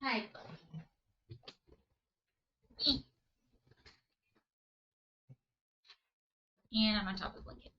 Hi. And I'm on top of the blanket.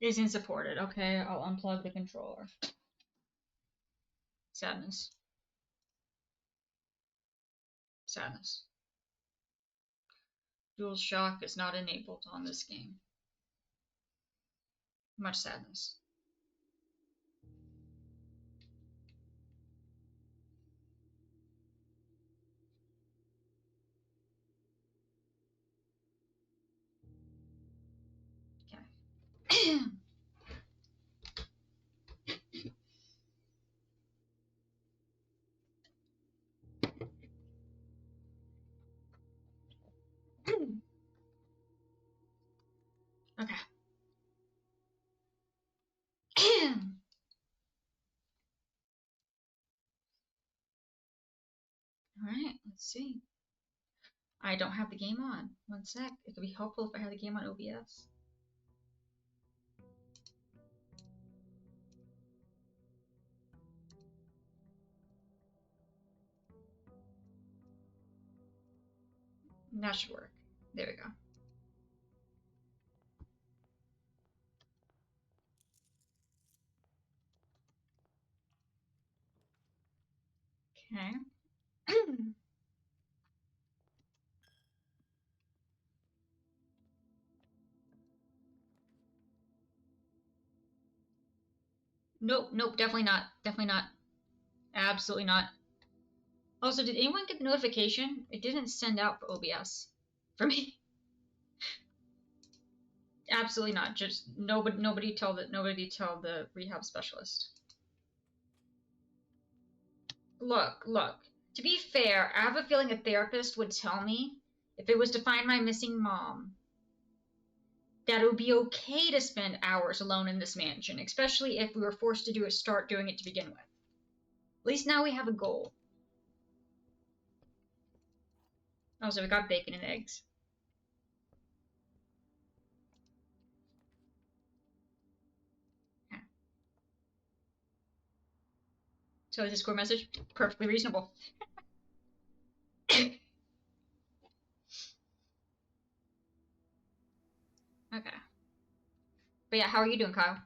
Isn't supported. Okay, I'll unplug the controller. Sadness. Sadness. DualShock is not enabled on this game. Much sadness. Okay. Okay. Alright, let's see. I don't have the game on. One sec. It could be helpful if I had the game on OBS. That should work. There we go. Okay. Nope, nope, definitely not. Definitely not. Absolutely not. Also, did anyone get the notification? It didn't send out for OBS. For me. Absolutely not. Just nobody tell the rehab specialist. Look. To be fair, I have a feeling a therapist would tell me if it was to find my missing mom that it would be okay to spend hours alone in this mansion, especially if we were forced to start doing it to begin with. At least now we have a goal. Also, we got bacon and eggs. Yeah. So Discord message, perfectly reasonable. Okay. But yeah, how are you doing, Kyle?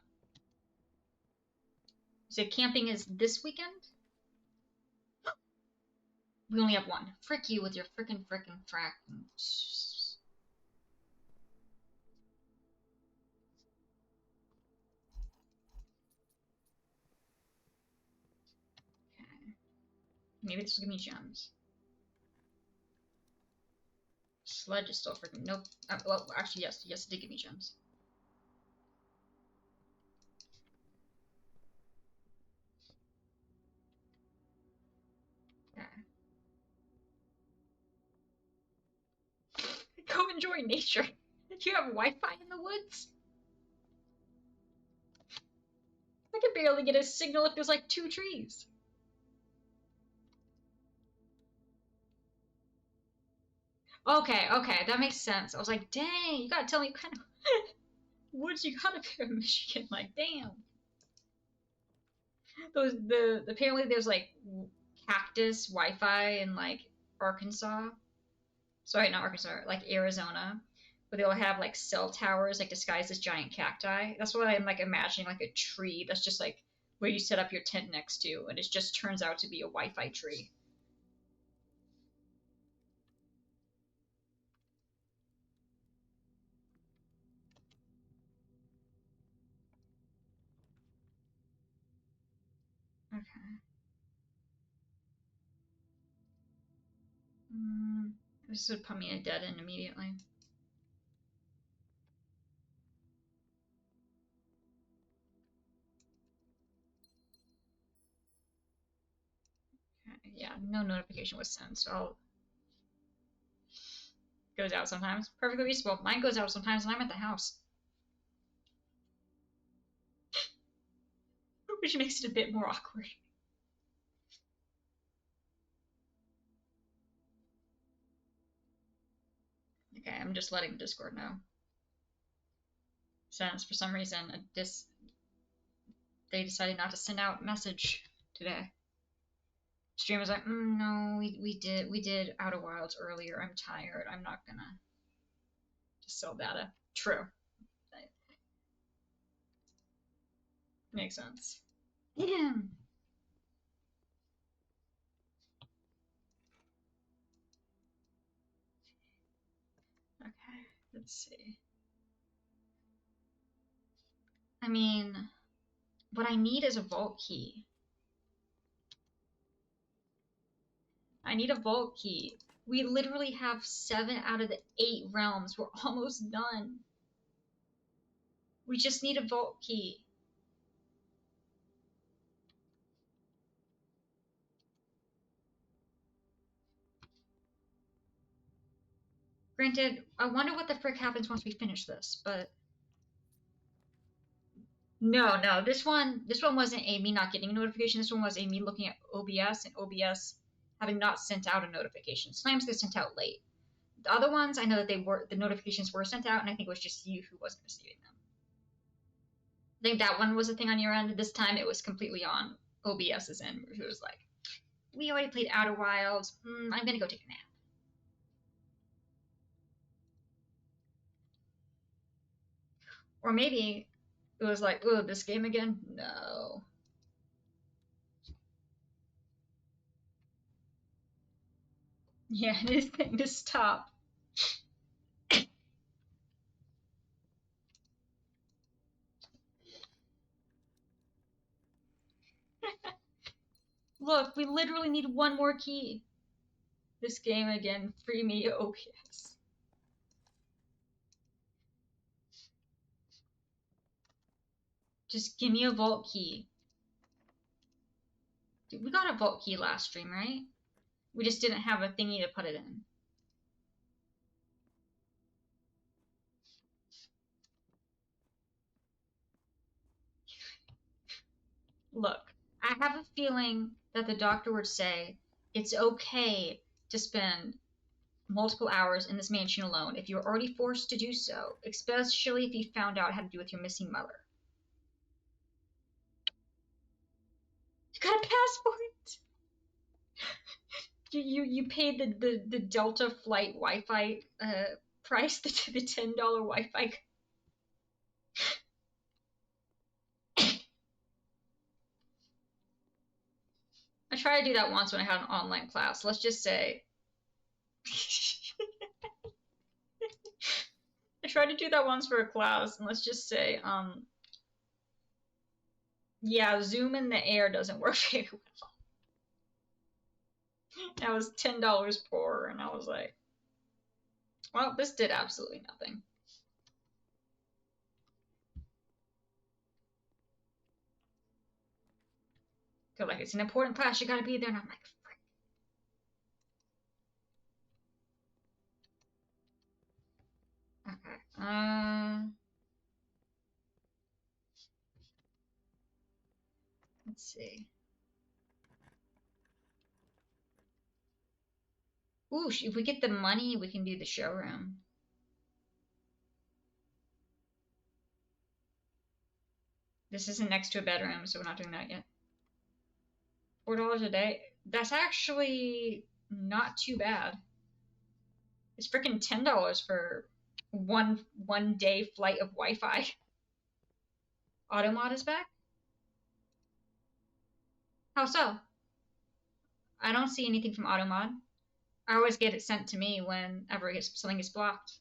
So camping is this weekend? We only have one. Frick you with your frickin' frack. Okay. Maybe this will give me gems. Sledge is still freaking nope. Well, actually, yes, it did give me gems. Okay. Go enjoy nature. Did you have Wi-Fi in the woods? I could barely get a signal if there's like 2 trees. Okay, that makes sense. I was like, dang, you gotta tell me what kind of woods you got up here in Michigan. Like, damn. Apparently there's like cactus Wi-Fi in like Arkansas. Sorry, not Arkansas, like Arizona, where they'll have like cell towers like disguised as giant cacti. That's what I'm like imagining, like a tree that's just like where you set up your tent next to, and it just turns out to be a Wi-Fi tree. Okay. Mm, this would put me in a dead end immediately. Okay, yeah, no notification was sent, so I'll. goes out sometimes. Perfectly reasonable. Mine goes out sometimes when I'm at the house. Which makes it a bit more awkward. Okay, I'm just letting Discord know. Since for some reason they decided not to send out a message today. Stream was like, no, we did Outer Wilds earlier. I'm tired. I'm not gonna just sell data. True. Makes sense. Yeah. Okay, let's see. I mean, what I need is a vault key. I need a vault key. We literally have 7 out of the 8 realms. We're almost done. We just need a vault key. Granted, I wonder what the frick happens once we finish this, but no, this one wasn't a me not getting a notification. This one was a me looking at OBS and OBS having not sent out a notification. Sometimes they're sent out late. The other ones, I know that the notifications were sent out, and I think it was just you who wasn't receiving them. I think that one was a thing on your end. This time it was completely on OBS's end, who was like, we already played Outer Wilds. I'm gonna go take a nap. Or maybe it was like, oh, this game again? No. Yeah, it is thing to stop. Look, we literally need one more key. This game again, free me OBS. Just give me a vault key. Dude, we got a vault key last stream, right? We just didn't have a thingy to put it in. Look, I have a feeling that the doctor would say it's okay to spend multiple hours in this mansion alone if you're already forced to do so, especially if you found out how to do with your missing mother. You got a passport! You paid the Delta flight Wi-Fi price, the $10 Wi-Fi. I tried to do that once when I had an online class. Let's just say I tried to do that once for a class, and let's just say, yeah, Zoom in the air doesn't work very well. That was $10 poorer, and I was like, well, this did absolutely nothing. They're like, it's an important class, you gotta be there, and I'm like, frick. Okay, let's see. Ooh, if we get the money, we can do the showroom. This isn't next to a bedroom, so we're not doing that yet. $4 a day. That's actually not too bad. It's freaking $10 for one day flight of Wi-Fi. Automod is back? How so? I don't see anything from Automod. I always get it sent to me whenever something gets blocked.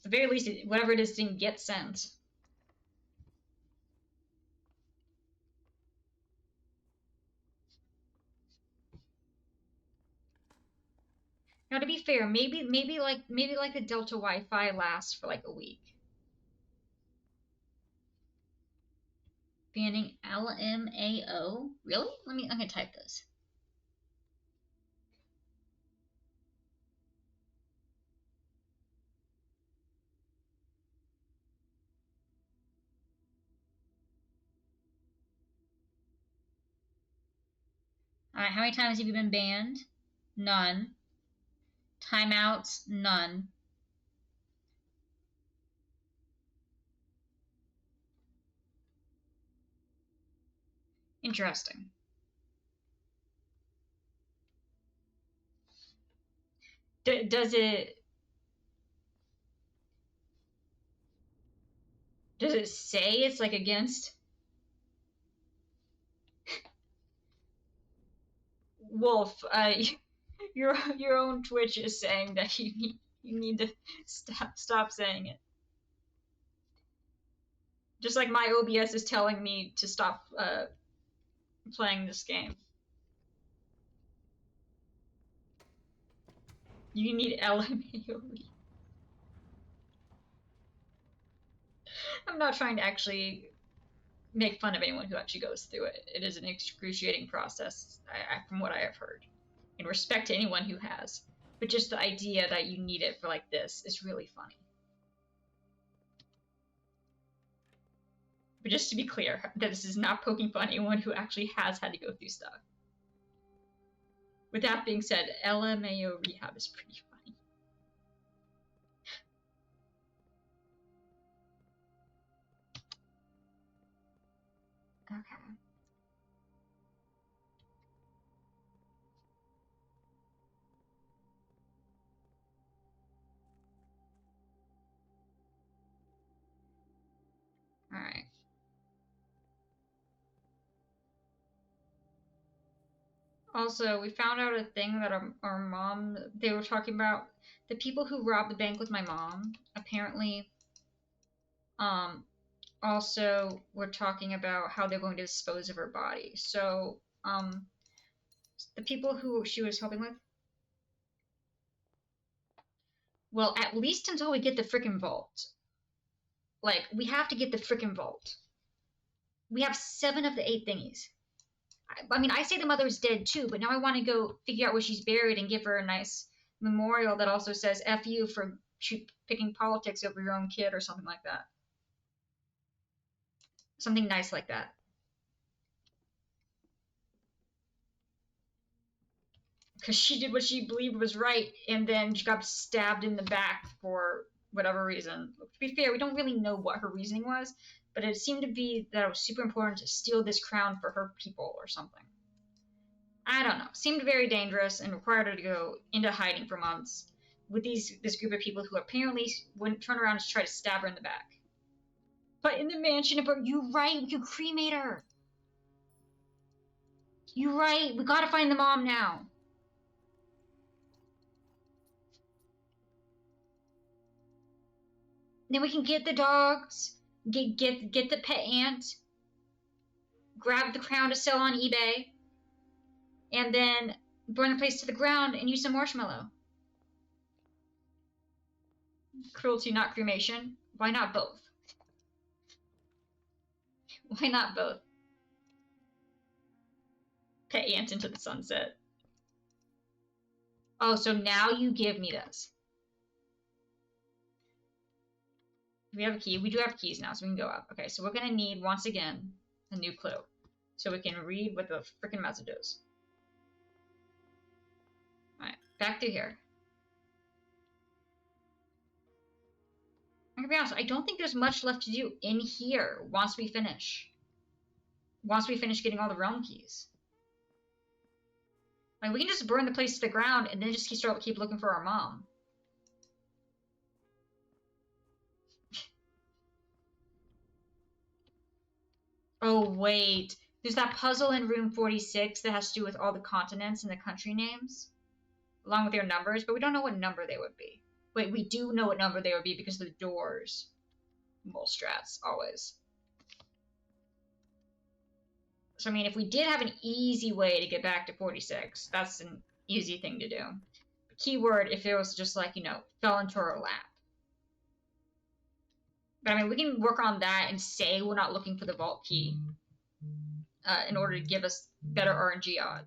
At the very least, whatever it is didn't get sent. Now, to be fair, maybe like the Delta Wi-Fi lasts for like a week. Banning LMAO? Really? I'm gonna type this. Alright, how many times have you been banned? None. Timeouts? None. Interesting. Does it say it's like against Wolf? Your own Twitch is saying that you need to stop saying it. Just like my OBS is telling me to stop playing this game. You need LMAO. I'm not trying to actually make fun of anyone who actually goes through it. It is an excruciating process, from what I have heard. In respect to anyone who has. But just the idea that you need it for like this is really funny. But just to be clear, that this is not poking fun at anyone who actually has had to go through stuff. With that being said, LMAO rehab is pretty funny. Okay. Alright. Also, we found out a thing that our mom, they were talking about the people who robbed the bank with my mom, apparently, also were talking about how they're going to dispose of her body. So, the people who she was helping with, well, at least until we get the frickin' vault. Like, we have to get the frickin' vault. We have 7 of the 8 thingies. I mean, I say the mother's dead too, but now I want to go figure out where she's buried and give her a nice memorial that also says F you for picking politics over your own kid or something like that. Something nice like that. Because she did what she believed was right, and then she got stabbed in the back for whatever reason. To be fair, we don't really know what her reasoning was, but it seemed to be that it was super important to steal this crown for her people or something. I don't know. Seemed very dangerous and required her to go into hiding for months with this group of people who apparently wouldn't turn around and try to stab her in the back. But in the mansion, you right, you cremate her. You right. We gotta find the mom now. Then we can get the dogs, get the pet ant, grab the crown to sell on eBay, and then burn the place to the ground and use some marshmallow. Cruelty, not cremation. Why not both? Why not both? Pet ant into the sunset. Oh, so now you give me this. We have a key. We do have keys now, so we can go up. Okay, so we're gonna need, once again, a new clue. So we can read what the freaking message is. Alright, back through here. I'm gonna be honest, I don't think there's much left to do in here once we finish. Once we finish getting all the realm keys. Like, we can just burn the place to the ground and then just keep looking for our mom. Oh, wait. There's that puzzle in room 46 that has to do with all the continents and the country names, along with their numbers, but we don't know what number they would be. Wait, we do know what number they would be because of the doors. Mole strats, always. So, I mean, if we did have an easy way to get back to 46, that's an easy thing to do. Keyword, if it was just like, you know, fell into our lap. But I mean, we can work on that and say we're not looking for the vault key in order to give us better RNG odds.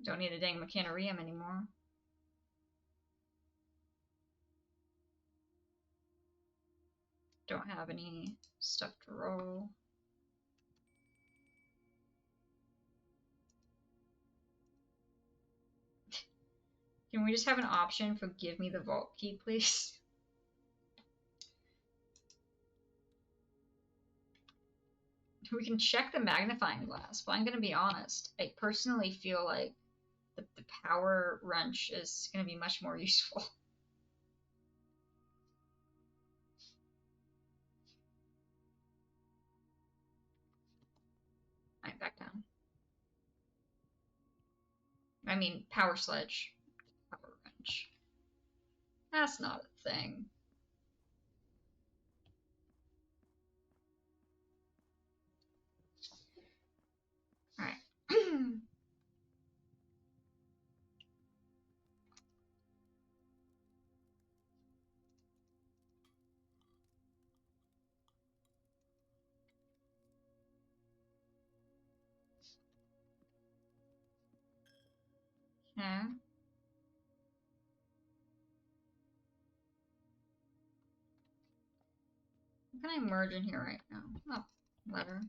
Don't need a dang Mechanarium anymore. Don't have any stuff to roll. Can we just have an option for give me the vault key, please? We can check the magnifying glass, but I'm going to be honest. I personally feel like the power wrench is going to be much more useful. Alright, back down. I mean, power sledge. Power wrench. That's not a thing. Alright. Okay. What can I merge in here right now? Oh, letter.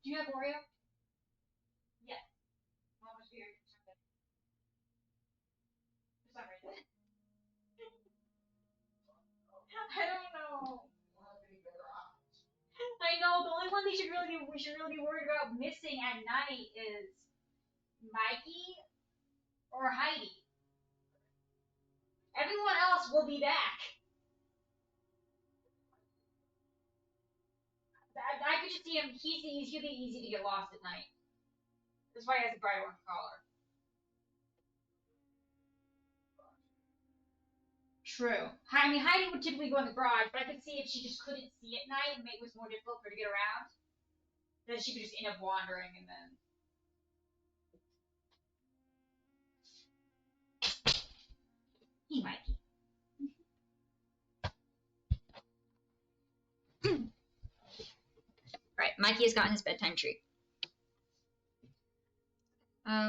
Do you have Oreo? Yeah. How much beer? For some reason. I don't know. I know the only one we should really be worried about missing at night is Mikey or Heidi. Everyone else will be back. I could just see him. He'll be easy to get lost at night. That's why he has a bright orange collar. True. I mean, Heidi would typically go in the garage, but I could see if she just couldn't see at night and it was more difficult for her to get around, then she could just end up wandering and then. He might be. Right, Mikey has gotten his bedtime treat.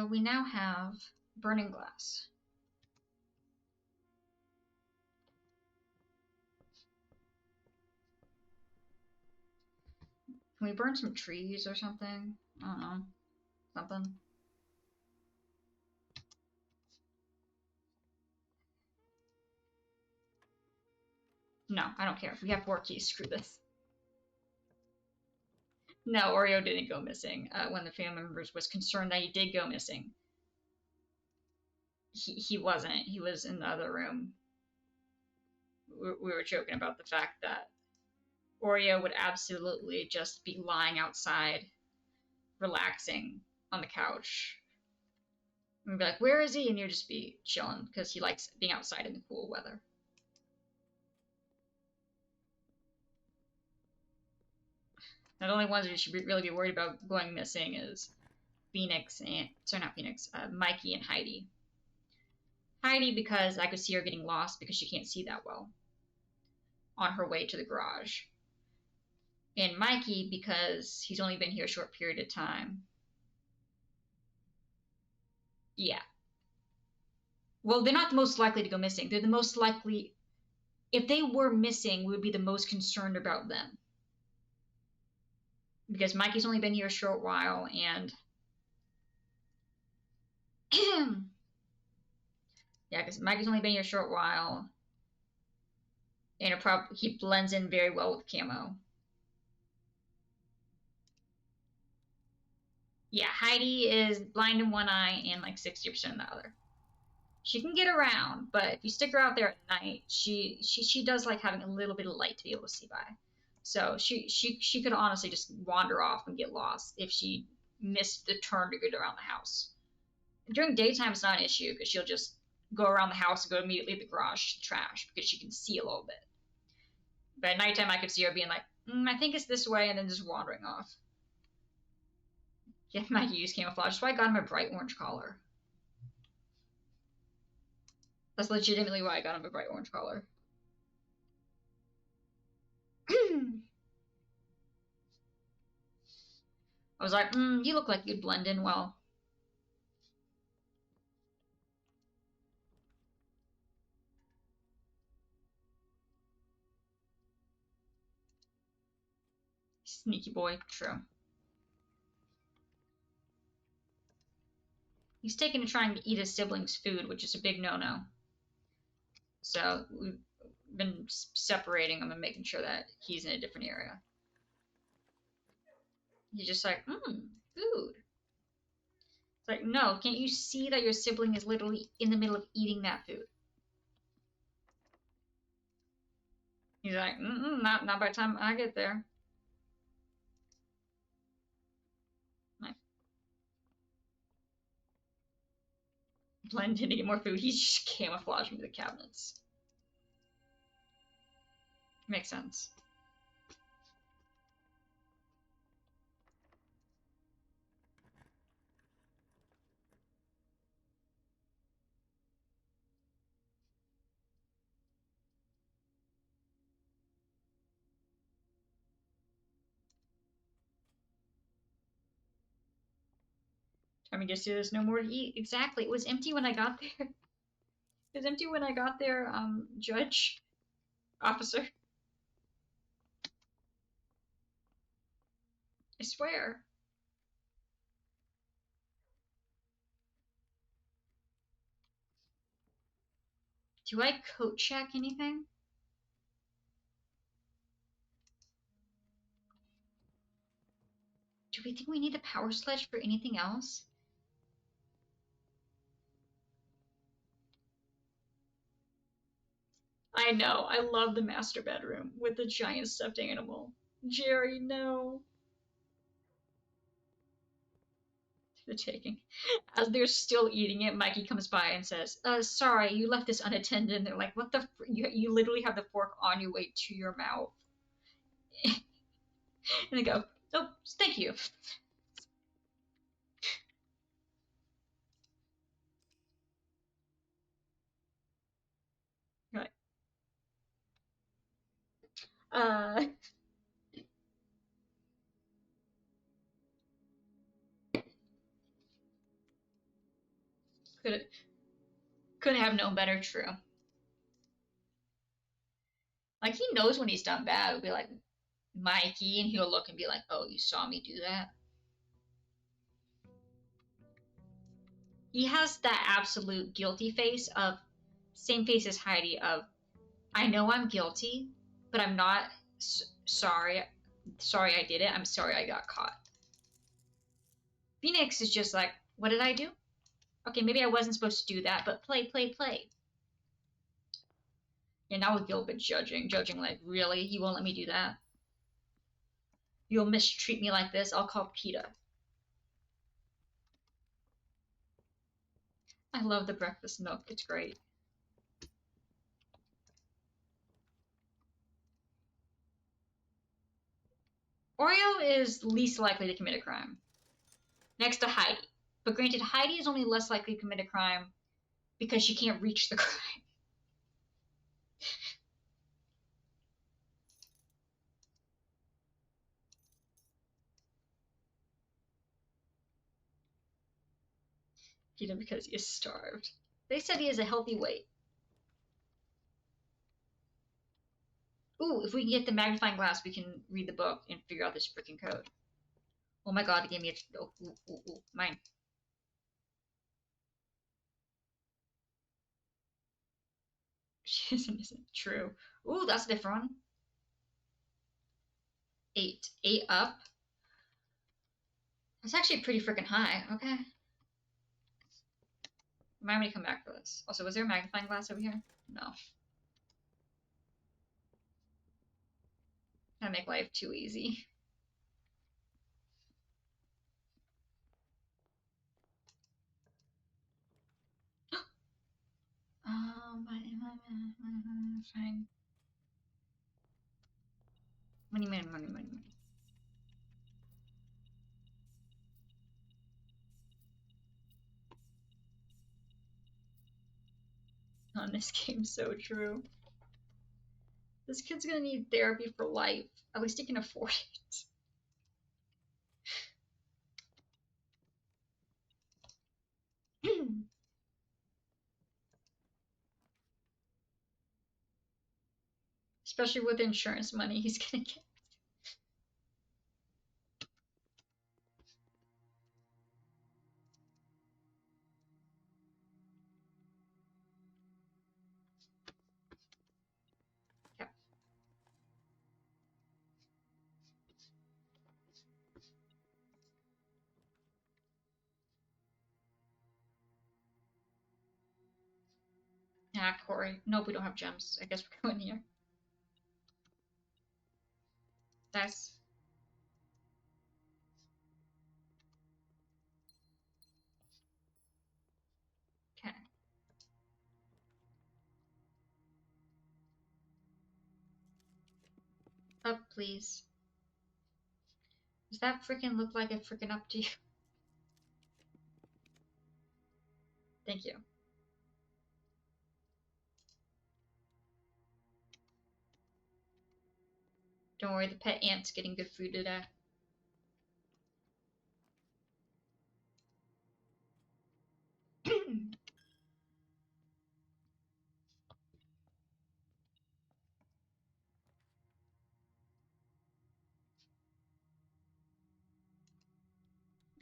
We now have burning glass. Can we burn some trees or something? I don't know. Something. No, I don't care. We have 4 keys. Screw this. No, Oreo didn't go missing. When the family members was concerned that he did go missing. He wasn't. He was in the other room. We were joking about the fact that Oreo would absolutely just be lying outside, relaxing on the couch. And be like, where is he? And you'd just be chilling because he likes being outside in the cool weather. Now, the only ones you should really be worried about going missing is Phoenix and, sorry, not Phoenix, Mikey and Heidi. Heidi, because I could see her getting lost because she can't see that well on her way to the garage. And Mikey, because he's only been here a short period of time. Yeah. Well, they're not the most likely to go missing. They're the most likely. If they were missing, we would be the most concerned about them. Because Mikey's only been here a short while, and yeah, because Mikey's only been here a short while, and he blends in very well with camo. Yeah, Heidi is blind in one eye and like 60% in the other. She can get around, but if you stick her out there at night, she does like having a little bit of light to be able to see by. So she could honestly just wander off and get lost if she missed the turn to get around the house. During daytime, it's not an issue because she'll just go around the house and go immediately to the garage to the trash because she can see a little bit. But at nighttime, I could see her being like, I think it's this way, and then just wandering off. Yeah, Maggie used camouflage. That's why I got him a bright orange collar. That's legitimately why I got him a bright orange collar. I was like, you look like you'd blend in well. Sneaky boy, true. He's taken to trying to eat his siblings' food, which is a big no-no. So we've been separating him and making sure that he's in a different area. He's just like, food. It's like, no, can't you see that your sibling is literally in the middle of eating that food? He's like, not by the time I get there. Like, blend in to get more food. He's just camouflaging the cabinets. Makes sense. I mean, just there's no more to eat. Exactly. It was empty when I got there. It was empty when I got there, Judge, officer. I swear. Do I coat check anything? Do we think we need a power sledge for anything else? I know. I love the master bedroom with the giant stuffed animal. Jerry, no. The taking. As they're still eating it, Mikey comes by and says, sorry, you left this unattended. And they're like, what the? You literally have the fork on your way to your mouth. And they go, oh, thank you. Right. Uh, couldn't have known better, true. Like, he knows when he's done bad. It'll be like, Mikey, and he'll look and be like, oh, you saw me do that? He has that absolute guilty face of, same face as Heidi of, I know I'm guilty, but I'm not sorry I did it. I'm sorry I got caught. Phoenix is just like, what did I do? Okay, maybe I wasn't supposed to do that, but play. And now with Gilbert judging like, really? You won't let me do that? You'll mistreat me like this? I'll call PETA. I love the breakfast nook. It's great. Oreo is least likely to commit a crime. Next to Heidi. But granted, Heidi is only less likely to commit a crime because she can't reach the crime. PETA because he is starved. They said he has a healthy weight. Ooh, if we can get the magnifying glass, we can read the book and figure out this freaking code. Oh my god, they gave me a... Oh, mine. She isn't true. Ooh, that's a different one. 8. 8 up. That's actually pretty freaking high. Okay. Remind me to come back for this. Also, was there a magnifying glass over here? No. That make life too easy. Fine. Money, money, money, money, money. On this game, so true. This kid's gonna need therapy for life. At least he can afford it. Especially with insurance money he's gonna get. Yeah. Ah, Corey. Nope, we don't have gems. I guess we're going here. That's okay. Up, please. Does that freaking look like a freaking up to you? Thank you. Don't worry, the pet ant's getting good food today.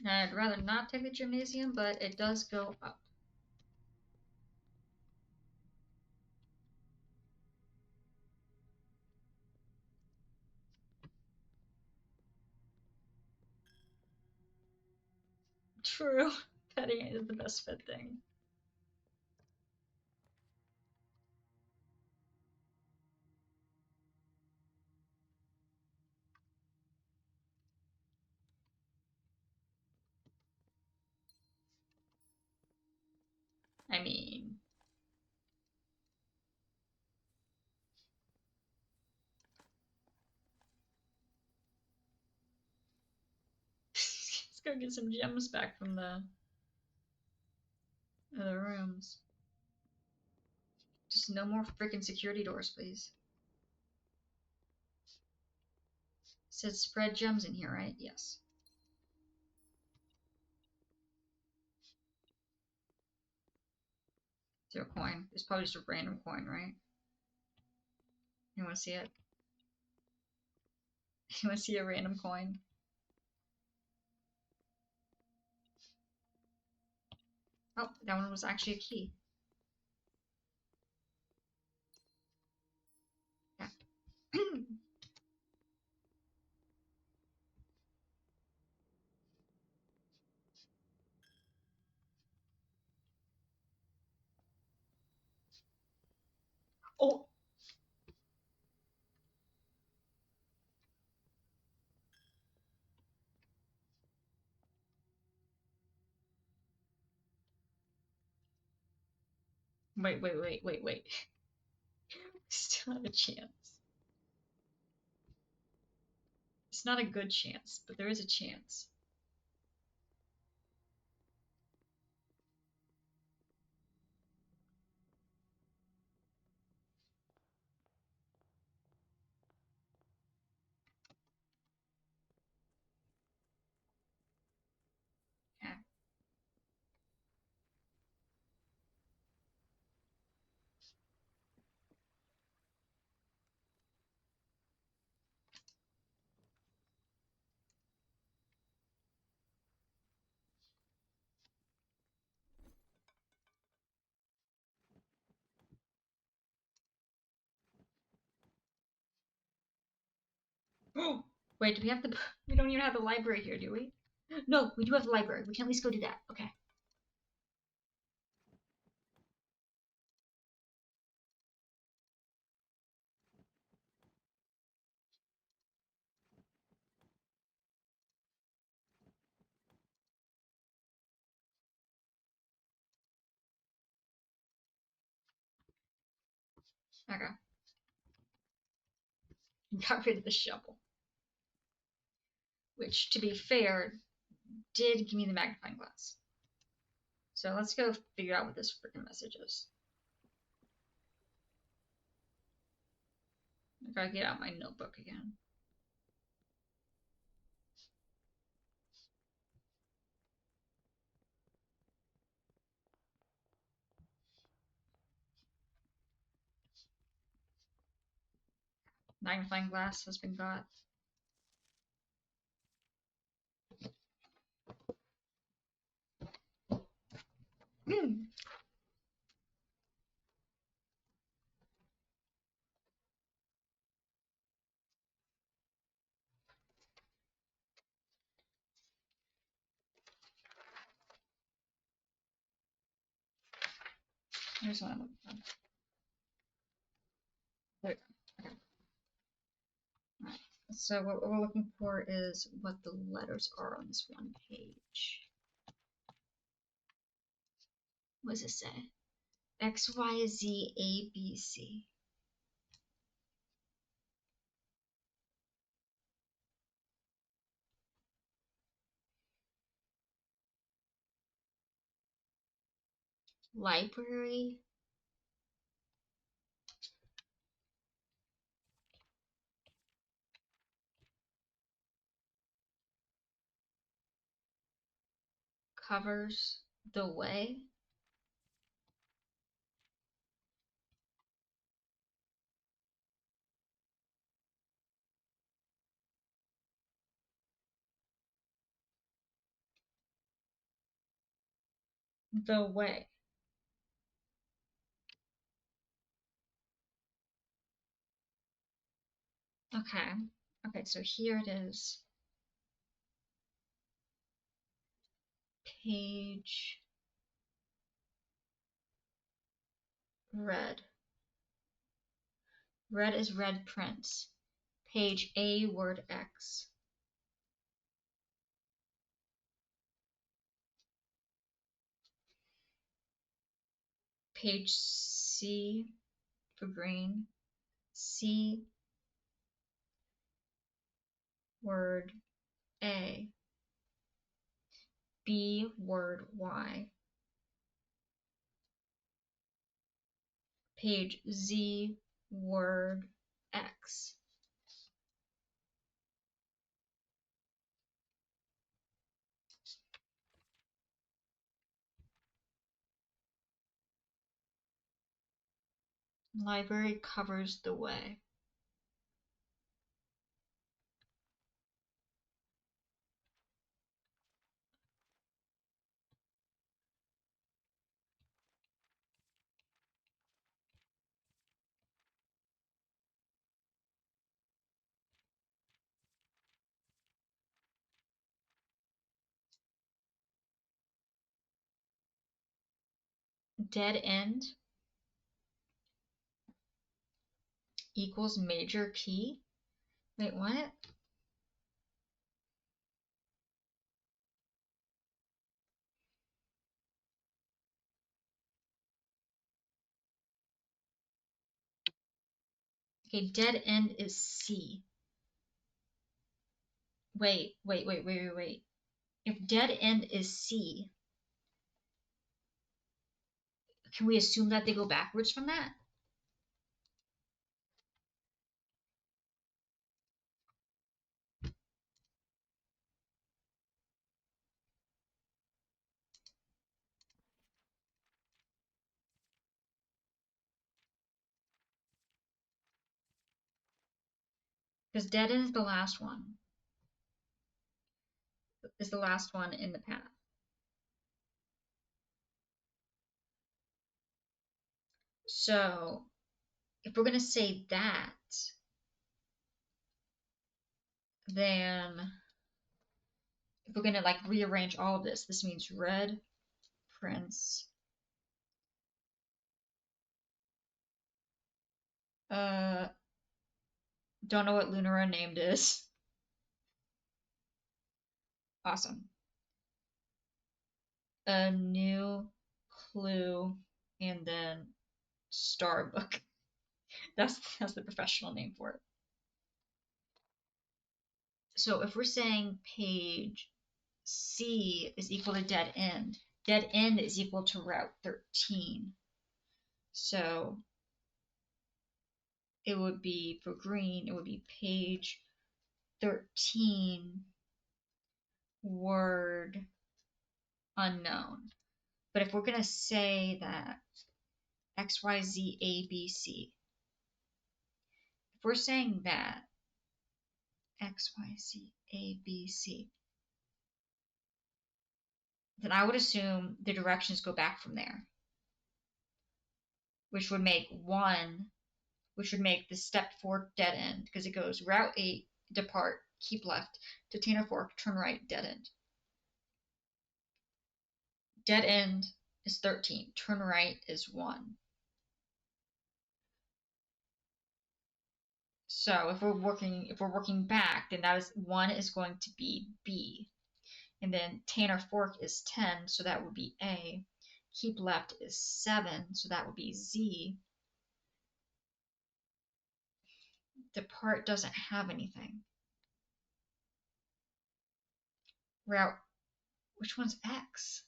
I'd rather not take the gymnasium, but it does go up. True. Petting it is the best fit thing. I mean, let's go get some gems back from the other rooms. Just no more freaking security doors, please. It says spread gems in here, right? Yes. Zero coin. It's probably just a random coin, right? You want to see it? You want to see a random coin? Oh, that one was actually a key. Yeah. Oh! Wait, wait, wait, wait, wait. We still have a chance. It's not a good chance, but there is a chance. Yeah. Oh! Wait, do we have the... We don't even have the library here, do we? No, we do have the library. We can at least go do that. Okay. Okay. Got rid of the shovel. Which, to be fair, did give me the magnifying glass. So let's go figure out what this freaking message is. I gotta get out my notebook again. Magnifying glass has been got. Here's what I'm looking for. There we go. Okay. Alright. So what we're looking for is what the letters are on this one page. What does it say? X, Y, Z, A, B, C. Library. Covers the way. The way. Okay. Okay, so here it is. Page red. Red is red prince. Page A, word X. Page C for green. C, word A. B, word Y. Page Z, word X. Library covers the way. Dead end equals major key. Wait, what? Okay, dead end is C. Wait. If dead end is C, can we assume that they go backwards from that? Because dead end is the last one. Is the last one in the path. So if we're gonna say that, then if we're gonna like rearrange all of this, this means red prince. Don't know what Lunar Unnamed is. Awesome. A new clue and then Starbook. That's the professional name for it. So if we're saying page C is equal to dead end is equal to route 13. So it would be, for green, it would be page 13, word unknown. But if we're going to say that XYZ ABC, if we're saying that XYZ ABC, then I would assume the directions go back from there, which would make the step 4 dead end, because it goes route 8, depart, keep left, to Tanner Fork, turn right, dead end. Dead end is 13, turn right is 1. So if we're working back, then that is 1 is going to be B. And then Tanner Fork is 10, so that would be A. Keep left is 7, so that would be Z. Depart doesn't have anything. Route, which one's X?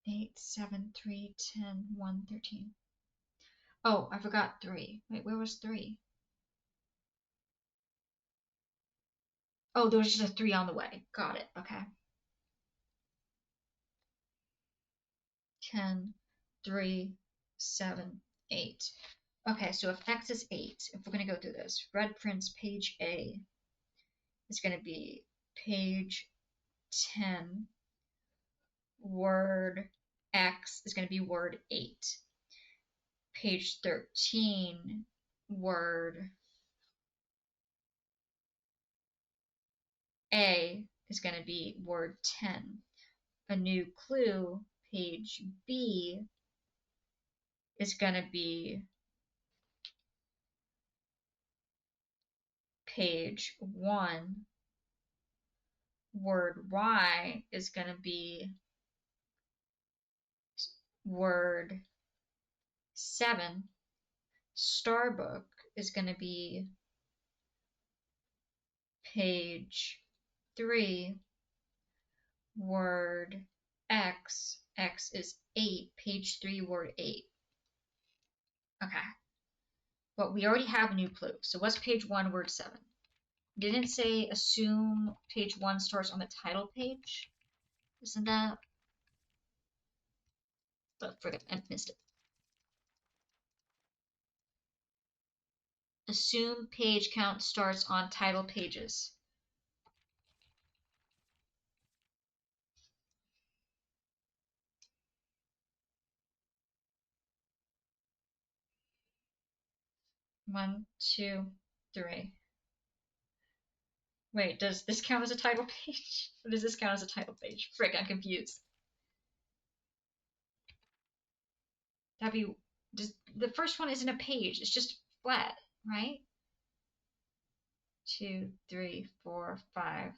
Eight, 7, 3, 10, 1, 13. Oh, I forgot 3. Wait, where was 3? Oh, there was just a 3 on the way. Got it. Okay. 10, 3, 7, 8. Okay, so if X is 8, if we're going to go through this, red prints page A is going to be page 10, word X is going to be word 8. Page 13, word A is going to be word 10. A new clue, page B, is going to be page 1. Word Y is going to be word 7. Starbook is going to be page 3. Word X is 8. Page 3, word 8. Okay. But we already have a new clue. So what's page 1, word 7? Didn't say assume page 1 starts on the title page. Isn't that? But forget, I missed it. Assume page count starts on title pages. One, two, three. Wait, does this count as a title page? Or does this count as a title page? Frick, I'm confused. That'd be, the first one isn't a page, it's just flat, right? 2, 3, 4, 5.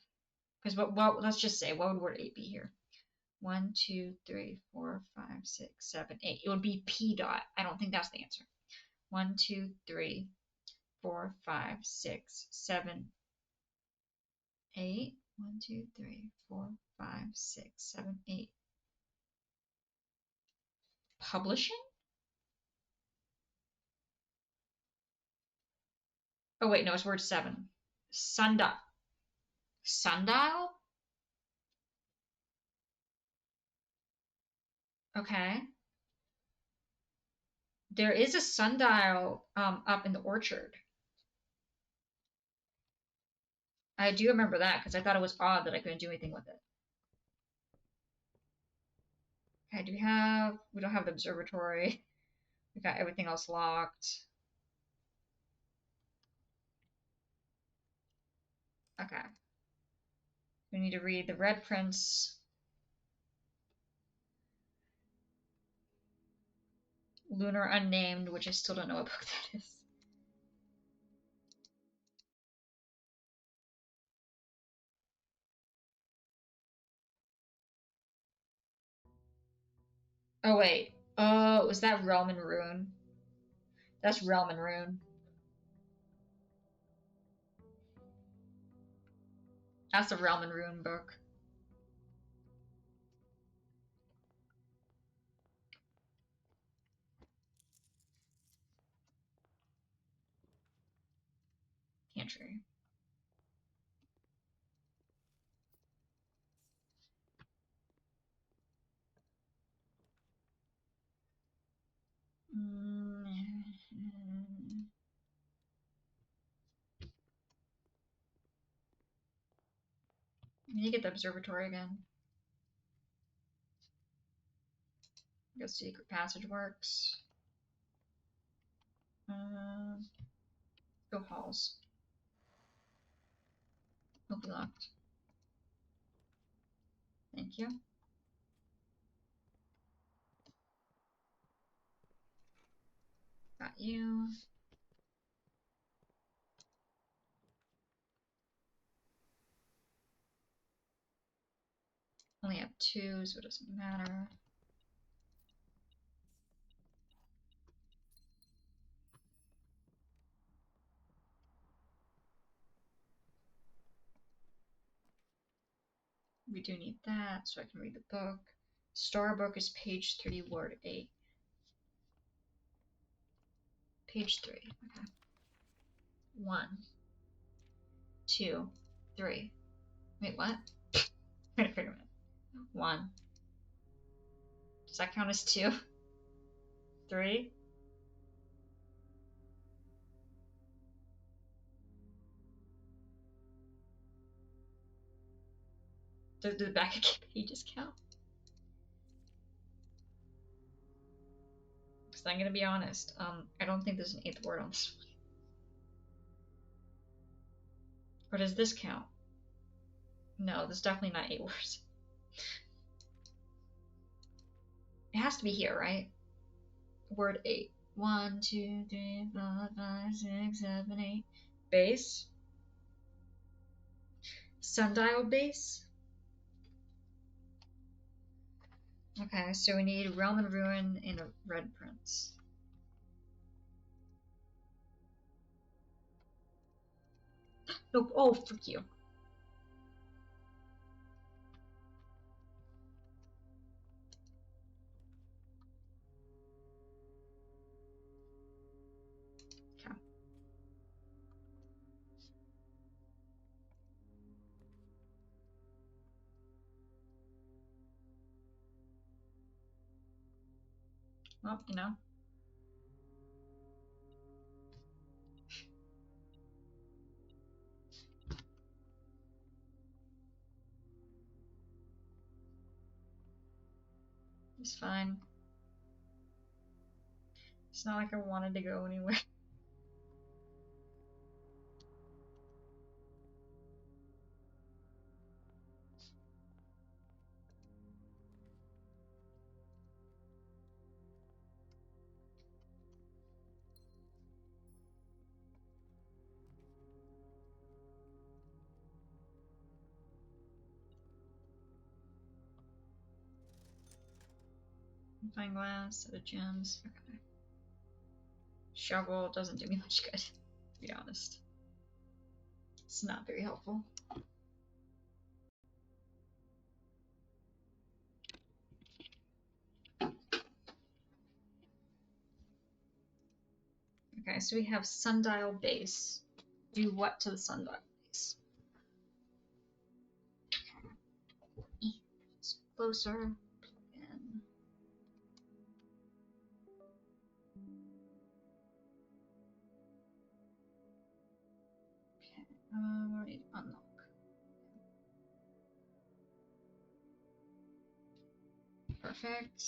Because what, let's just say, what would word 8 be here? 1, 2, 3, 4, 5, 6, 7, 8. It would be P dot. I don't think that's the answer. 1, 2, 3, 4, 5, 6, 7, 8. 1, 2, 3, 4, 5, 6, 7, 8. Publishing? Oh wait, no, it's word 7. Sundial. Sundial? Okay. There is a sundial up in the orchard. I do remember that because I thought it was odd that I couldn't do anything with it. Okay, we don't have the observatory. We got everything else locked. Okay. We need to read the Red Prince, Lunar Unnamed, which I still don't know what book that is. Oh wait. Oh, was that Realm and Ruin? That's Realm and Ruin. That's the Realm and Ruin book. Pantry. We need to get the observatory again. Go secret passage works. Go halls. Will be locked. Thank you. Got you. Only have 2, so it doesn't matter. We do need that, so I can read the book. Storybook is page 3, word 8. Page 3. Okay. 1, 2, 3. Wait, what? Wait a minute. 1. Does that count as 2? 3? Do the back of pages count? Because I'm gonna be honest. I don't think there's an 8th word on this one. Or does this count? No, there's definitely not 8 words. It has to be here, right? Word 8. 1, 2, 3, 4, 5, 6, 7, 8. Base. Sundial base. Okay, so we need Realm and Ruin and a Red Prince. Nope. Oh, frick you. Okay. Well, you know. It's fine. It's not like I wanted to go anywhere. Fine glass, set of gems. Okay. Shovel doesn't do me much good, to be honest. It's not very helpful. Okay, so we have Sundial base. Do what to the Sundial base? It's closer. And we need to unlock. Perfect.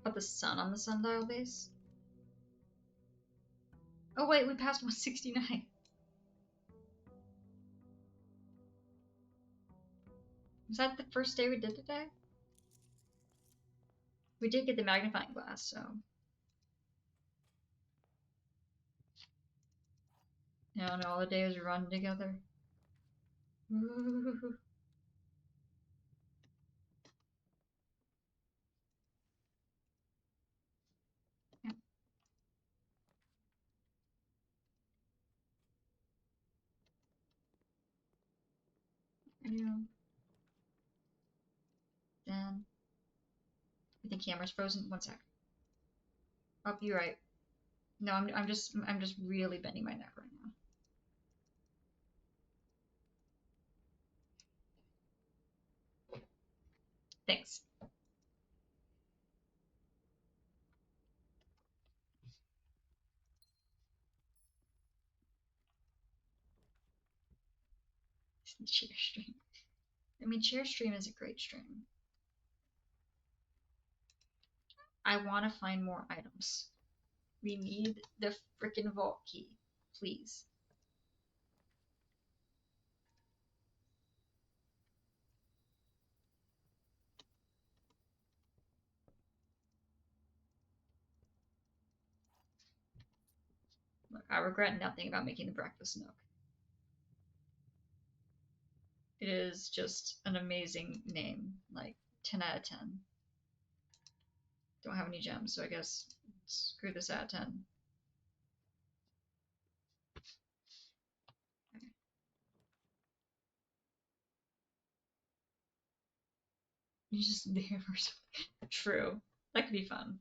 Put the sun on the sundial base. Oh wait, we passed 169. Was that the first day we did today? We did get the magnifying glass, so. Now and all the days run together. Ooh. Yeah. Yeah. Then I think camera's frozen. One sec. Oh, you're right. No, I'm just really bending my neck right now. Thanks. Cheer stream. I mean, cheer stream is a great stream. I want to find more items. We need the freaking vault key, please. Look, I regret nothing about making the breakfast nook. It is just an amazing name. Like 10 out of 10. Don't have any gems, so I guess screw this out of 10. Okay. You just there for something. True. That could be fun.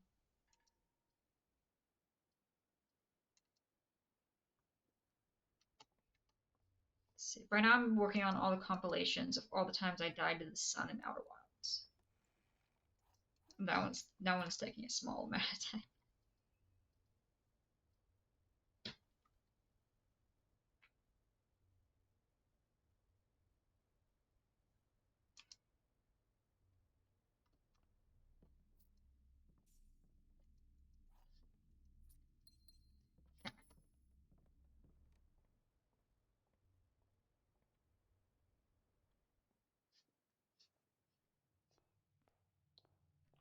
Let's see. Right now I'm working on all the compilations of all the times I died to the sun in Outer Wilds. That one's taking a small amount of time.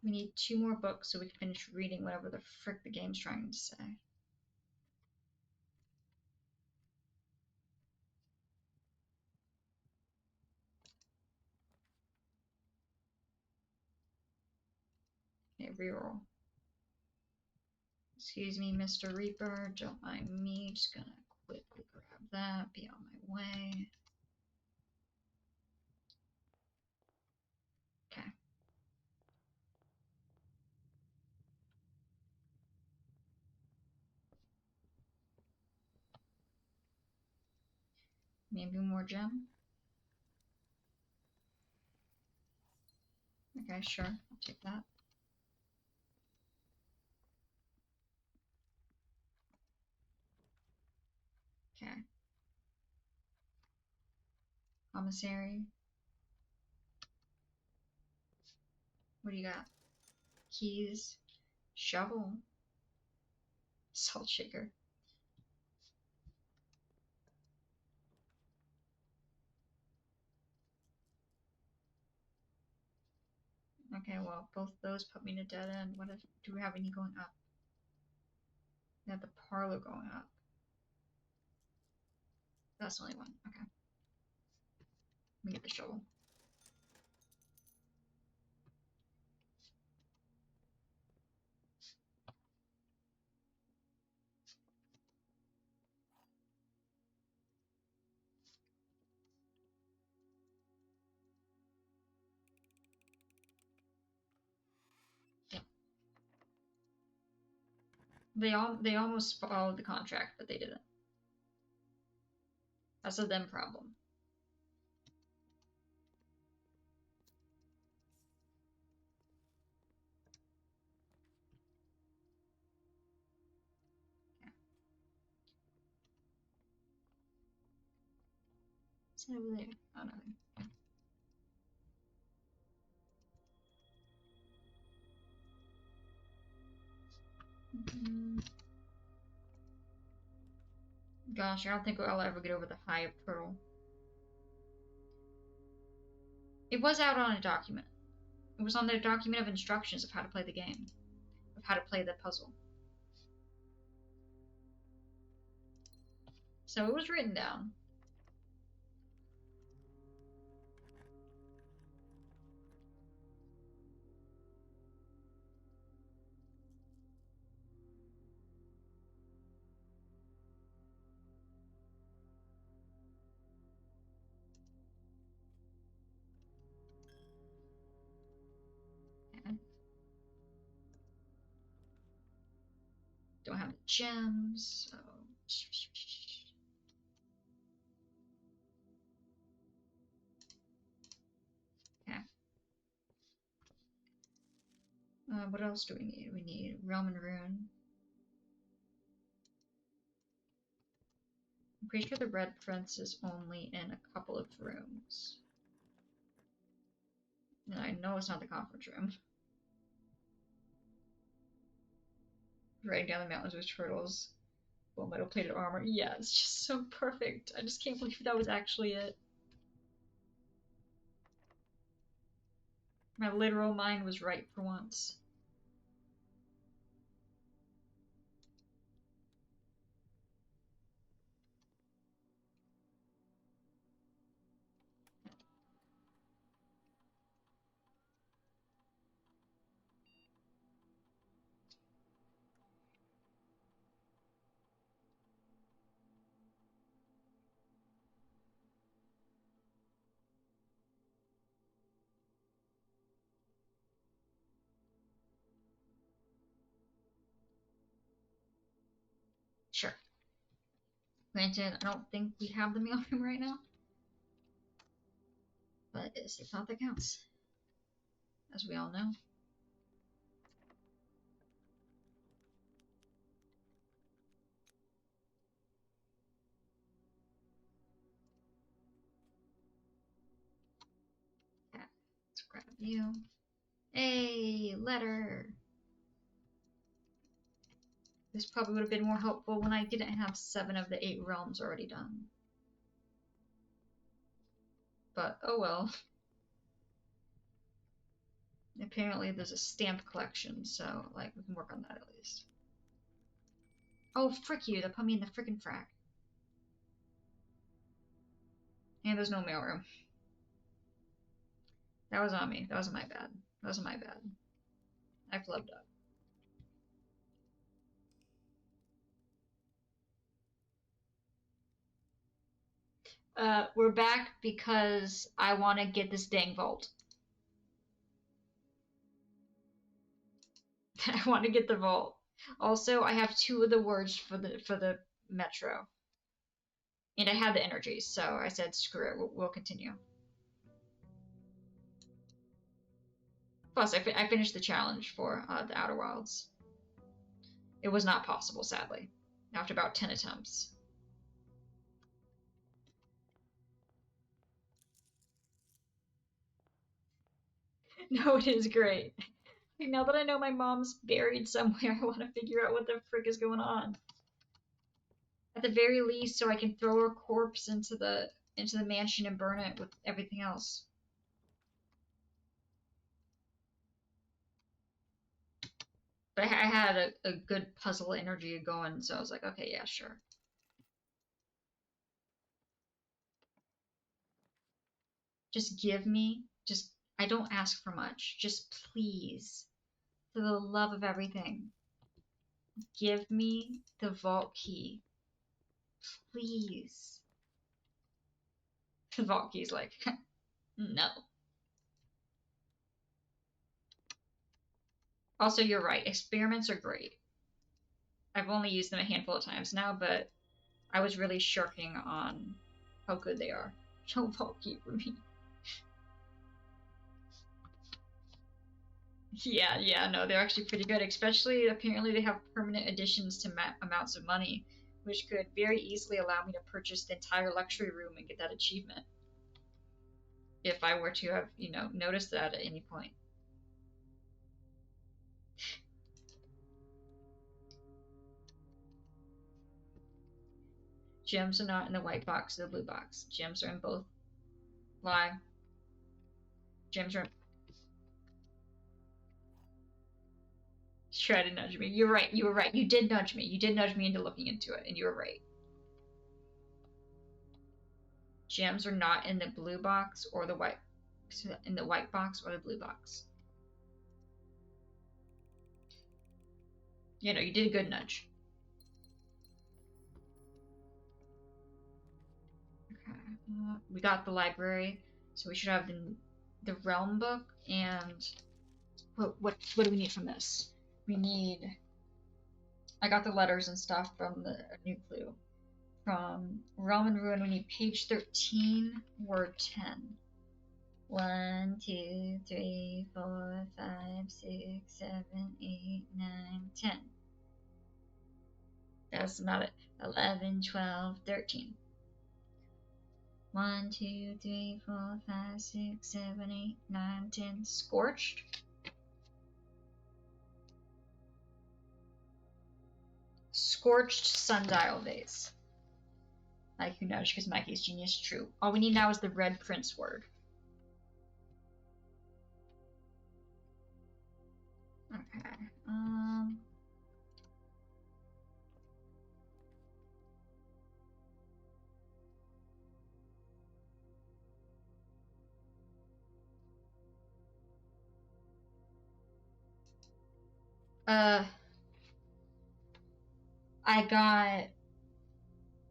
We need 2 more books so we can finish reading whatever the frick the game's trying to say. Okay, reroll. Excuse me, Mr. Reaper. Don't mind me. Just gonna quickly grab that. Be on my way. Okay. Maybe more gem. Okay, sure. I'll take that. Okay. Commissary. What do you got? Keys. Shovel. Salt shaker. Okay, well, both those put me in a dead end. What if, do we have any going up? We have the parlor going up. That's the only one. Okay. Let me get the shovel. Yeah. They almost followed the contract, but they didn't. That's a them problem. What's that over there? Oh, nothing. Okay. Gosh, I don't think I'll ever get over the Hive Turtle. It was out on a document. It was on their document of instructions of how to play the game, of how to play the puzzle. So it was written down. Okay. Don't have the gems, so... Okay. What else do we need? We need Realm and Rune. I'm pretty sure the Red Prince is only in a couple of rooms. And I know it's not the conference room. Riding down the mountains with turtles. Full metal plated armor. Yeah, it's just so perfect. I just can't believe that was actually it. My literal mind was right for once. Sure. Granted, I don't think we have the mail room right now. But it's the thought that counts. As we all know. Okay, let's grab you. A letter. This probably would have been more helpful when I didn't have 7 of the 8 realms already done. But, oh well. Apparently there's a stamp collection, so, like, we can work on that at least. Oh, frick you, that put me in the frickin' frack. And there's no mailroom. That was on me. That wasn't my bad. That wasn't my bad. I flubbed up. We're back because I want to get this dang vault. I want to get the vault. Also, I have 2 of the words for the metro. And I had the energies, so I said, screw it, we'll continue. Plus, I finished the challenge for the Outer Wilds. It was not possible, sadly, after about 10 attempts. No, it is great. Now that I know my mom's buried somewhere, I want to figure out what the frick is going on. At the very least, so I can throw her corpse into the mansion and burn it with everything else. But I had a good puzzle energy going, so I was like, okay, yeah, sure. Just give me, I don't ask for much. Just please, for the love of everything, give me the vault key. Please. The vault key's like, no. Also, you're right. Experiments are great. I've only used them a handful of times now, but I was really shirking on how good they are. No vault key for me. Yeah, no, they're actually pretty good. Especially, apparently, they have permanent additions to amounts of money, which could very easily allow me to purchase the entire luxury room and get that achievement. If I were to have, noticed that at any point. Gems are not in the white box or the blue box. Gems are in both. Lie. Gems are. Try to nudge me. You're right. You were right. You did nudge me. You did nudge me into looking into it, and you were right. gems are not in the blue box or the white, in the white box or the blue box. You know, you did a good nudge. Okay. We got the library, so we should have the realm book. And what do we need from this? We need. I got the letters and stuff from the new clue. From Realm and Ruin, we need page 13, word 10. 1, 2, 3, 4, 5, 6, 7, 8, 9, 10. That's not it. 11, 12, 13. 1, 2, 3, 4, 5, 6, 7, 8, 9, 10. Scorched. Scorched sundial vase. Like who knows, because Mikey's genius, true. All we need now is the red prince word. Okay.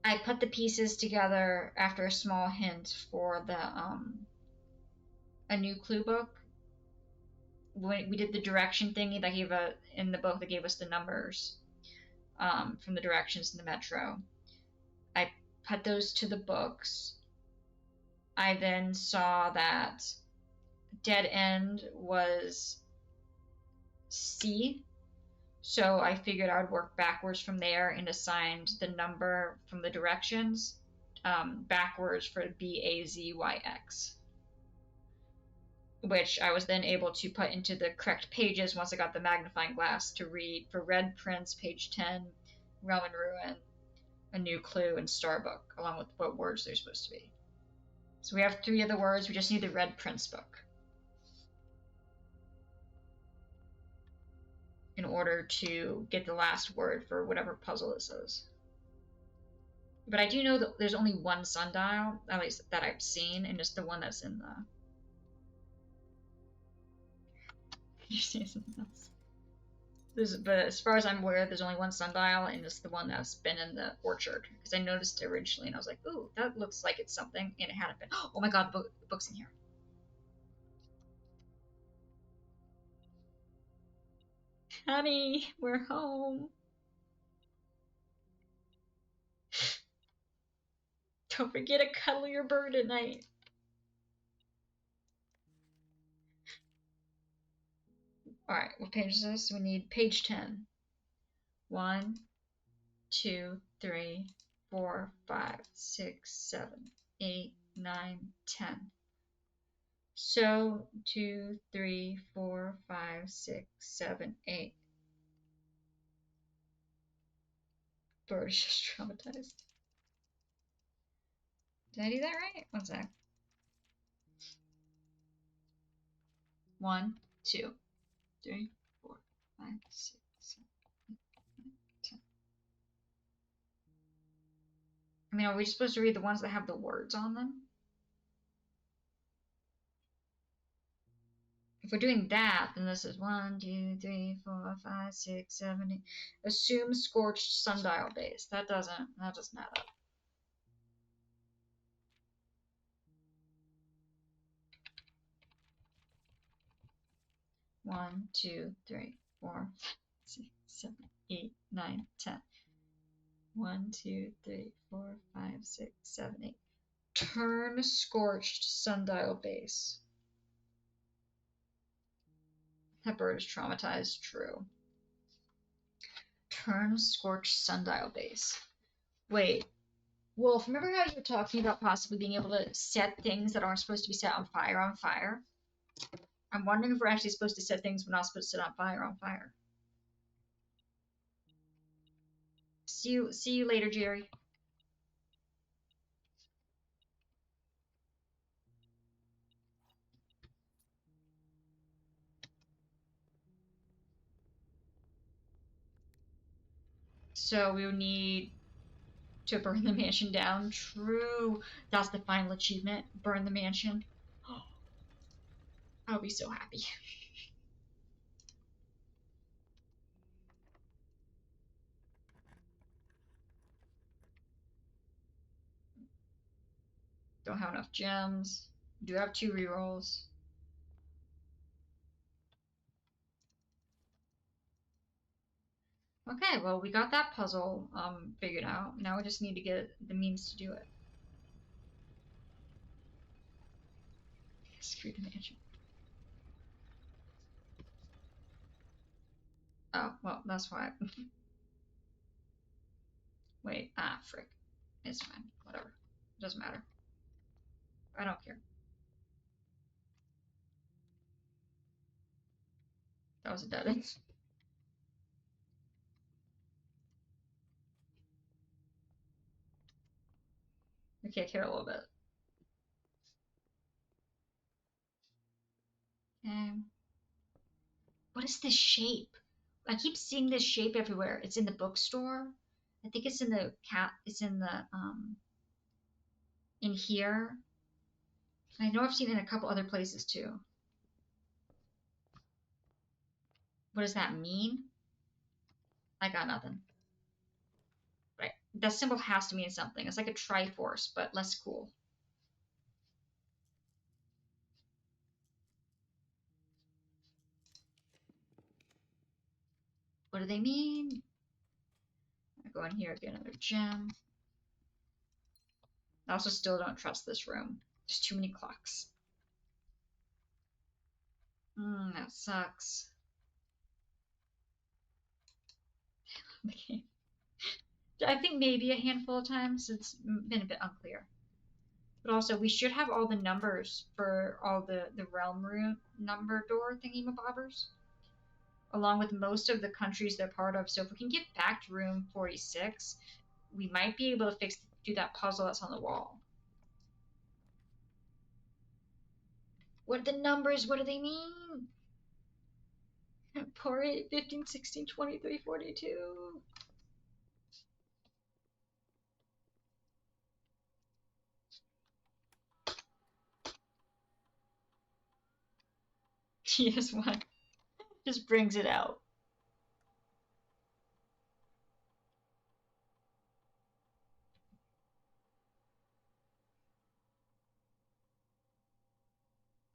I put the pieces together after a small hint for the a new clue book. When we did the direction thingy that gave in the book that gave us the numbers from the directions in the metro. I put those to the books. I then saw that dead end was C, so I figured I would work backwards from there and assigned the number from the directions backwards for BAZYX, which I was then able to put into the correct pages once I got the magnifying glass to read for Red Prince, page 10, Realm and Ruin, a new clue, and Starbook, along with what words they're supposed to be. So we have 3 of the words, we just need the Red Prince book in order to get the last word for whatever puzzle this is. But I do know that there's only one sundial, at least that I've seen, and it's the one that's in the... You see something else? But as far as I'm aware, there's only one sundial, and it's the one that's been in the orchard. Because I noticed it originally, and I was like, ooh, that looks like it's something, and it hadn't been. Oh my god, the book's in here. Honey, we're home. Don't forget to cuddle your bird at night. Alright, what page is this? We need page 10. 1, 2, 3, 4, 5, 6, 7, 8, 9, 10. So 2, 3, 4, 5, 6, 7, 8. Bird is just traumatized. Did I do that right? One sec. 1, 2, 3, 4, 5, 6, 7, 8, 9, 10. I mean, are we supposed to read the ones that have the words on them? If we're doing that, then this is 1, 2, 3, 4, 5, 6, 7, 8. Assume scorched sundial base. That doesn't add up. One, 2, 3, 4, 6, 7, 8, 9, 10. 1, 2, 3, 4, 5, 6, 7, 8. Turn scorched sundial base. That bird is traumatized, true. Turn scorched sundial base. Wait, Wolf, remember how you were talking about possibly being able to set things that aren't supposed to be set on fire? I'm wondering if we're actually supposed to set things we're not supposed to set on fire. See you later, Jerry. So we would need to burn the mansion down. True. That's the final achievement. Burn the mansion. I'll be so happy. Don't have enough gems. Do have 2 rerolls. Okay, well, we got that puzzle figured out. Now we just need to get the means to do it. Screw the mansion. Oh, well, that's why. Wait, frick. It's fine. Whatever. It doesn't matter. I don't care. That was a dead end. Okay, I care a little bit. Okay. What is this shape? I keep seeing this shape everywhere. It's in the bookstore. I think it's in the it's in the in here. I know I've seen it in a couple other places too. What does that mean? I got nothing. Right. That symbol has to mean something. It's like a Triforce, but less cool. What do they mean? I go in here, get another gem. I also still don't trust this room. There's too many clocks. That sucks. Okay. I think maybe a handful of times. It's been a bit unclear. But also, we should have all the numbers for all the realm room number door thingy-mabobbers, along with most of the countries they're part of. So if we can get back to room 46, we might be able to do that puzzle that's on the wall. What are the numbers? What do they mean? 4, 8, 15, 16, 23, 42. TS1 just brings it out.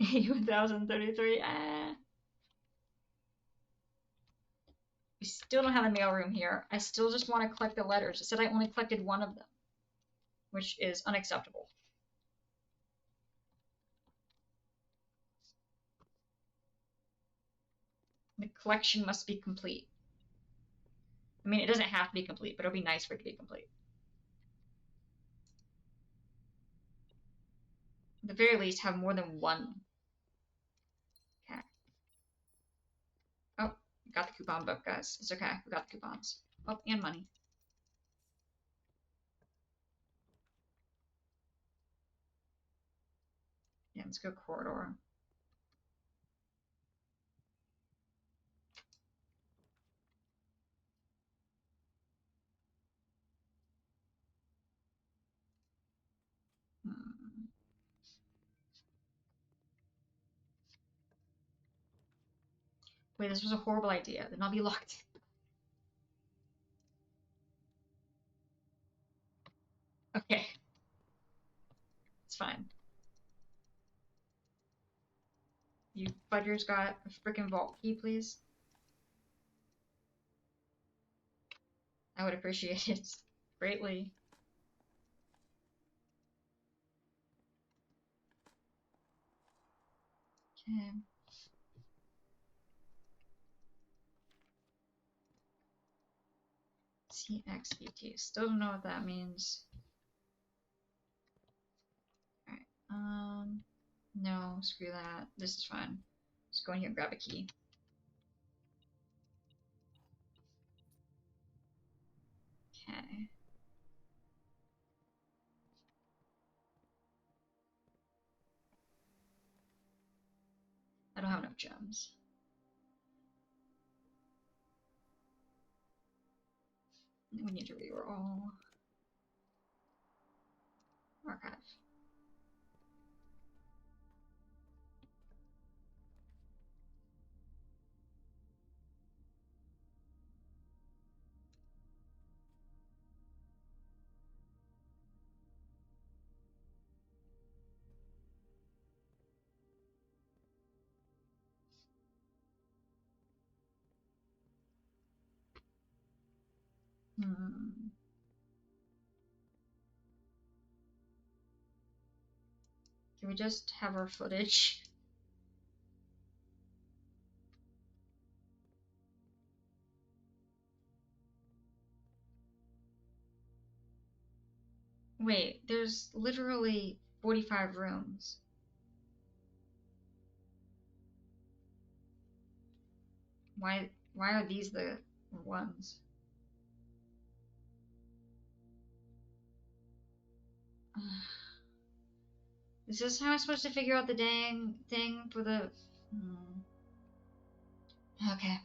A1033. We still don't have a mailroom here. I still just want to collect the letters. It said I only collected one of them, which is unacceptable. The collection must be complete. I mean, it doesn't have to be complete, but it'll be nice for it to be complete. At the very least, have more than one. Okay. Oh, we got the coupon book, guys. It's okay. We got the coupons. Oh, and money. Yeah, let's go corridor. Wait, this was a horrible idea. Then I'll be locked. Okay. It's fine. You fudgers got a freaking vault key, please? I would appreciate it greatly. Okay. CXBT. Still don't know what that means. Alright. No, screw that. This is fine. Just go in here and grab a key. Okay. I don't have enough gems. We need to reroll. archive. Hmm. Can we just have our footage? Wait, there's literally 45 rooms. Why are these the ones? Is this how I'm supposed to figure out the dang thing for the... Okay.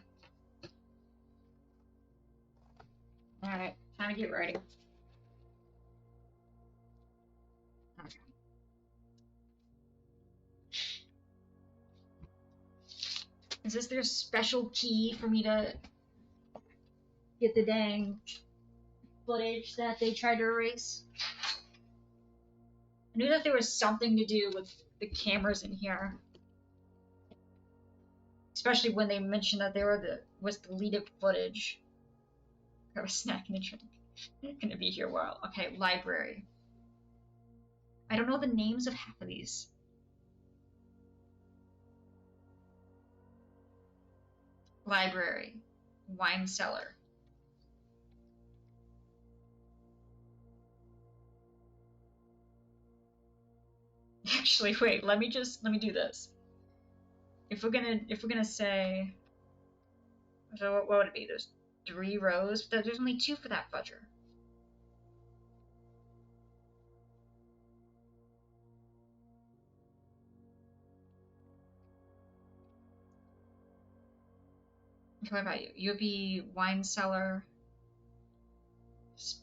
Alright, time to get ready. Okay. Is this their special key for me to get the dang footage that they tried to erase? I knew that there was something to do with the cameras in here. Especially when they mentioned that was deleted footage. Grab a snack and a drink. I'm gonna be here a while. Okay, library. I don't know the names of half of these. Library. Wine cellar. Actually, wait, let me do this. If we're gonna say, so what would it be? There's 3 rows, but there's only 2 for that fudger. Okay, what about you? You'll be wine cellar.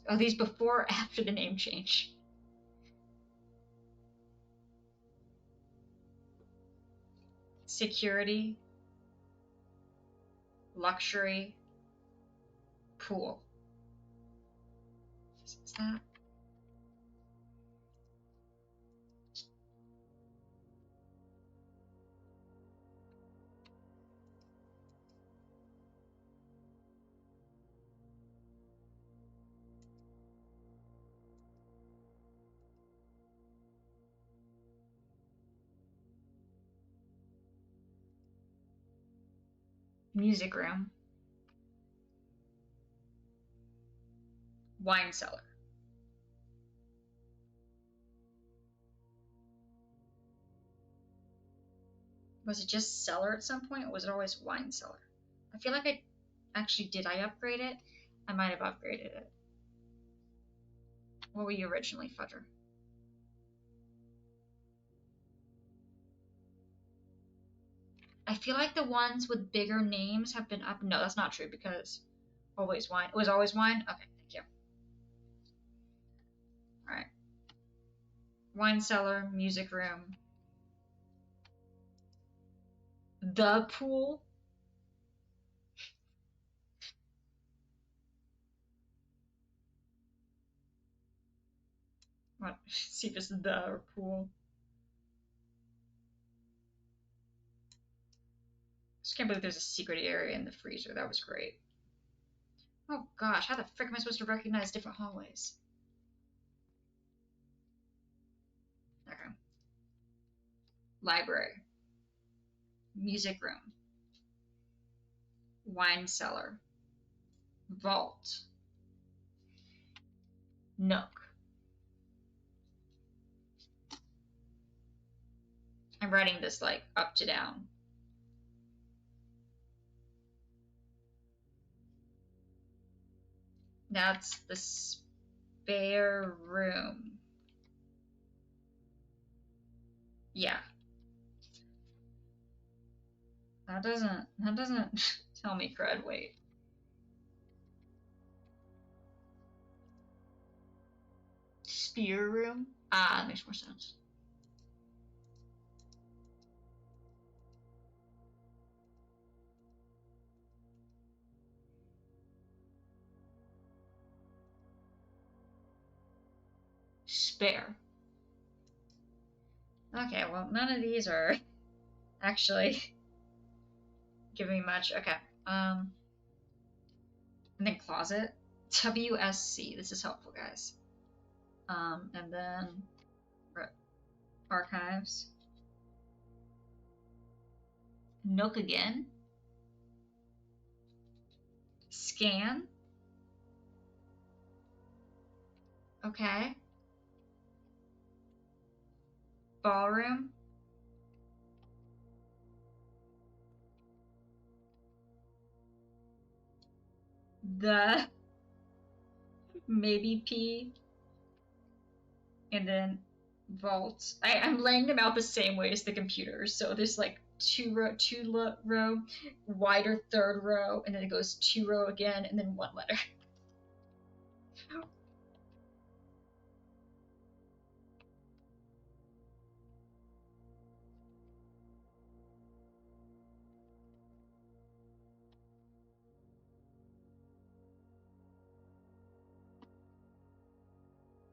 Are these before or after the name change? Security. Luxury. Pool. Is that? Music room. Wine cellar. Was it just cellar at some point, or was it always wine cellar? I feel like did I upgrade it? I might have upgraded it. What were you originally, Fudger? I feel like the ones with bigger names have been up. No, that's not true because always wine. It was always wine? Okay, thank you. Alright. Wine cellar, music room. The pool. What? See if it's the or pool. Just can't believe there's a secret area in the freezer. That was great. Oh gosh, how the frick am I supposed to recognize different hallways? Okay. Library. Music room. Wine cellar. Vault. Nook. I'm writing this like up to down. That's the spare room. Yeah. That doesn't tell me cred, wait. Spear room? Ah, that makes more sense. Spare. Okay, well, none of these are actually giving me much. Okay. Um, and then closet. WSC. This is helpful, guys. And then archives. Nook again. Scan. Okay. Ballroom. The maybe P. And then vault. I'm laying them out the same way as the computers. So there's like two row, wider third row, and then it goes 2 row again, and then 1 letter.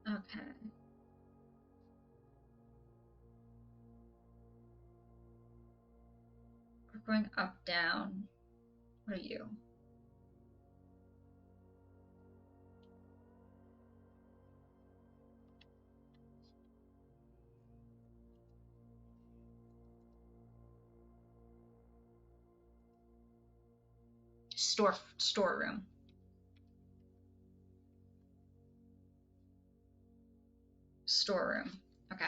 Okay. We're going up, down. What are you? Storeroom. Storeroom. Okay.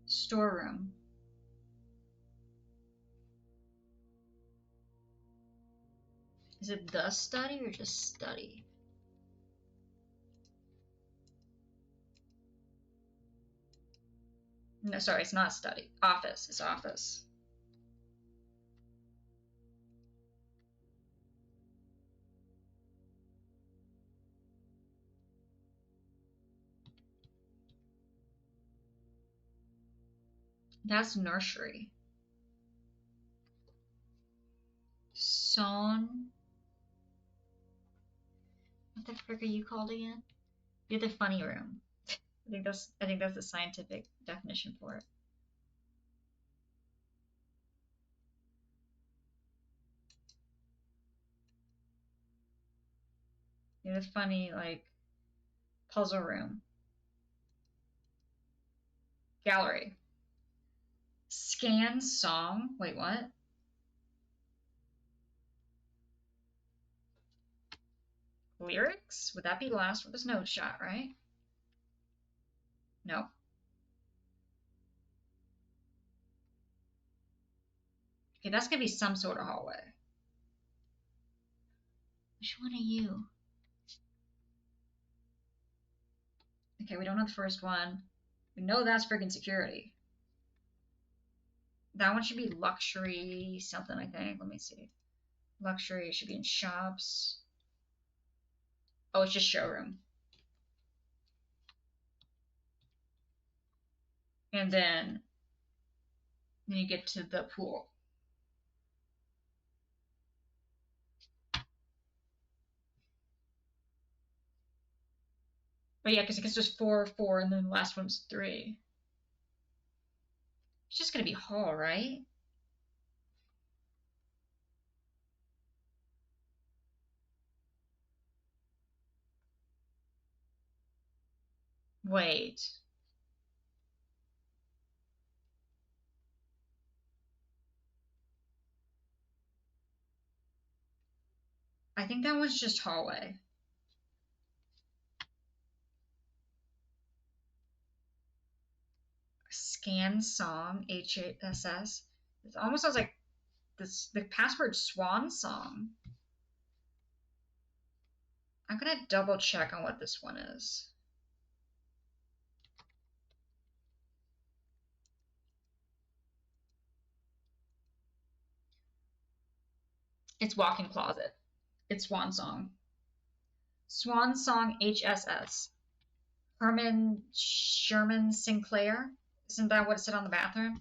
Storeroom. Is it the study or just study? No, sorry, it's not study. Office. It's office. That's nursery. Son. What the frick are you called again? You're the funny room. I think that's the scientific definition for it. You're the funny, like, puzzle room. Gallery. Scan song. Wait, what? Lyrics? Would that be last with this note shot, right? No. Okay, that's gonna be some sort of hallway. Which one are you? Okay, we don't know the first one. We know that's friggin' security. That one should be luxury something, I think. Let me see. Luxury should be in shops. Oh, it's just showroom. And then you get to the pool. But yeah, because it's just 4, 4, and then the last one's 3. It's just gonna be hall, right? Wait. I think that one's just hallway. Scan song, HSS. It almost sounds like the password swan song. I'm gonna double check on what this one is. It's walk-in closet. It's swan song. Swan song HSS. Herman Sherman Sinclair. Isn't that what it said on the bathroom?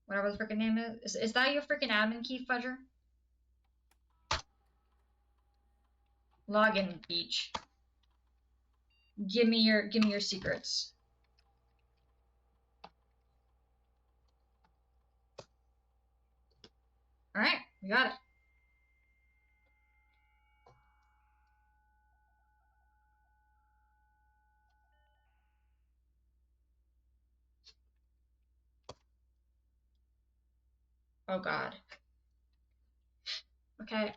Whatever the freaking name is. Is that your freaking admin key, Fudger? Login Beach. Give me your secrets. Alright, we got it. Oh god. Okay.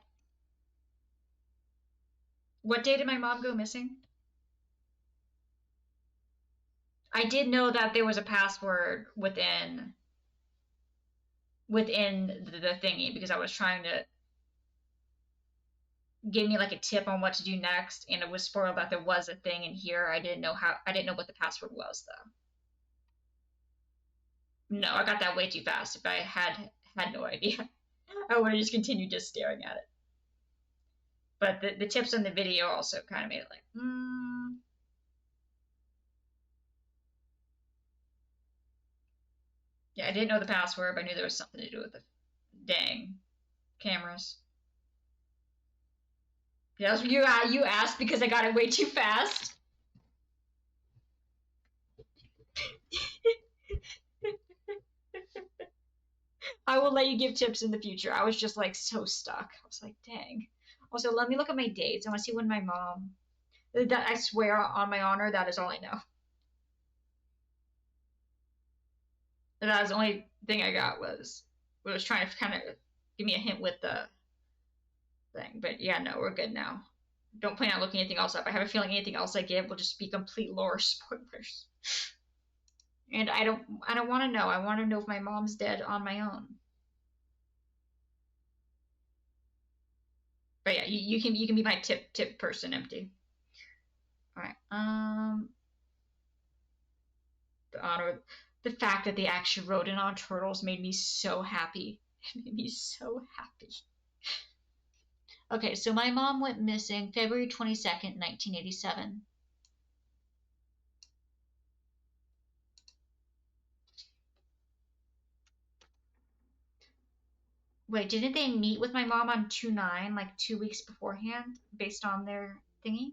What day did my mom go missing? I did know that there was a password within the thingy because I was trying to give me like a tip on what to do next, and it was spoiled that there was a thing in here. I didn't know what the password was though. No, I got that way too fast. If I had no idea, I would have just continued just staring at it. But the tips in the video also kind of made it like, Yeah, I didn't know the password, but I knew there was something to do with the dang cameras. Yes, you asked because I got it way too fast. I will let you give tips in the future. I was just like so stuck. I was like, dang. Also, let me look at my dates. I want to see when my mom. That I swear on my honor, that is all I know. That was the only thing I got was trying to kind of give me a hint with the thing. But yeah, no, we're good now. Don't plan on looking anything else up. I have a feeling anything else I give will just be complete lore spoilers. And I don't want to know. I want to know if my mom's dead on my own. But yeah, you can be my tip person, Empty. All right. The honor, the fact that they actually wrote in on turtles made me so happy. It made me so happy. Okay, so my mom went missing February 22nd, 1987. Wait, didn't they meet with my mom on 2/9, like 2 weeks beforehand, based on their thingy?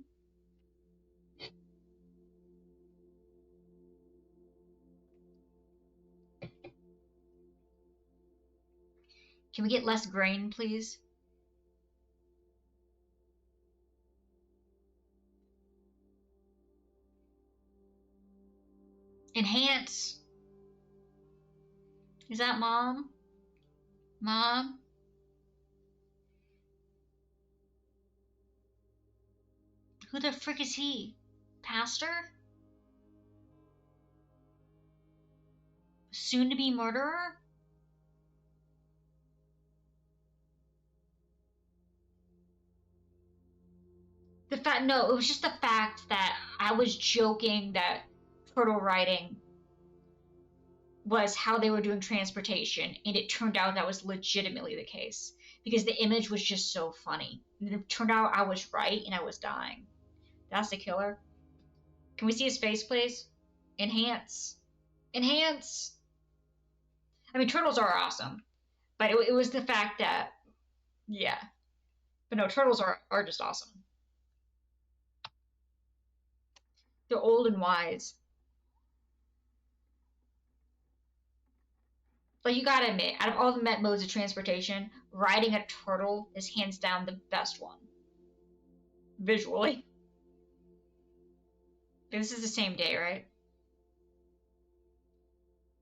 Can we get less grain, please? Enhance. Is that mom? Mom? Who the frick is he? Pastor? Soon to be murderer? No, it was just the fact that I was joking that turtle riding was how they were doing transportation, and it turned out that was legitimately the case because the image was just so funny. And it turned out I was right and I was dying. That's the killer. Can we see his face, please? Enhance. Enhance. I mean, turtles are awesome, but it was the fact that, yeah. But no, turtles are just awesome. They're old and wise. But you gotta admit, out of all the Met modes of transportation, riding a turtle is hands down the best one. Visually. This is the same day, right?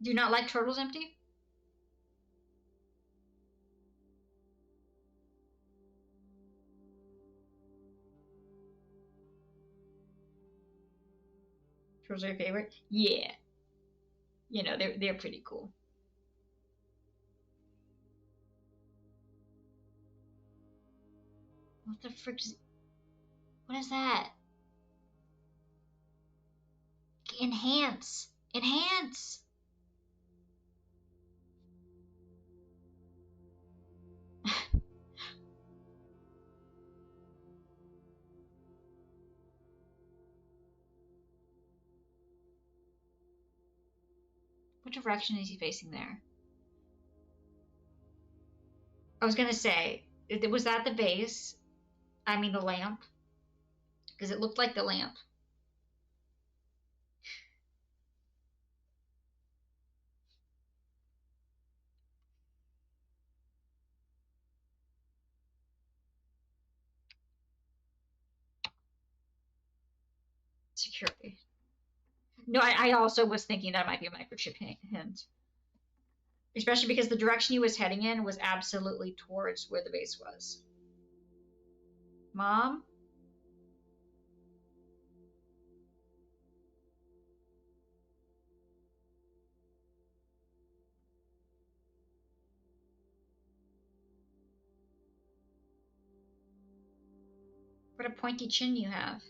Do you not like turtles, Empty? Turtles are your favorite? Yeah. You know, they're pretty cool. What the frick is... What is that? Enhance. Enhance! What direction is he facing there? I was gonna say, was that the base? I mean the lamp? Because it looked like the lamp. Security. No, I also was thinking that might be a microchip hint. Especially because the direction he was heading in was absolutely towards where the base was. Mom? What a pointy chin you have.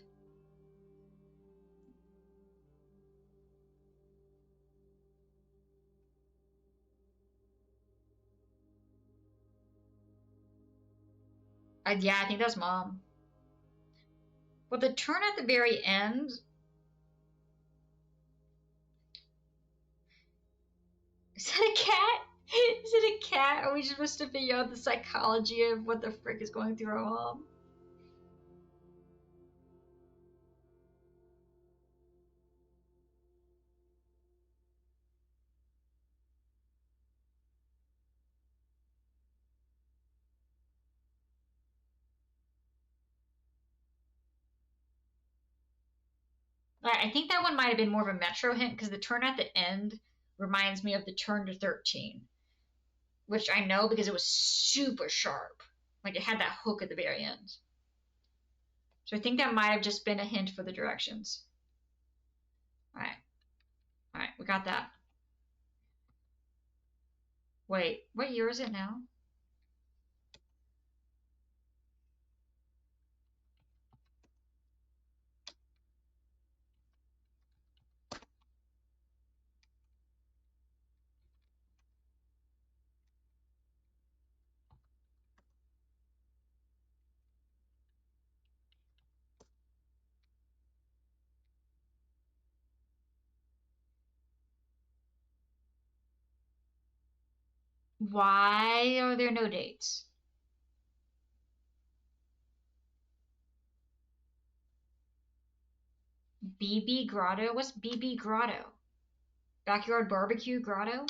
Yeah, I think that's Mom. Well, the turn at the very end. Is that a cat? Is it a cat? Are we supposed to figure out the psychology of what the frick is going through our mom? I think that one might have been more of a Metro hint because the turn at the end reminds me of the turn to 13, which I know because it was super sharp. Like it had that hook at the very end. So I think that might have just been a hint for the directions. All right. All right, we got that. Wait, what year is it now? Why are there no dates? BB Grotto? What's BB Grotto? Backyard Barbecue Grotto?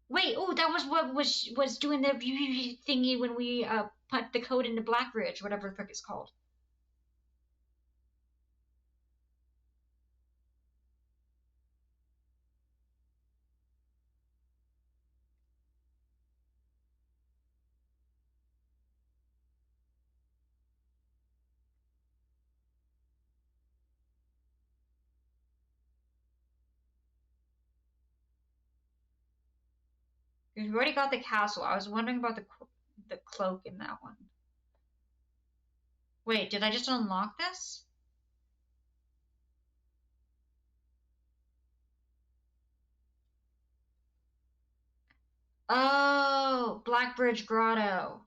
Wait, oh, that was what was doing the thingy when we put the code into Blackridge, whatever the frick it's called. We've already got the castle. I was wondering about the cloak in that one. Wait, did I just unlock this? Oh, Blackbridge Grotto.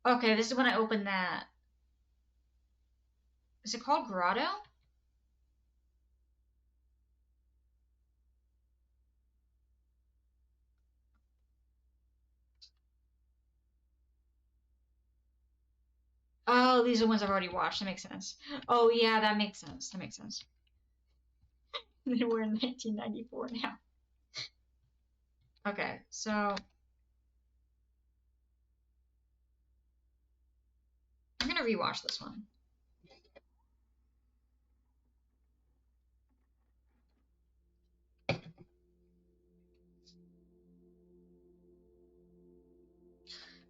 Okay, this is when I opened that. Is it called Grotto? Oh, these are the ones I've already watched. That makes sense. Oh, yeah, that makes sense. That makes sense. We're in 1994 now. Okay, so I'm gonna rewatch this one.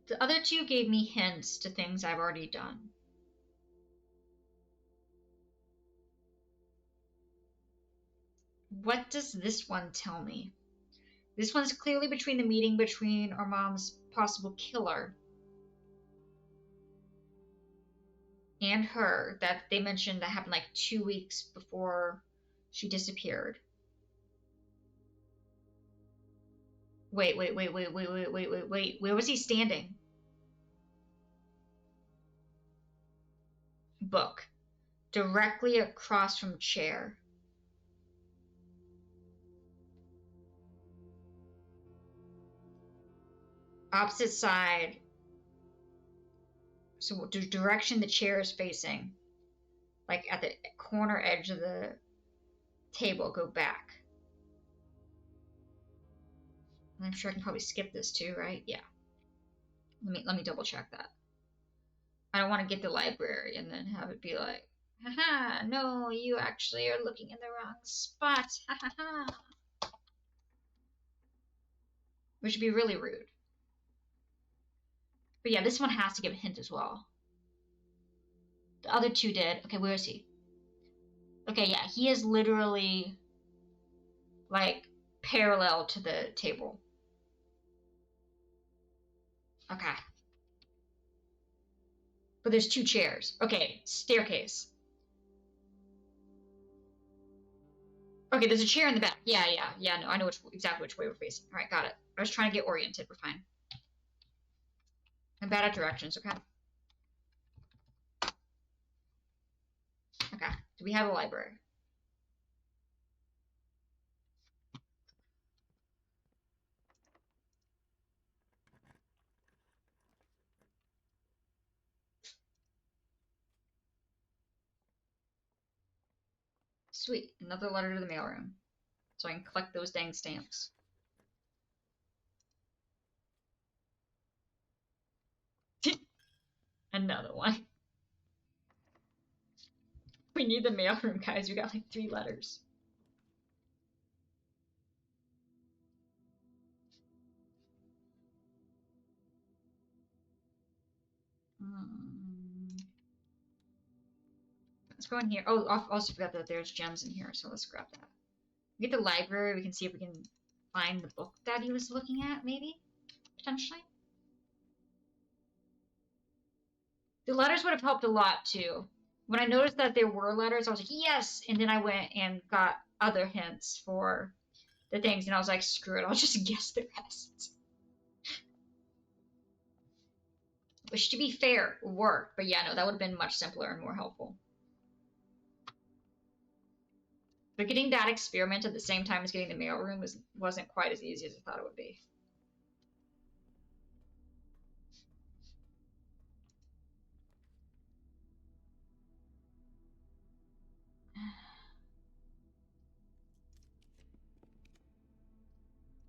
The other two gave me hints to things I've already done. What does this one tell me? This one's clearly between the meeting between our mom's possible killer and her that they mentioned that happened like 2 weeks before she disappeared. Wait. Where was he standing? Book. directly across from chair. Opposite side. So the direction the chair is facing, like at the corner edge of the table, go back. I'm sure I can probably skip this too, right? Yeah. Let me double check that. I don't want to get the library and then have it be like, haha, no, you actually are looking in the wrong spot. Ha ha ha. Which would be really rude. But yeah, this one has to give a hint as well. The other two did. Okay, where is he? Okay, yeah, he is literally like parallel to the table. Okay. But there's two chairs. Okay, staircase. Okay, there's a chair in the back. Yeah. No, I know exactly which way we're facing. All right, got it. I was trying to get oriented. We're fine. I'm bad at directions. Okay. Okay. Do we have a library? Sweet. Another letter to the mailroom. So I can collect those dang stamps. Another one. We need the mailroom, guys. We got like 3 letters. Let's go in here. Oh, I also forgot that there's gems in here, so let's grab that. We get the library. We can see if we can find the book that he was looking at, maybe? Potentially? The letters would have helped a lot, too. When I noticed that there were letters, I was like, yes! And then I went and got other hints for the things, and I was like, screw it, I'll just guess the rest. Which, to be fair, worked. But yeah, no, that would have been much simpler and more helpful. But getting that experiment at the same time as getting the mailroom wasn't quite as easy as I thought it would be.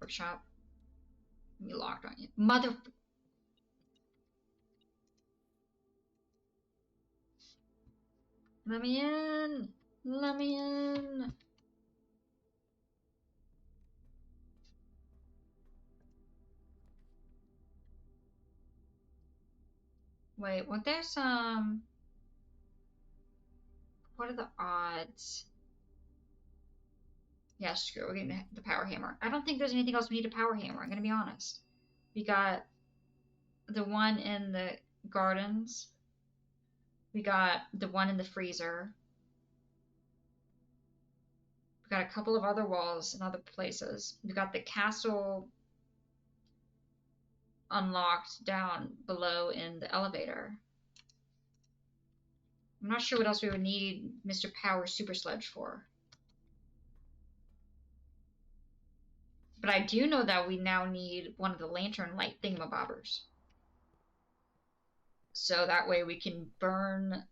Workshop. You locked on you. Mother. Let me in. Let me in. Wait, what there's some. What are the odds? Yeah, screw it. We're getting the power hammer. I don't think there's anything else we need a power hammer. I'm gonna be honest. We got the one in the gardens. We got the one in the freezer. We got a couple of other walls in other places. We got the castle unlocked down below in the elevator. I'm not sure what else we would need Mr. Power Super Sledge for. But I do know that we now need one of the lantern light thingamabobbers. So that way we can burn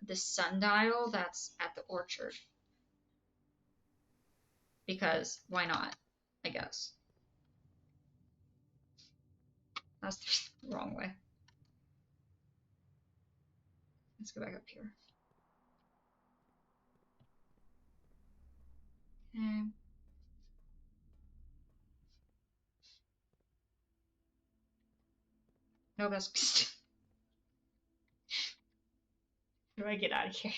the sundial that's at the orchard. Because why not? I guess. That's the wrong way. Let's go back up here. Okay. No, that's. How do I get out of here?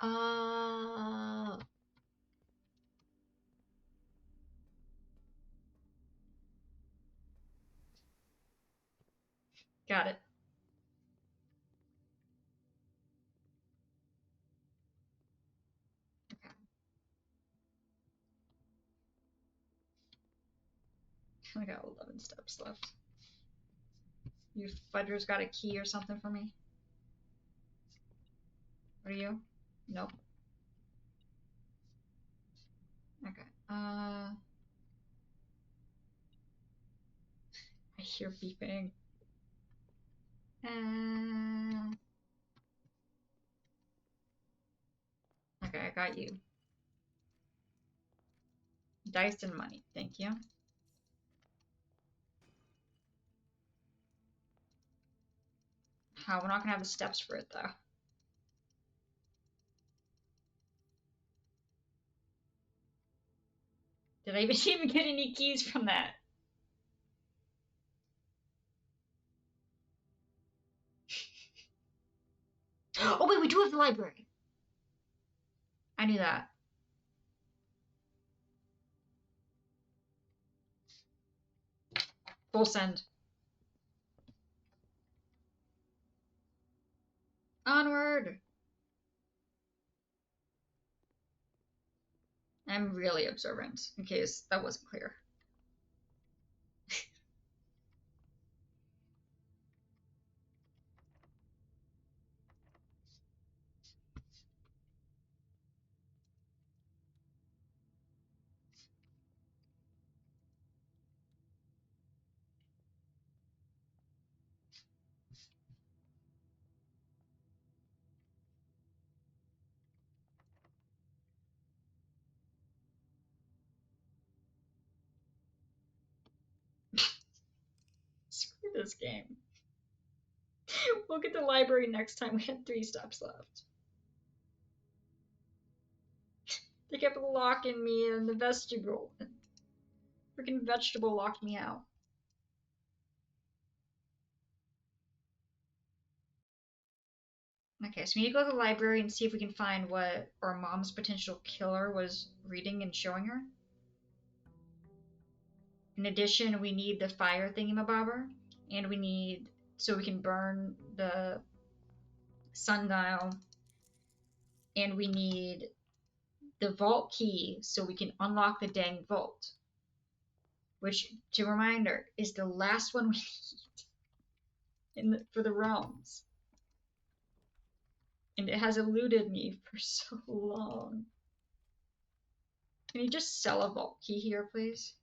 Uh. Got it. Okay. I got 11 steps left. You fudgers got a key or something for me? What are you? Nope. Okay. I hear beeping. Okay, I got you. Dice and money. Thank you. How? We're not gonna have the steps for it though. Did I even get any keys from that? Oh wait, we do have the library. I knew that. Full send. Onward! I'm really observant, in case that wasn't clear. Screw this game. We'll get the library next time. We had 3 steps left. They kept locking me in the vestibule. Freaking vegetable locked me out. Okay, so we need to go to the library and see if we can find what our mom's potential killer was reading and showing her. In addition, we need the fire thingamabobber, and we need, so we can burn the sundial, and we need the vault key so we can unlock the dang vault. Which, to reminder, is the last one we need for the realms. And it has eluded me for so long. Can you just sell a vault key here, please?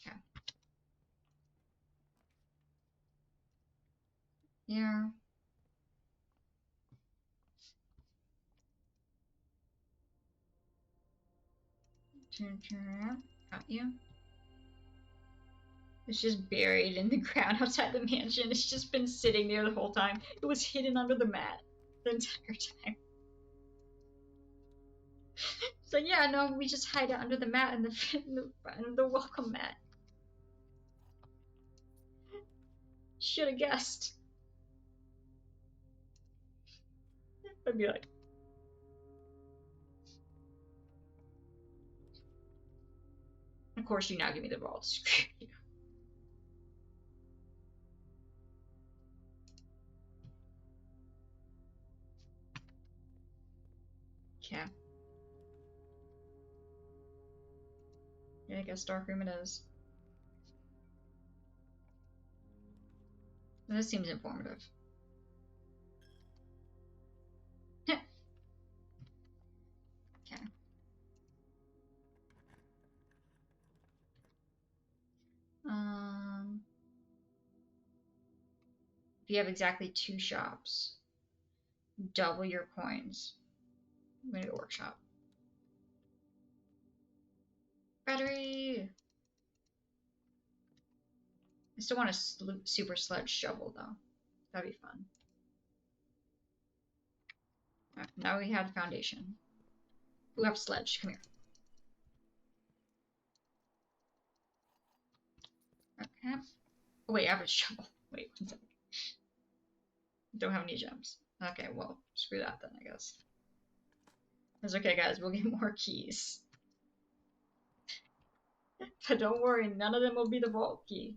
Okay. Yeah. Got you. It's just buried in the ground outside the mansion. It's just been sitting there the whole time. It was hidden under the mat the entire time. So yeah, no, we just hide it under the mat in the welcome mat. Should have guessed. I'd be like, of course you now give me the vault. Okay. Yeah, I guess dark room it is. This seems informative. Okay. If you have exactly 2 shops, double your coins. I'm gonna go workshop. Battery! I still want a super sledge shovel though. That'd be fun. Right, now we have the foundation. We have sledge. Come here. Okay. Oh wait, I have a shovel. Wait, 1 second. Don't have any gems. Okay, well, screw that then, I guess. It's okay, guys. We'll get more keys. But don't worry, none of them will be the vault key.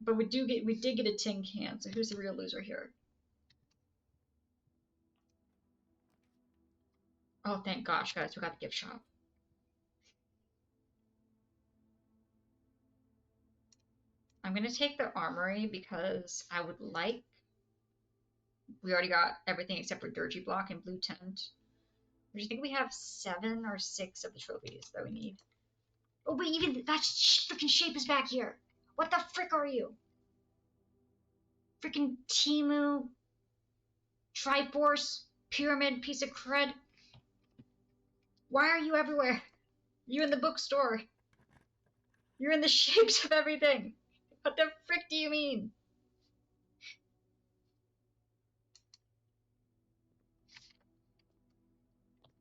But we did get a tin can, so who's the real loser here? Oh, thank gosh, guys, we got the gift shop. I'm gonna take the armory because I would like. We already got everything except for Dirgy Block and Blue Tent. I think we have 7 or 6 of the trophies that we need. Oh, but even that freaking shape is back here. What the frick are you? Freaking Timu, Triforce, Pyramid, piece of crud. Why are you everywhere? You in the bookstore. You're in the shapes of everything. What the frick do you mean?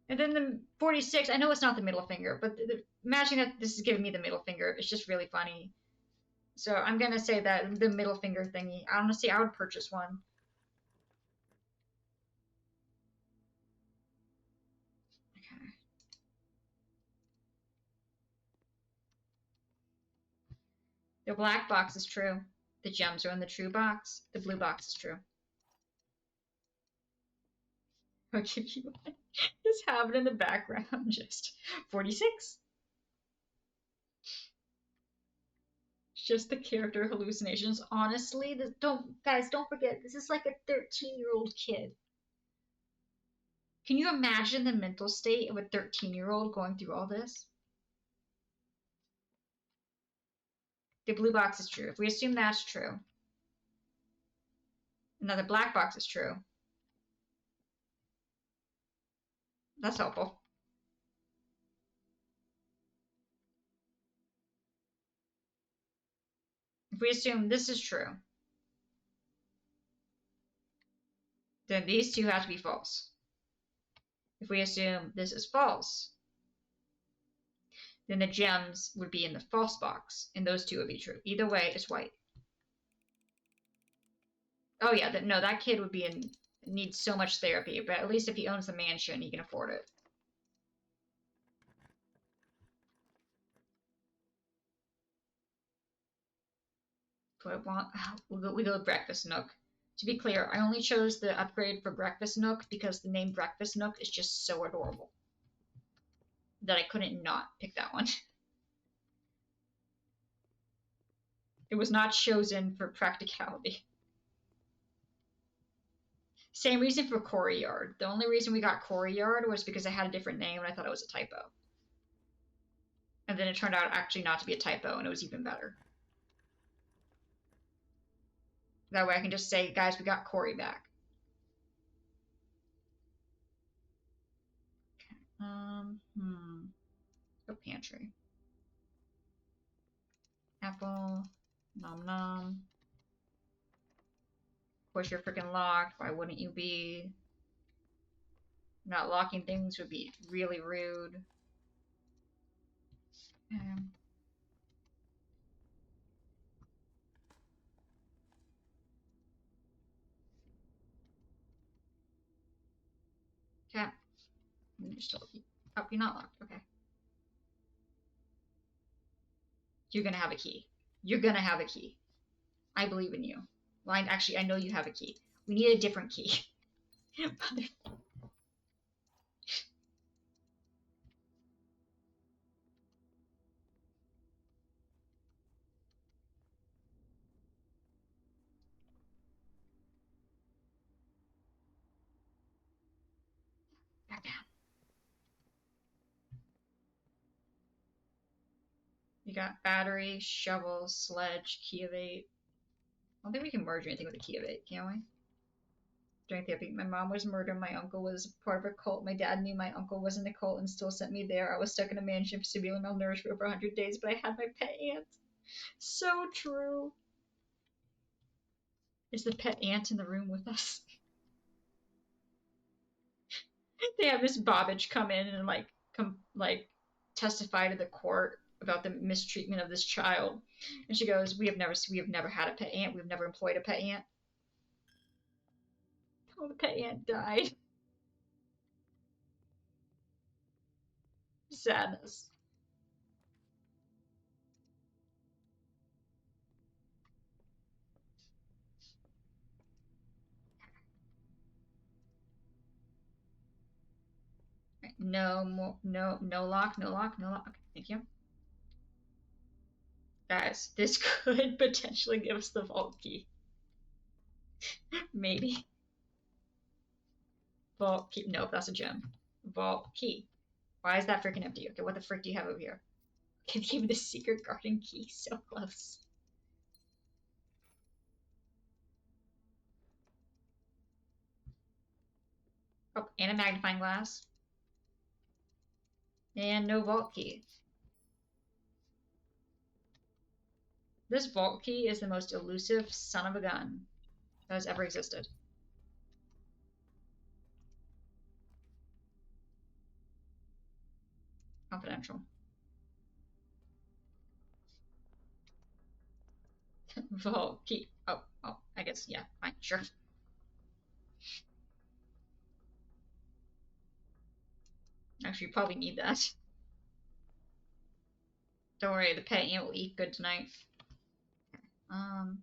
And then the 46, I know it's not the middle finger, but imagine that this is giving me the middle finger. It's just really funny. So I'm going to say that the middle finger thingy, honestly, I would purchase one. Okay. The black box is true. The gems are in the true box. The blue box is true. I'll give you one. Just have it in the background. Just 46. Just the character hallucinations. Honestly, don't forget, this is like a 13-year-old kid. Can you imagine the mental state of a 13-year-old going through all this? The blue box is true. If we assume that's true, and then the black box is true, that's helpful. If we assume this is true, then these two have to be false. If we assume this is false, then the gems would be in the false box, and those two would be true. Either way, it's white. Oh yeah, no, that kid would be in needs so much therapy, but at least if he owns the mansion, he can afford it. Do I want? We go with Breakfast Nook. To be clear, I only chose the upgrade for Breakfast Nook because the name Breakfast Nook is just so adorable that I couldn't not pick that one. It was not chosen for practicality. Same reason for Corey Yard. The only reason we got Corey Yard was because I had a different name and I thought it was a typo. And then it turned out actually not to be a typo and it was even better. That way I can just say, guys, we got Corey back. Go pantry. Apple. Nom nom. Of course you're freaking locked. Why wouldn't you be? Not locking things would be really rude. Okay. You're still. Oh, you're not locked. Okay. You're gonna have a key. You're gonna have a key. I believe in you. Well, actually, I know you have a key. We need a different key. Back down. You got battery, shovel, sledge, key of 8. I don't think we can merge anything with a key of 8, can we? During therapy, my mom was murdered. My uncle was part of a cult. My dad knew my uncle was in a cult and still sent me there. I was stuck in a mansion, severely malnourished for over 100 days, but I had my pet ant. So true. Is the pet ant in the room with us? They have Miss Bobbage come in and testify to the court about the mistreatment of this child, and she goes, we have never had a pet ant. We've never employed a pet ant. Oh, the pet ant died. Sadness. No more, no lock, no lock, no lock. Okay, thank you. Guys, this could potentially give us the vault key. Maybe. Vault key. Nope, that's a gem. Vault key. Why is that freaking empty? Okay, what the frick do you have over here? Okay, give me the secret garden key. So close. Oh, and a magnifying glass. And no vault key. This vault key is the most elusive son of a gun that has ever existed. Confidential. Vault key. Oh, I guess, yeah, fine, sure. Actually, you probably need that. Don't worry, the pet ant will eat good tonight. Um,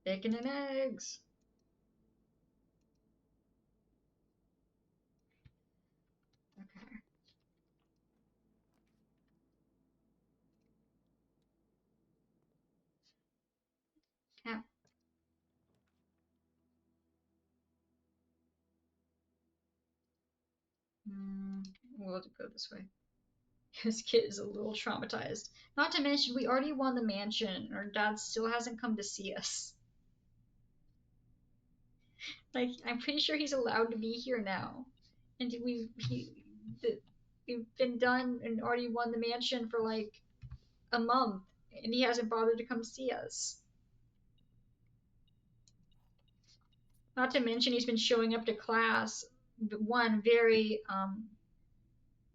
bacon and eggs. Okay. Yeah. We'll go this way. This kid is a little traumatized. Not to mention, we already won the mansion. Our dad still hasn't come to see us. Like, I'm pretty sure he's allowed to be here now. And we've been done and already won the mansion for like a month, and he hasn't bothered to come see us. Not to mention, he's been showing up to class, one very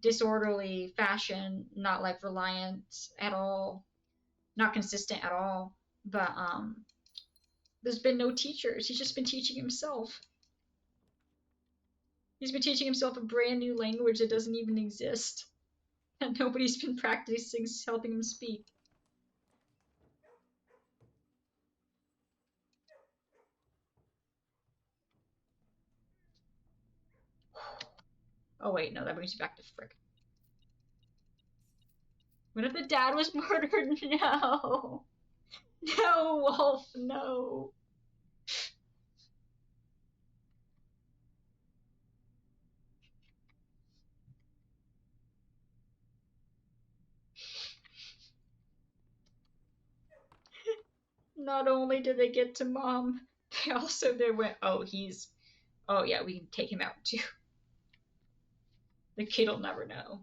disorderly fashion, not like reliant at all, not consistent at all. But there's been no teachers. He's just been teaching himself. He's been teaching himself a brand new language that doesn't even exist. And nobody's been practicing helping him speak. Oh wait, no, that brings you back to Frick. What if the dad was murdered? No. No, Wolf, no. Not only did they get to Mom, they also they went, oh, oh yeah, we can take him out too. The kid'll never know.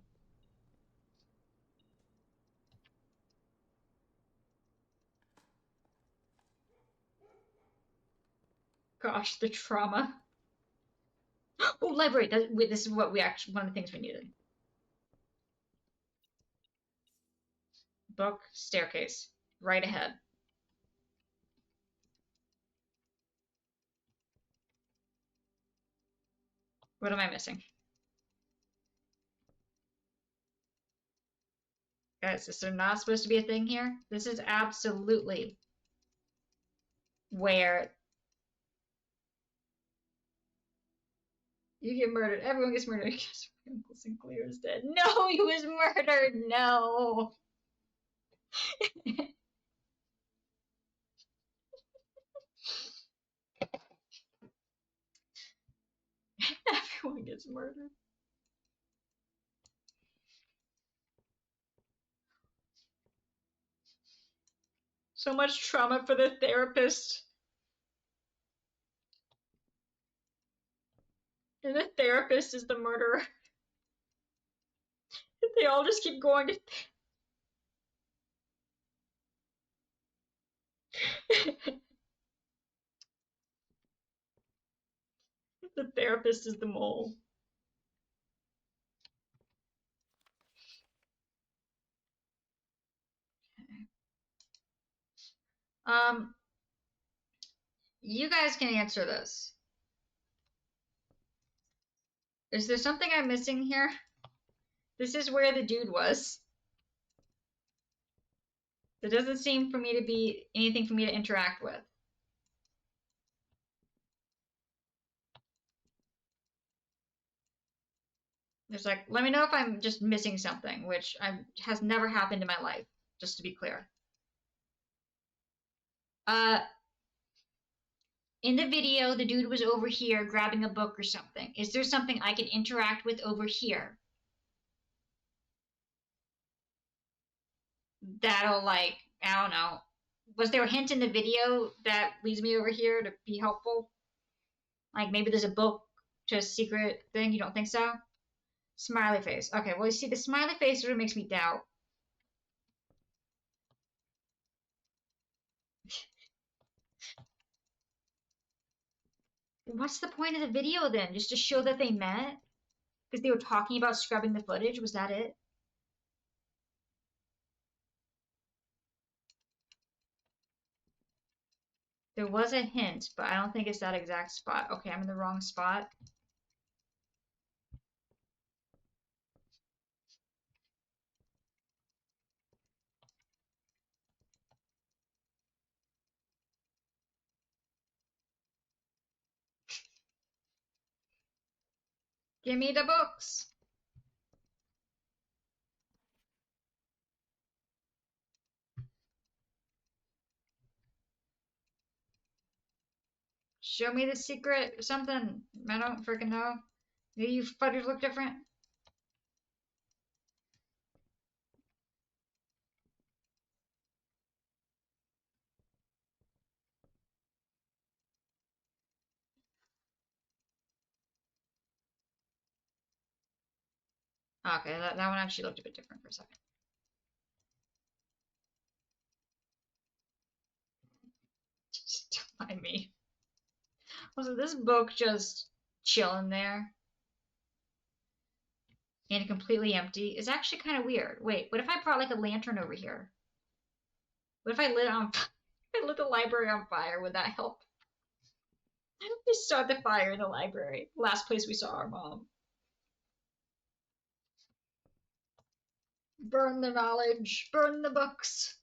Gosh, the trauma. Oh, library. This is what we actually, one of the things we needed. Book, staircase, right ahead. What am I missing? Guys, is there not supposed to be a thing here? This is absolutely where you get murdered. Everyone gets murdered because Uncle Sinclair is dead. No, he was murdered. No. Everyone gets murdered. So much trauma for the therapist. And the therapist is the murderer. They all just keep going to. The therapist is the mole. Okay. You guys can answer this. Is there something I'm missing here? This is where the dude was. There doesn't seem for me to be anything for me to interact with. There's like, let me know if I'm just missing something, which has never happened in my life. just to be clear. Uh, in the video, the dude was over here grabbing a book or something. Is there something I can interact with over here that'll like, I don't know. Was there a hint in the video that leads me over here to be helpful? Like maybe there's a book to a secret thing. You don't think so? Smiley face. Okay, well, you see, the smiley face sort of makes me doubt. What's the point of the video then? Just to show that they met? Because they were talking about scrubbing the footage? Was that it? There was a hint, but I don't think it's that exact spot. Okay, I'm in the wrong spot. Give me the books. Show me the secret something. I don't freaking know. Maybe you fuckers look different. Okay, that one actually looked a bit different for a second. Just don't mind me. Also, this book just chilling there and completely empty is actually kind of weird. Wait, what if I brought like a lantern over here? What if I lit on I lit the library on fire? Would that help? Just start the fire in the library. Last place we saw our mom. Burn the knowledge. Burn the books.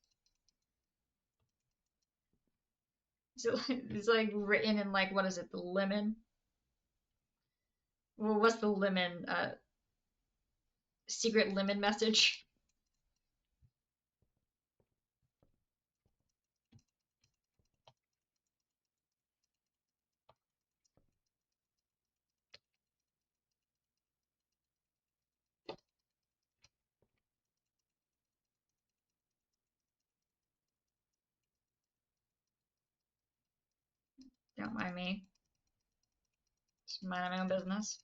It's like written in like, what is it, the lemon? Well, what's the lemon secret lemon message? Don't mind me. Just mind my own business.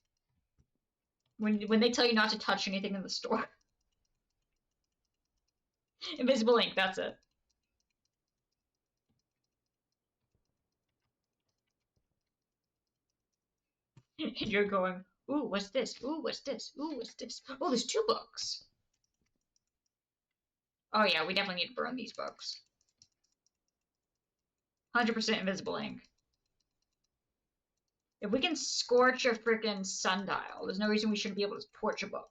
When they tell you not to touch anything in the store. Invisible ink, that's it. You're going, ooh, what's this? Ooh, what's this? Ooh, what's this? Oh, there's 2 books. Oh yeah, we definitely need to burn these books. 100% invisible ink. If we can scorch a freaking sundial, there's no reason we shouldn't be able to torch a book.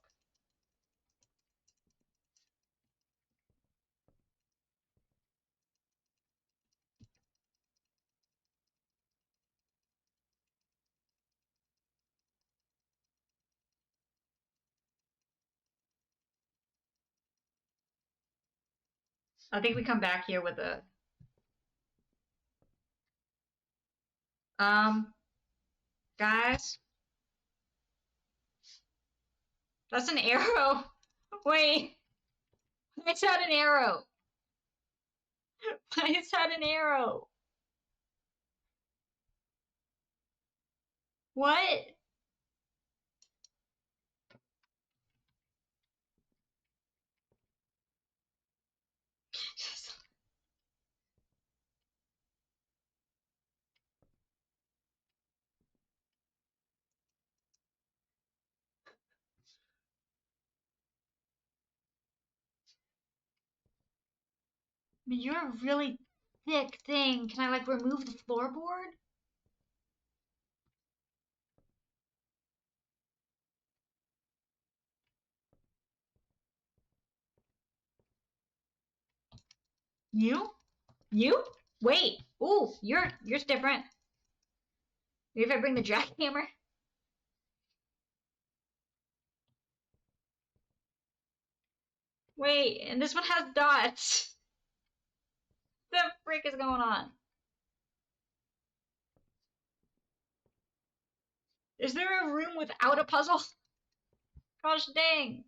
I think we come back here with a guys, that's an arrow. Wait, I just had an arrow. I just had an arrow. What? I mean, you're a really thick thing. Can I like remove the floorboard? You? You? Wait. Ooh, you're different. Maybe if I bring the jackhammer. Wait, and this one has dots. The frick is going on? Is there a room without a puzzle? Gosh dang.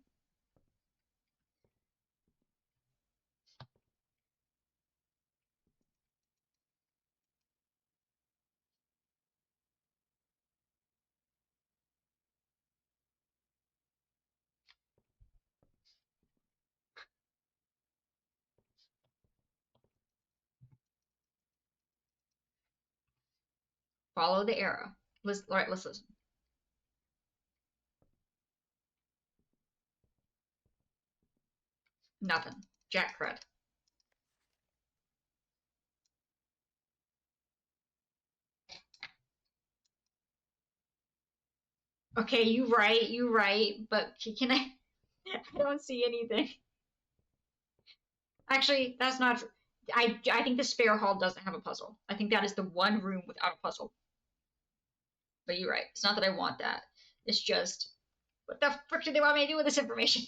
Follow the arrow. Alright, let's listen. Nothing. Jack crud. Okay, you right, but can I? I don't see anything. Actually, that's not. I think the spare hall doesn't have a puzzle. I think that is the one room without a puzzle. But you're right. It's not that I want that. It's just, what the frick do they want me to do with this information?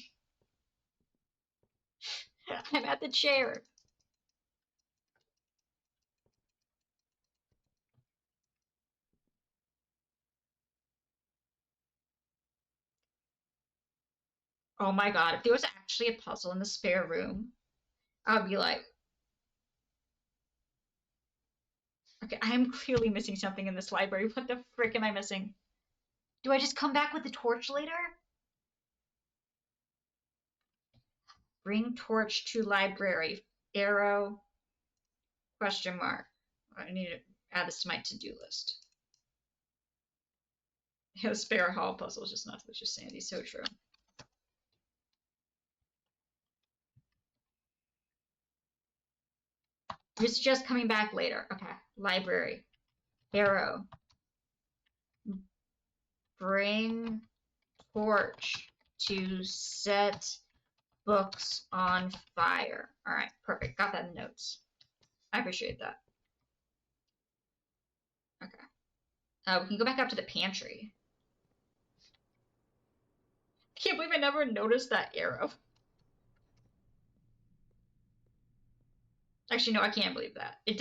I'm at the chair. Oh my god, if there was actually a puzzle in the spare room, I'd be like, okay, I am clearly missing something in this library. What the frick am I missing? Do I just come back with the torch later? Bring torch to library. Arrow. Question mark. I need to add this to my to-do list. The spare hall puzzle is just not delicious sandy. So true. It's just coming back later. Okay. Library. Arrow. Bring torch to set books on fire. All right, perfect. Got that in notes. I appreciate that. Okay. We can go back up to the pantry. I can't believe I never noticed that arrow. Actually, no, I can't believe that. It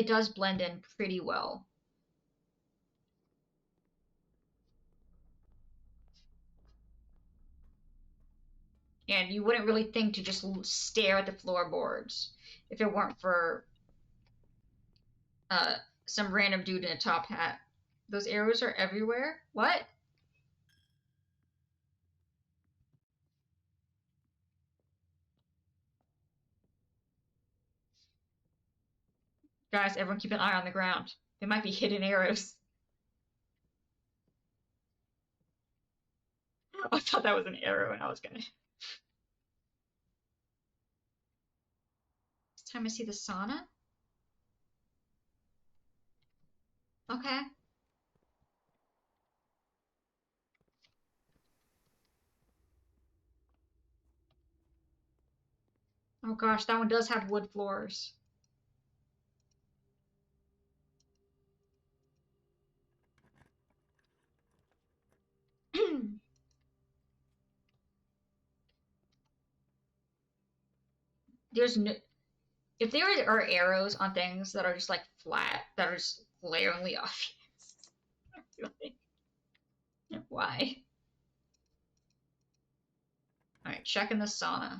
does blend in pretty well. And you wouldn't really think to just stare at the floorboards if it weren't for some random dude in a top hat. Those arrows are everywhere? What? Guys, everyone keep an eye on the ground. They might be hidden arrows. I thought that was an arrow and I was gonna. It's time to see the sauna? Okay. Oh gosh, that one does have wood floors. There's no, if there are arrows on things that are just like flat, that are just glaringly obvious. Why? Alright, checking the sauna.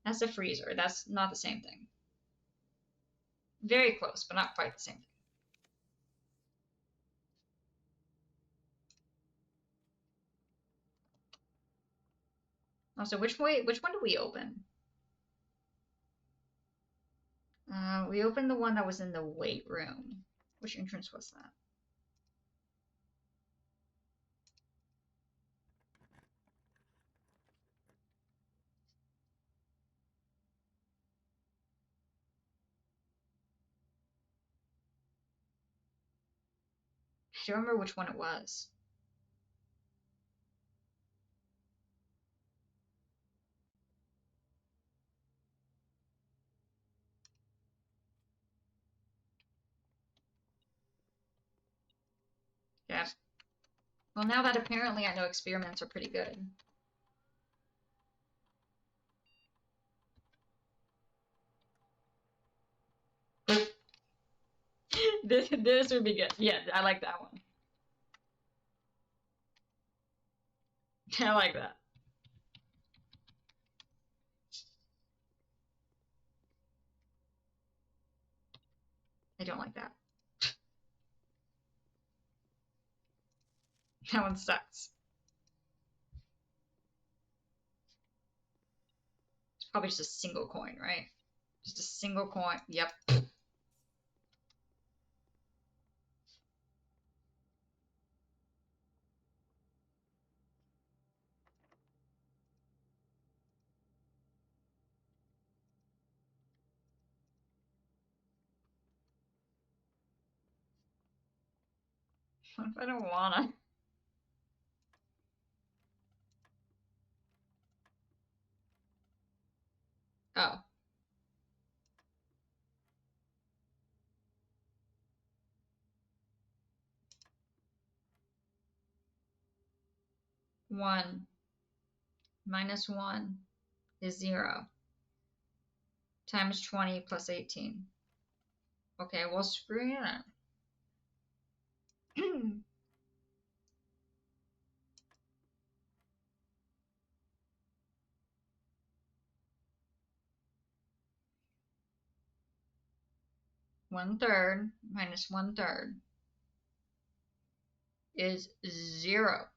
That's a freezer. That's not the same thing. Very close, but not quite the same thing. Also, which one do we open? We opened the one that was in the weight room. Which entrance was that? I don't remember which one it was. Yeah. Well, now that apparently I know experiments are pretty good. This would be good. Yeah, I like that one. I like that. I don't like that. That one sucks. It's probably just a single coin, right? Just a single coin. Yep. What if I don't wanna? Oh. One minus one is 0. Times 20 plus 18. Okay, well, screw it. 1/3 minus 1/3 is 0.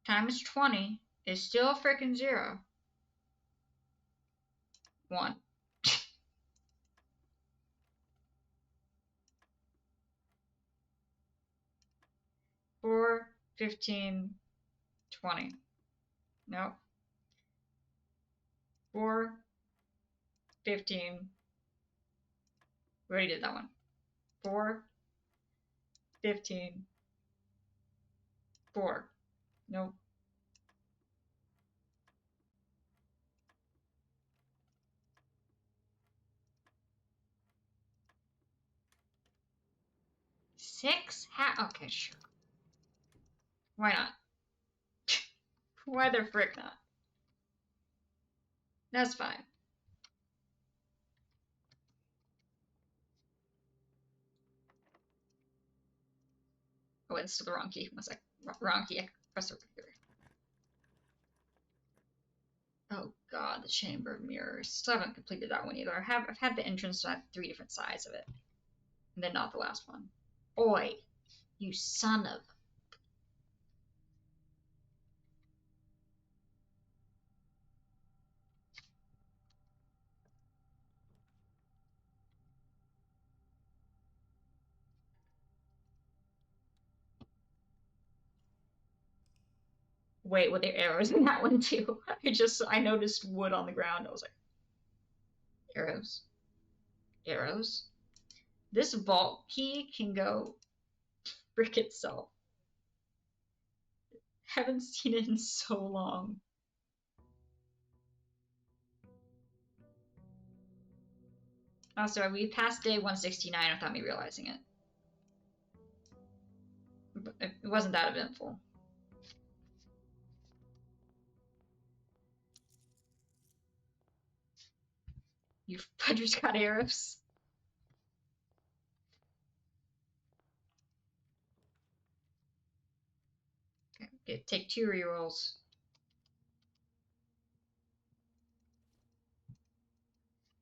Times 20 is still freaking 0. 1. 4, 15, 20. Nope. 4, 15. We already did that one. 4, 15, 4. Nope. Six? Okay, sure. Why not? Why the frick not? That's fine. Oh, it's still the wrong key. One sec. Wrong key. Press over here. Oh god, the Chamber of Mirrors. Still haven't completed that one either. I've had the entrance to 3 different sides of it. And then not the last one. Oi, you son of... Wait, were there arrows in that one too? I noticed wood on the ground. I was like, arrows? Arrows? This vault key can go frick itself. Haven't seen it in so long. Oh, sorry, we passed day 169 without me realizing it. But it wasn't that eventful. You fudgers got arrows. Okay, take 2 rerolls.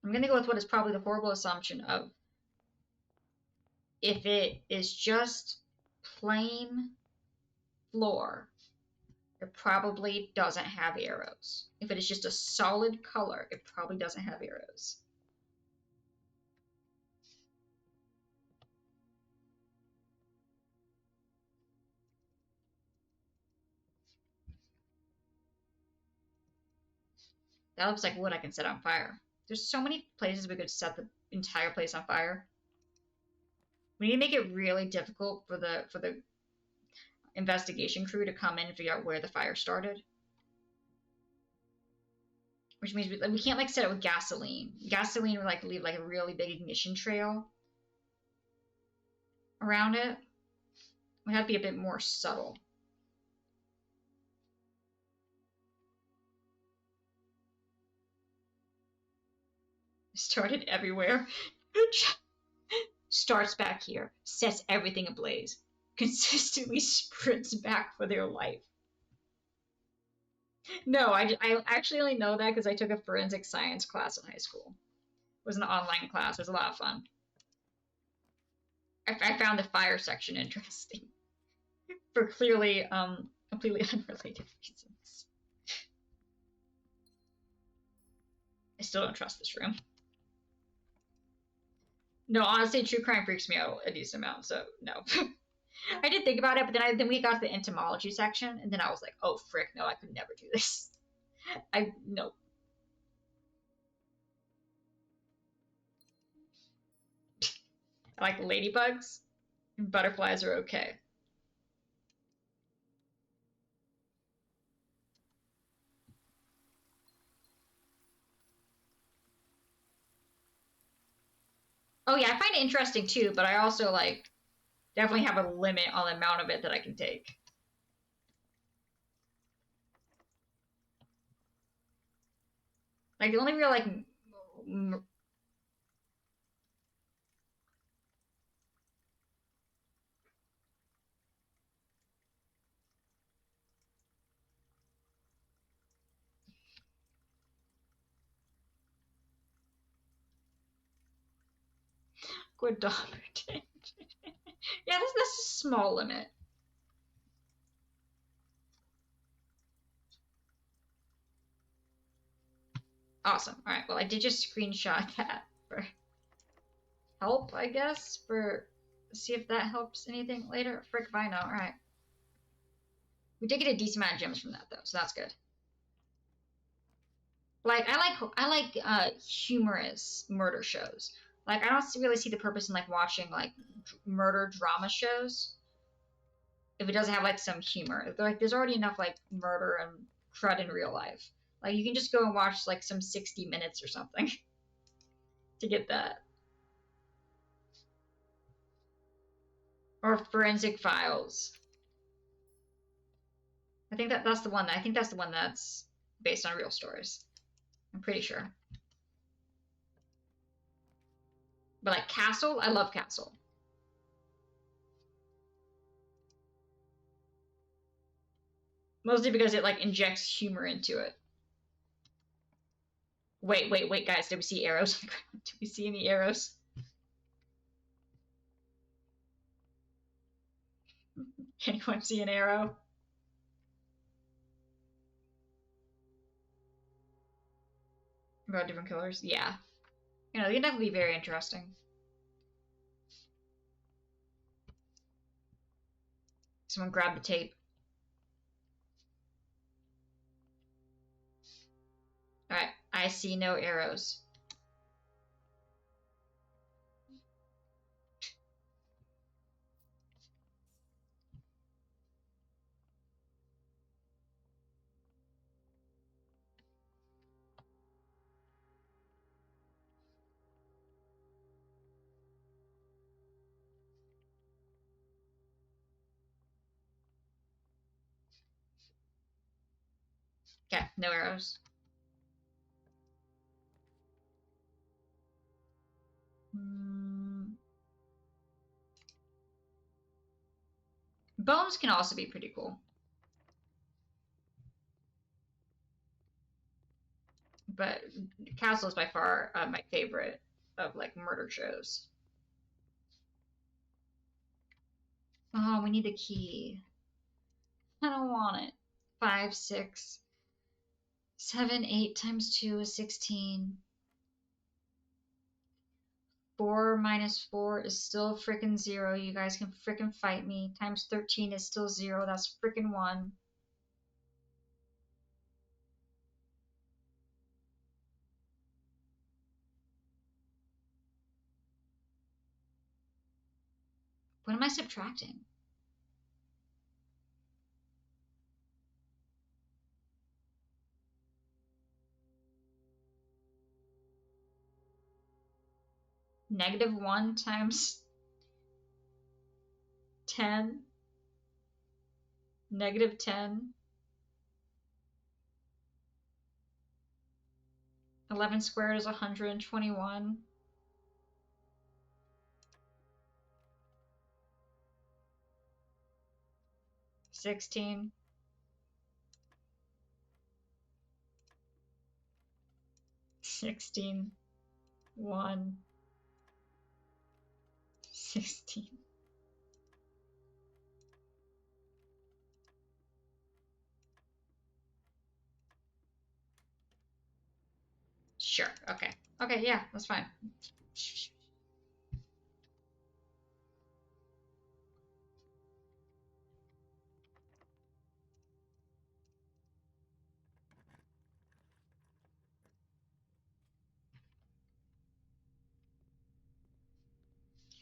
I'm gonna go with what is probably the horrible assumption of if it is just plain floor, it probably doesn't have arrows. If it is just a solid color, it probably doesn't have arrows. That looks like wood I can set on fire. There's so many places we could set the entire place on fire. We need to make it really difficult for the investigation crew to come in and figure out where the fire started. Which means we can't like set it with gasoline. Gasoline would like leave like a really big ignition trail around it. It would have to be a bit more subtle. Started everywhere. Starts back here, sets everything ablaze, consistently sprints back for their life. No, I actually only know that because I took a forensic science class in high school. It was an online class. It was a lot of fun. I found the fire section interesting for clearly completely unrelated reasons. I still don't trust this room. No, honestly, true crime freaks me out a decent amount, so no. I did think about it, but then we got to the entomology section, and then I was like, oh frick, no, I could never do this. No. I like ladybugs. Butterflies are okay. Oh yeah, I find it interesting too, but I also like definitely have a limit on the amount of it that I can take. Like the only real like good dollar. Yeah, that's a small limit. Awesome. All right. Well, I did just screenshot that for help, I guess, for see if that helps anything later. Frick if I know. All right. We did get a decent amount of gems from that though, so that's good. Like I like humorous murder shows. Like I don't really see the purpose in like watching like murder drama shows if it doesn't have like some humor. Like there's already enough like murder and crud in real life. Like you can just go and watch like some 60 Minutes or something to get that. Or Forensic Files. That's the one. I think that's the one that's based on real stories. I'm pretty sure. But like Castle, I love Castle. Mostly because it like injects humor into it. Wait, guys, did we see arrows on the ground? Did we see any arrows? Anyone see an arrow? About different colors? Yeah. You know, they can definitely be very interesting. Someone grab the tape. Alright, I see no arrows. Okay, no arrows. Bones can also be pretty cool. But Castle is by far my favorite of like murder shows. Oh, we need the key. I don't want it. 5, 6, 7, 8 times 2 is 16. 4 minus 4 is still frickin' 0. You guys can frickin' fight me. Times 13 is still 0. That's frickin' 1. What am I subtracting? -1 times 10. -10. 11 squared is 121. 16. 16. 1. 16. Sure. Okay. Okay, yeah, that's fine.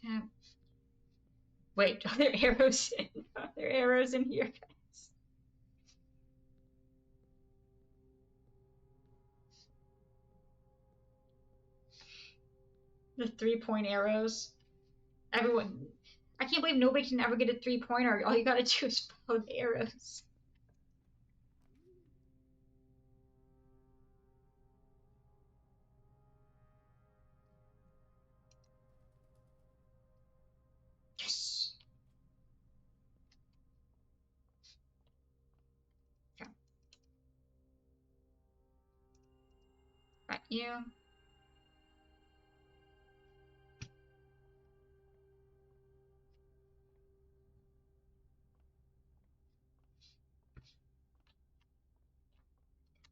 Okay. Wait, are there arrows are there arrows in here, guys? The 3-point arrows. Everyone, I can't believe nobody can ever get a 3-pointer. All you gotta do is follow the arrows. Yes. Okay. Got you.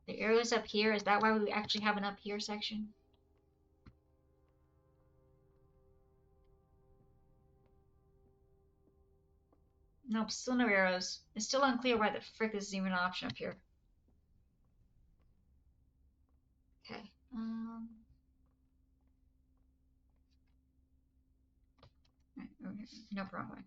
The arrows up here. Is that why we actually have an up here section? Nope, still no arrows. It's still unclear why the frick this is even an option up here. Okay. Right, over here. Nope, wrong way.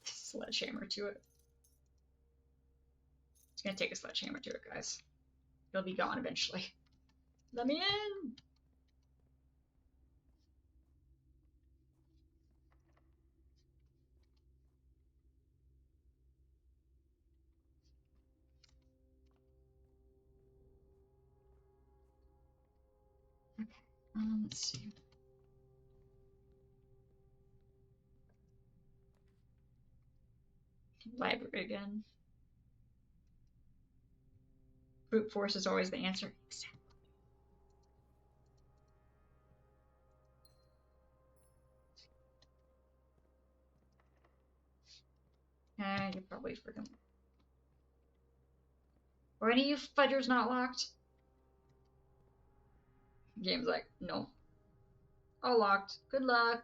Sledgehammer to it. It's gonna take a sledgehammer to it, guys. It'll be gone eventually. Let me in! Okay, let's see. Library again. Brute force is always the answer. You're probably freaking. Are any of you fudgers not locked? Game's like, no. All locked. Good luck.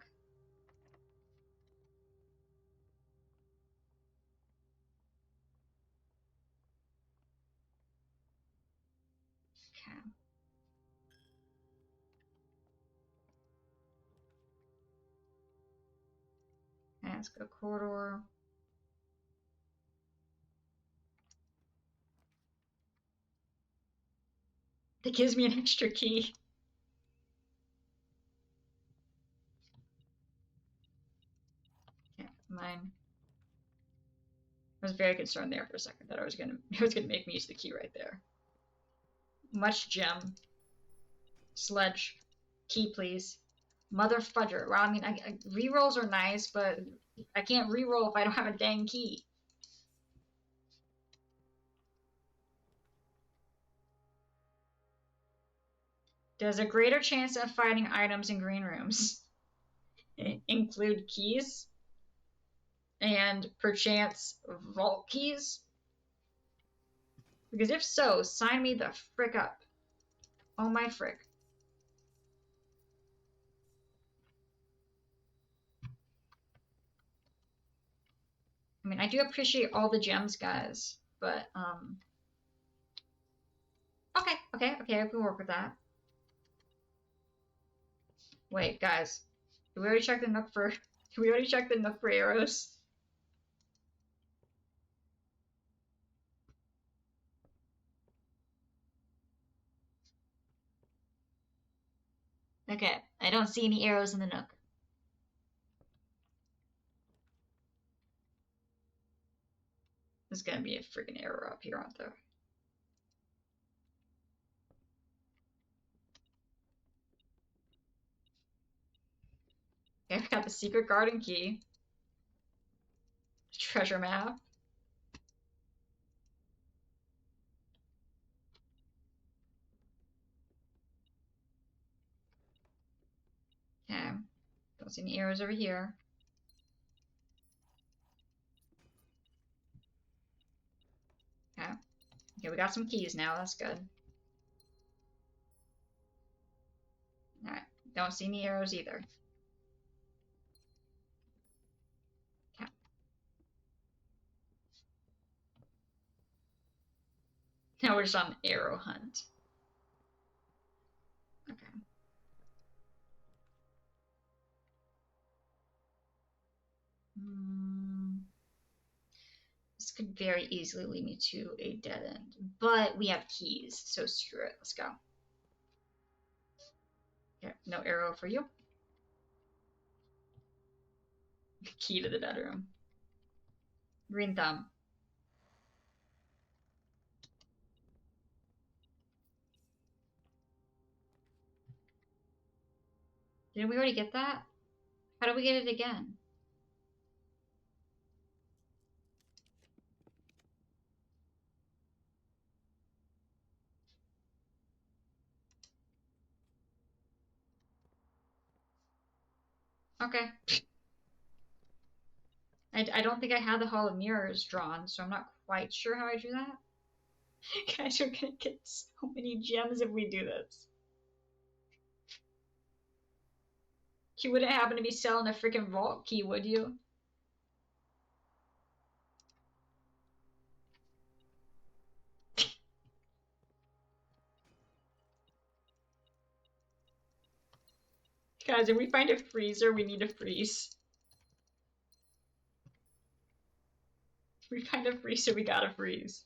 Okay. Let's go corridor. That gives me an extra key. Yeah, mine. I was very concerned there for a second that I was gonna make me use the key right there. Much gem. Sledge. Key, please. Mother fudger. Well, I mean, rerolls are nice, but I can't reroll if I don't have a dang key. Does a greater chance of finding items in green rooms include keys? And perchance vault keys? Because if so, sign me the frick up. Oh my frick. I mean, I do appreciate all the gems, guys, but, okay, I can work with that. Wait, guys, did we already check the nook for, did we already check the nook for arrows? Okay, I don't see any arrows in the nook. There's gonna be a freaking arrow up here, aren't there? Okay, I've got the secret garden key. Treasure map. Okay. Don't see any arrows over here. Okay. Okay, we got some keys now. That's good. Alright. Don't see any arrows either. Okay. Now we're just on arrow hunt. Okay. This could very easily lead me to a dead end. But we have keys, so screw it. Let's go. Okay, no arrow for you. Key to the bedroom. Green thumb. Didn't we already get that? How do we get it again? Okay. I don't think I had the Hall of Mirrors drawn, so I'm not quite sure how I drew that. Guys, we're gonna get so many gems if we do this. You wouldn't happen to be selling a freaking vault key, would you? Guys, if we find a freezer, we need to freeze. If we find a freezer, we gotta freeze.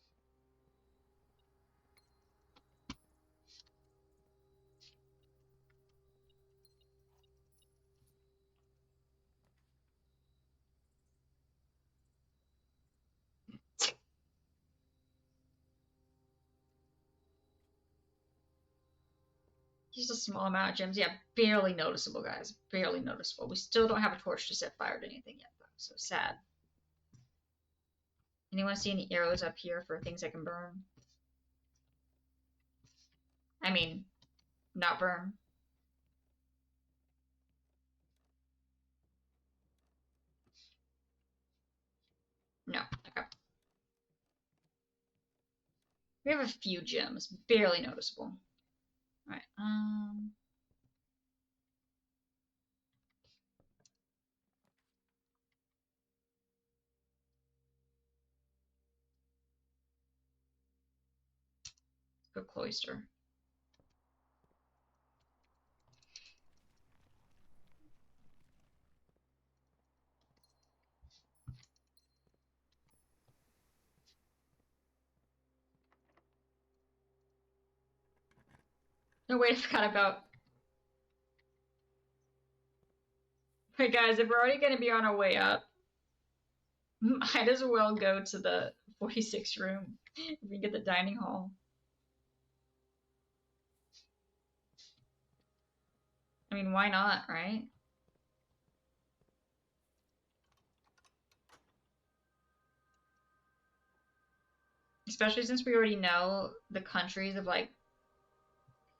Just a small amount of gems. Yeah, barely noticeable, guys. Barely noticeable. We still don't have a torch to set fire to anything yet, though. So sad. Anyone see any arrows up here for things I can burn? I mean, not burn. No. Okay. We have a few gems. Barely noticeable. Alright, go cloister. No, wait, I forgot about... Wait, guys, if we're already going to be on our way up, might as well go to the 46 room if we get the dining hall. I mean, why not, right? Especially since we already know the countries of like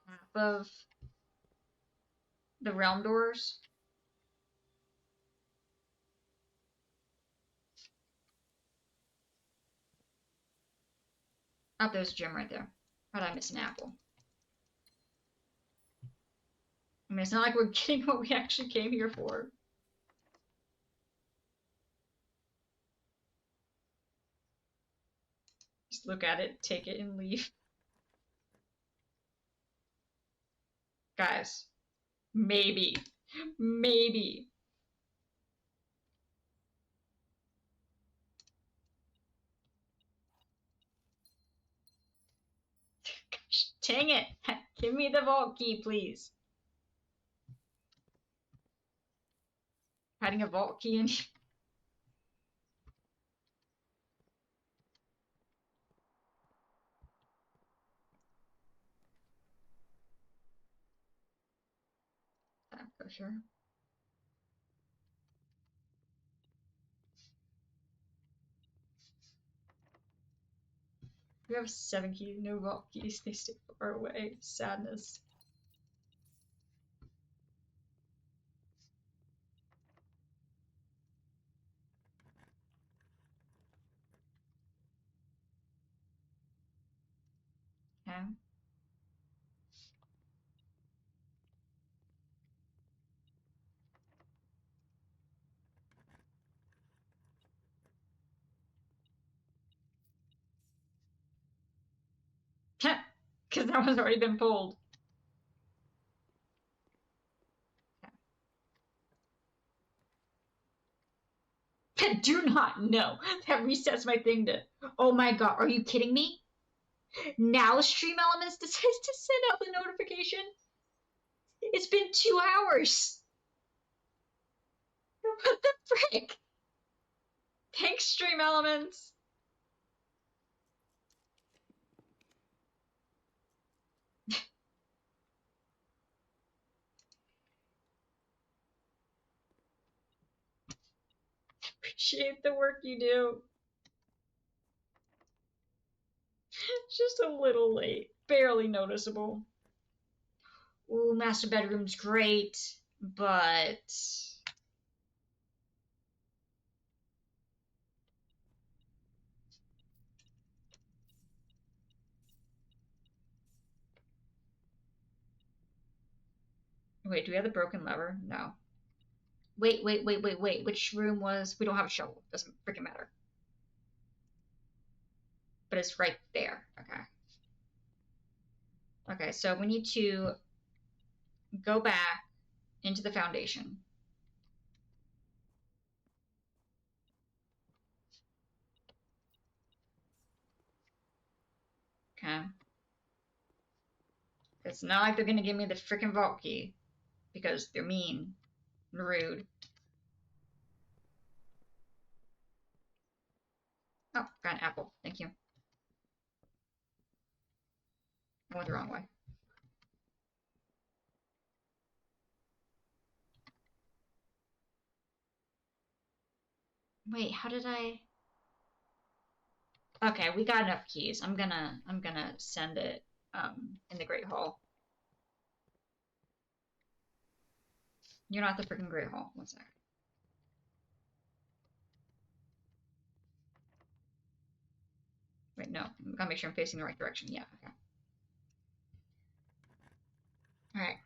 half of the realm doors. Oh, there's a gem right there. How did I miss an apple? I mean, it's not like we're getting what we actually came here for. Just look at it, take it, and leave. Guys, maybe. Maybe. Gosh, dang it. Give me the vault key, please. Hiding a vault key in. For sure. We have 7 keys, no vault keys. They stay far away. Sadness. Okay. Because that one's already been pulled. I do not know. That resets my thing to. Oh my god, are you kidding me? Now Stream Elements decides to send out the notification? It's been 2 hours! What the frick? Thanks, Stream Elements! Appreciate the work you do. Just a little late. Barely noticeable. Ooh, master bedroom's great, but... Wait, do we have the broken lever? No. Wait. Which room was... We don't have a shovel. Doesn't freaking matter. But it's right there. Okay. Okay, so we need to go back into the foundation. Okay. It's not like they're gonna give me the freaking vault key because they're mean and rude. Oh, got an apple. Thank you. I went the wrong way. Wait, how did I? Okay, we got enough keys. I'm gonna send it in the Great Hall. You're not the freaking Great Hall. One sec. Wait, no. I gotta make sure I'm facing the right direction. Yeah, okay. Alright.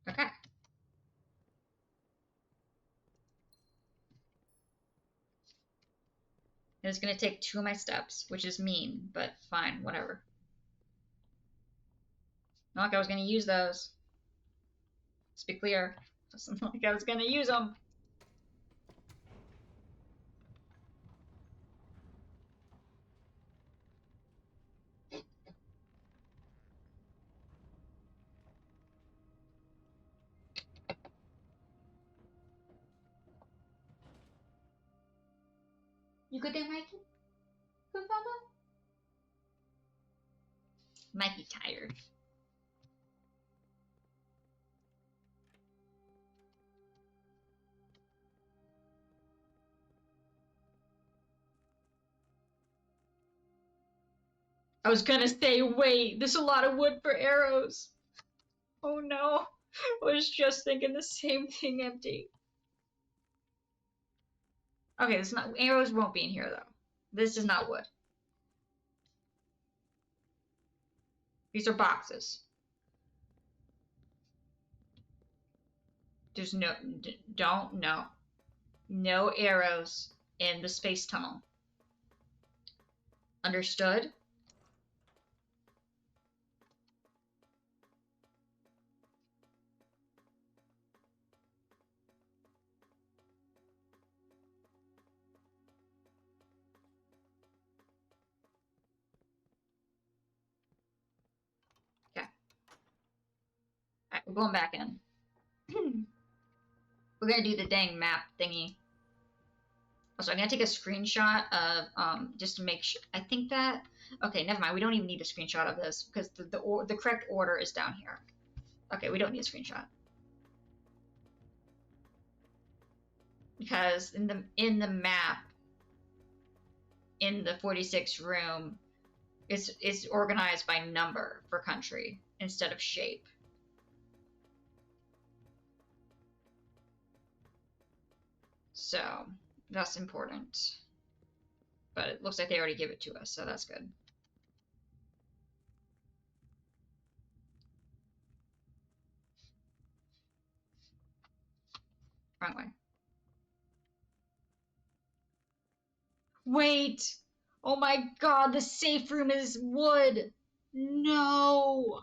Okay. And it's gonna take 2 of my steps, which is mean, but fine, whatever. Not like I was gonna use those. Let's be clear. It's not like I was gonna use them. You good there, Mikey? Good, Papa? Mikey tired. I was gonna say, wait, there's a lot of wood for arrows. Oh no. I was just thinking the same thing, empty. Okay, this not arrows won't be in here though. This is not wood. These are boxes. There's no no arrows in the space tunnel. Understood? Okay. we're going back in. We're gonna do the dang map thingy. Also, I'm gonna take a screenshot of just to make sure. I think that okay, never mind. We don't even need a screenshot of this because the correct order is down here. Okay, we don't need a screenshot because in the map in the 46 room is organized by number for country instead of shape. So that's important. But it looks like they already give it to us, so that's good. Wrong way. Wait! Oh my god, the safe room is wood! No!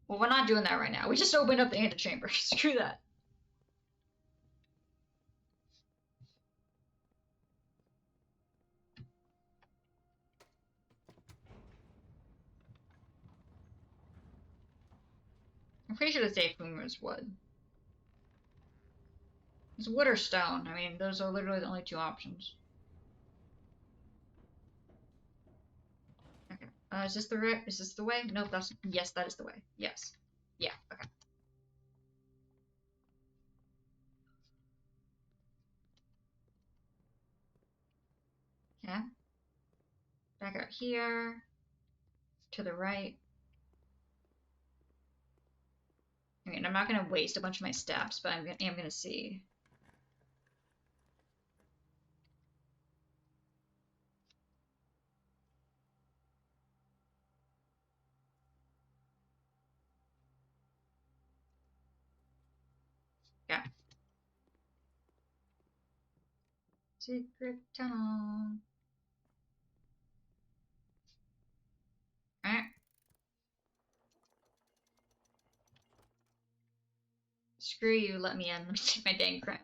Well, we're not doing that right now. We just opened up the antechamber. Screw that. I'm pretty sure the safe room is wood. It's wood or stone. I mean, those are literally the only two options. Okay. Is this the way? Nope, yes, that is the way. Yes. Yeah, okay. Yeah. Back out here. To the right. I mean, I'm not going to waste a bunch of my steps, but I am going to see. Yeah. Secret tunnel. Alright. Screw you, let me in. Let me take my dang crown.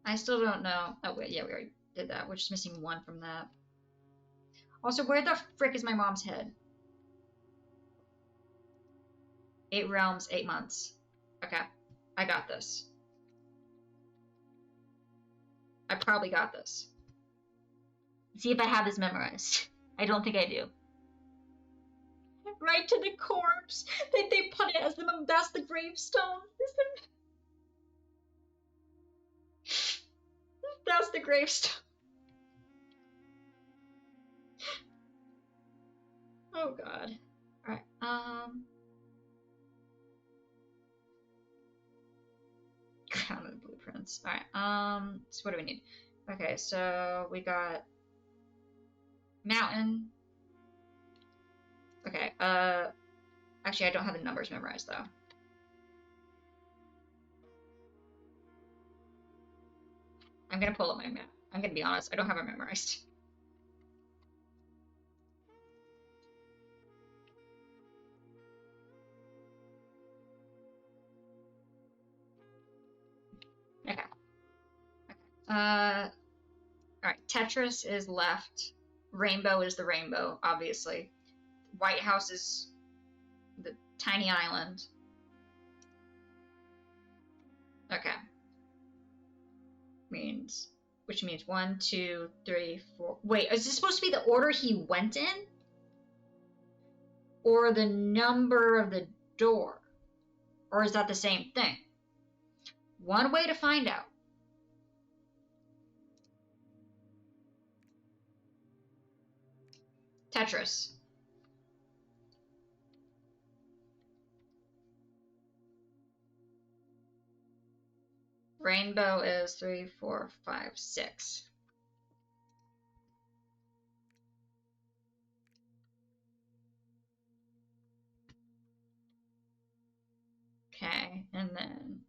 I still don't know. Oh, wait, yeah, we already did that. We're just missing one from that. Also, where the frick is my mom's head? 8 realms, 8 months. Okay, I got this. I probably got this. See if I have this memorized. I don't think I do. Right to the corpse. They put it as that's the gravestone. That's the gravestone. Oh god. Alright, crown of blueprints. Alright, so what do we need? Okay, so we got mountain. Okay, actually I don't have the numbers memorized though. I'm gonna pull up my map. I'm gonna be honest, I don't have it memorized. Okay. Alright, Tetris is left. Rainbow is the rainbow, obviously. White House is the tiny island. Okay. Which means 1, 2, 3, 4. Wait, is this supposed to be the order he went in? Or the number of the door? Or is that the same thing? One way to find out. Tetris. Rainbow is 3, 4, 5, 6. Okay, and then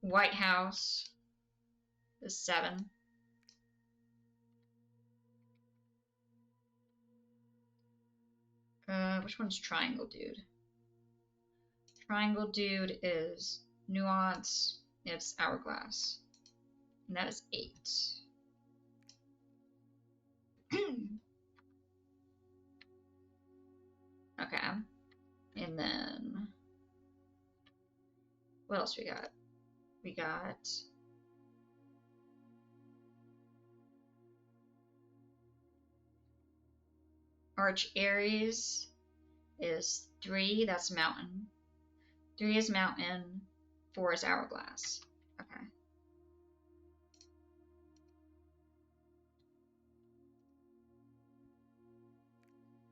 White House is 7. Which one's Triangle Dude? Triangle Dude is Nuance. It's Hourglass. And that is 8. Okay. And then what else we got? We got Arch Aries is 3. That's mountain. 3 is mountain. 4 is hourglass. Okay.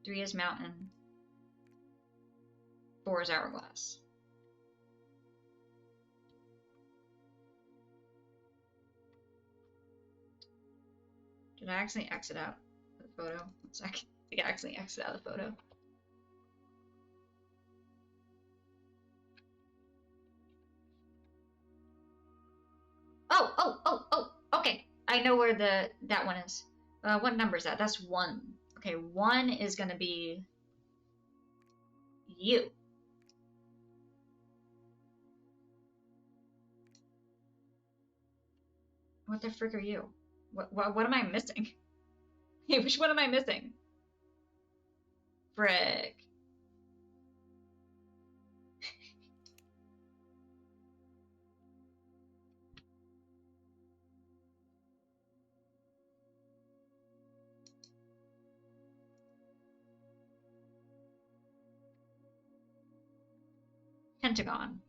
Three is mountain. 4 is hourglass. Did I accidentally exit out the photo? 1 second. I think I accidentally exit out of the photo. Oh, okay. I know where that one is. What number is that? That's 1. Okay, 1 is gonna be you. What the frick are you? What am I missing? Hey, which one am I missing? Frick. Pentagon.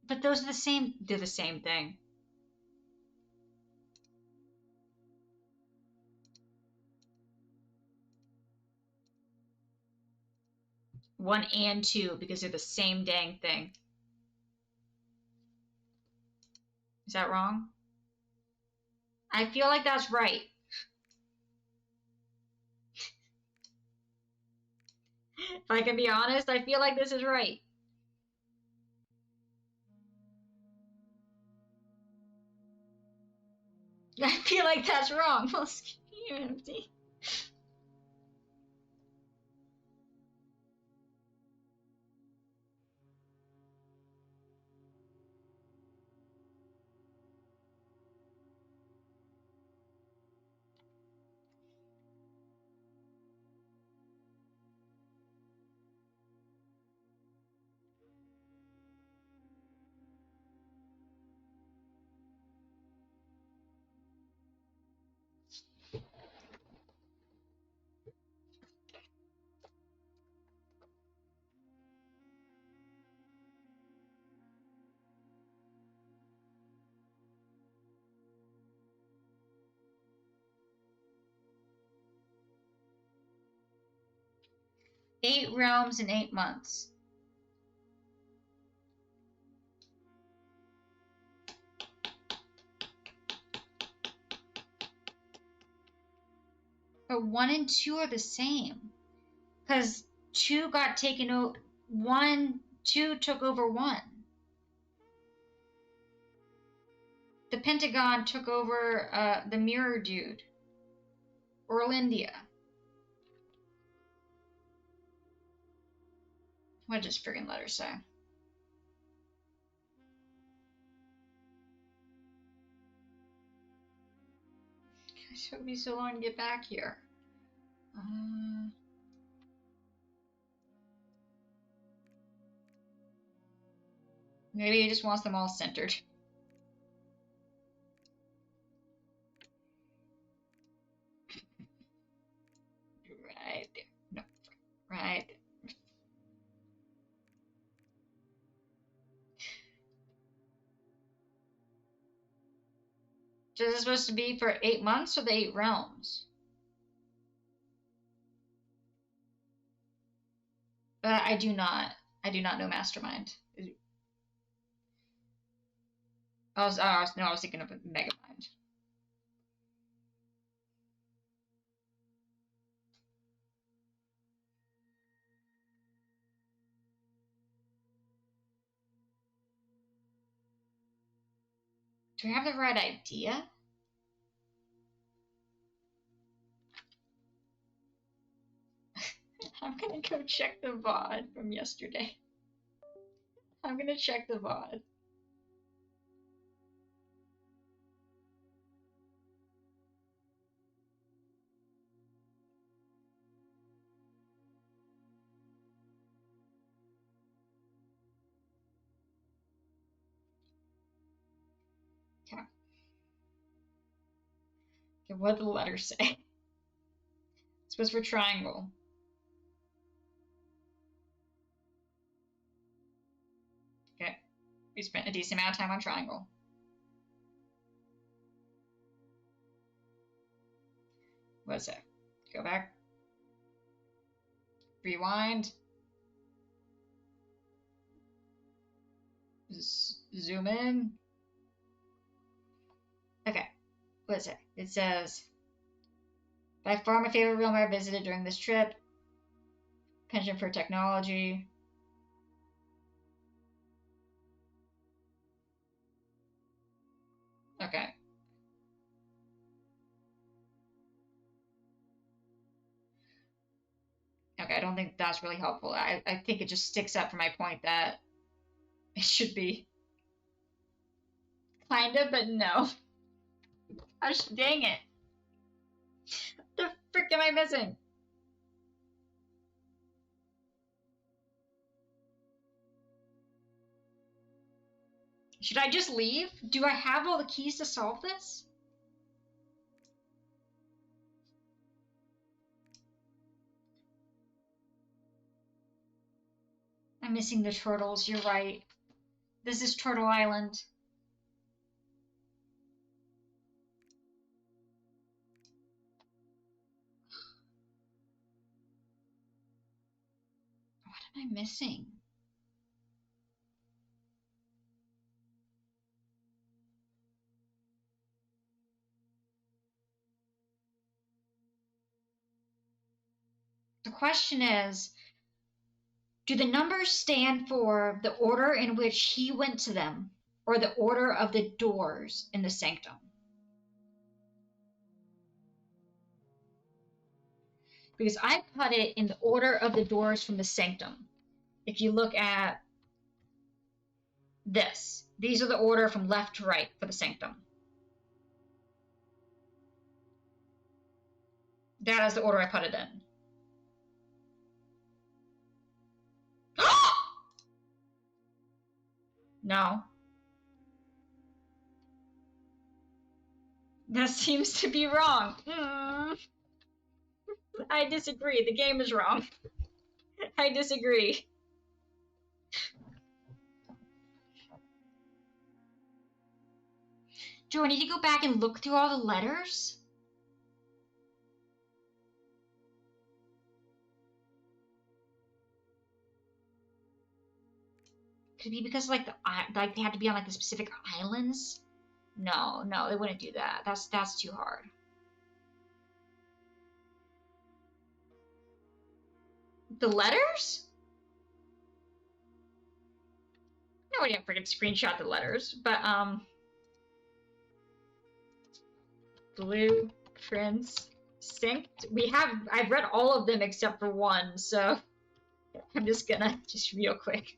But those are the same. They're the same thing. One and 2 because they're the same dang thing. Is that wrong? I feel like that's right. If I can be honest, I feel like this is right. I feel like that's wrong. You're empty. 8 realms in 8 months. But 1 and 2 are the same. Because 2 got taken over. 2 took over 1. The Pentagon took over the Mirror Dude. Orlindia. What does friggin' letter say? It took me so long to get back here. Maybe he just wants them all centered. Right there. No. Right there. So this is supposed to be for 8 months or the 8 realms? I do not know Mastermind. I was thinking of Megamind. Do I have the right idea? I'm gonna go check the VOD from yesterday. I'm gonna check the VOD. Okay. Okay, what did the letter say? This was for triangle. Okay. We spent a decent amount of time on triangle. What's it? Go back. Rewind. Zoom in. Okay. What is it? It says, by far my favorite realm I visited during this trip. Penchant for technology. Okay. Okay, I don't think that's really helpful. I think it just sticks up for my point that it should be kind of, but no. Gosh dang it. What the frick am I missing? Should I just leave? Do I have all the keys to solve this? I'm missing the turtles, you're right. This is Turtle Island. What am I missing? The question is, do the numbers stand for the order in which he went to them, or the order of the doors in the sanctum? Because I put it in the order of the doors from the sanctum. If you look at this, these are the order from left to right for the sanctum. That is the order I put it in. No. That seems to be wrong. I disagree. The game is wrong. I disagree. Do I need to go back and look through all the letters? Could it be because like they had to be on like the specific islands? No, they wouldn't do that. That's too hard. The letters? No, we didn't freaking screenshot the letters, but blueprints synced. I've read all of them except for one, so I'm just gonna real quick.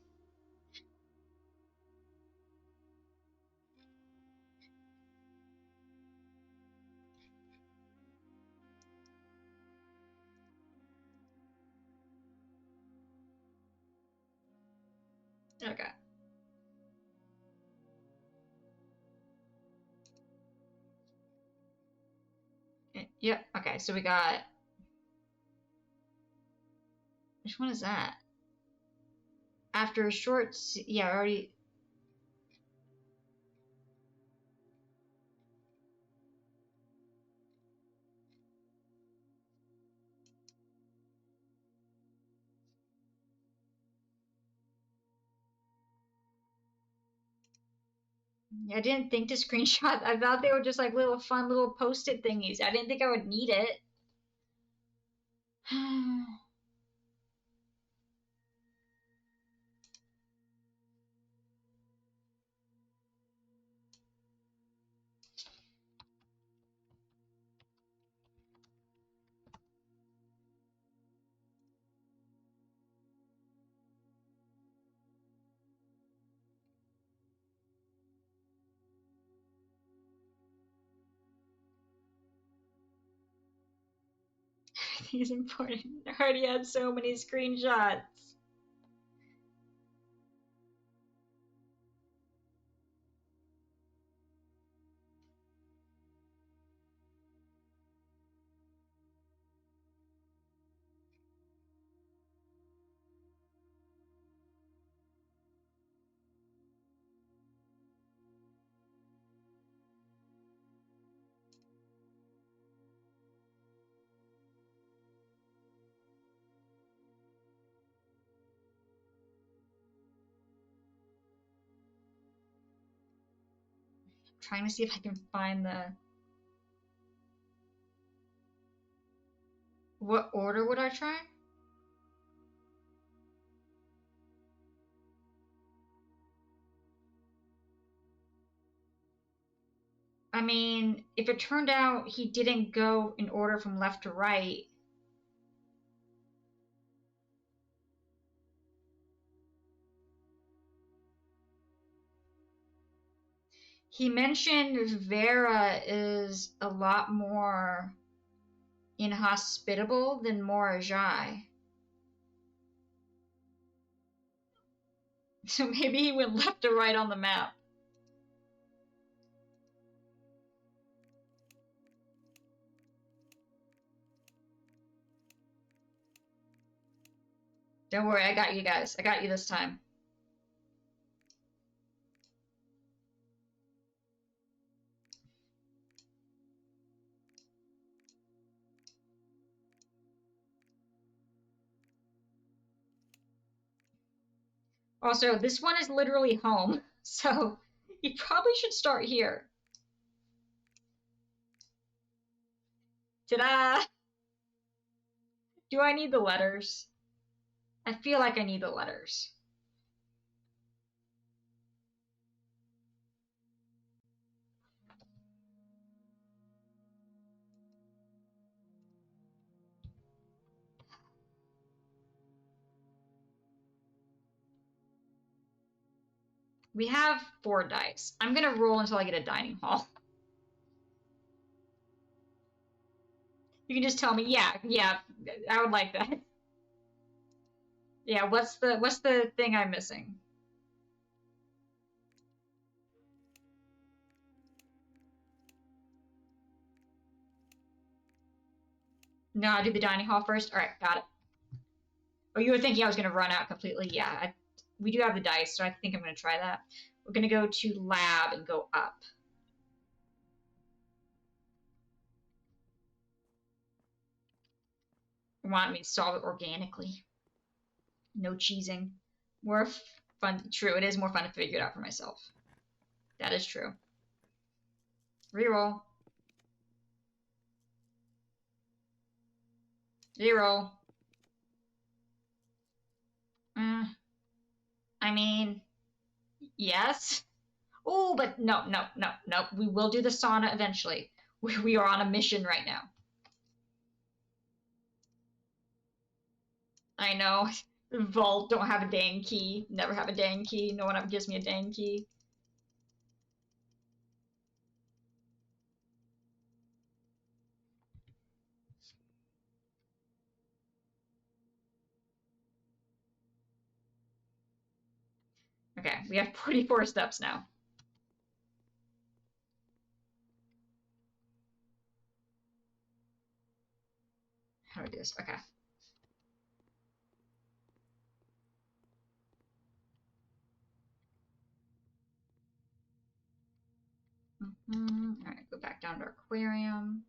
Okay. Yep. Okay, so we got. Which one is that? After a short, yeah, already. I didn't think to screenshot. I thought they were just like little fun little post-it thingies. I didn't think I would need it. Everything is important. I already had so many screenshots. Trying to see if I can find the... What order would I try? I mean, if it turned out he didn't go in order from left to right, he mentioned Vera is a lot more inhospitable than Morajai. So maybe he went left or right on the map. Don't worry, I got you guys. I got you this time. Also, this one is literally home, so you probably should start here. Ta-da! Do I need the letters? I feel like I need the letters. We have 4 dice. I'm gonna roll until I get a dining hall. You can just tell me, yeah, I would like that. Yeah, what's the thing I'm missing? No, I'll do the dining hall first. All right, got it. Oh, you were thinking I was gonna run out completely? Yeah, we do have the dice, so I think I'm gonna try that. We're gonna go to lab and go up. Want me to solve it organically. No cheesing. More fun. True, it is more fun to figure it out for myself. That is true. Reroll. Reroll. I mean, yes. Oh, but no, no, no, no. We will do the sauna eventually. We are on a mission right now. I know. Vault don't have a dang key. Never have a dang key. No one ever gives me a dang key. Okay, we have 44 steps now. How do I do this? Okay. All right, go back down to aquarium.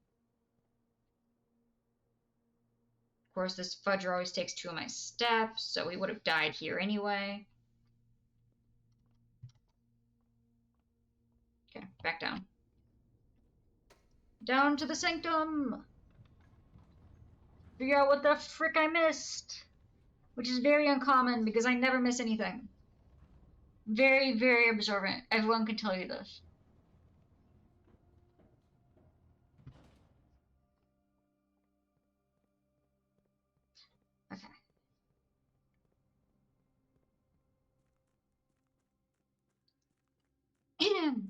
Of course, this fudger always takes 2 of my steps, so we would have died here anyway. Okay, back down. Down to the sanctum! Figure out what the frick I missed! Which is very uncommon because I never miss anything. Very, very observant. Everyone can tell you this. Okay. Okay.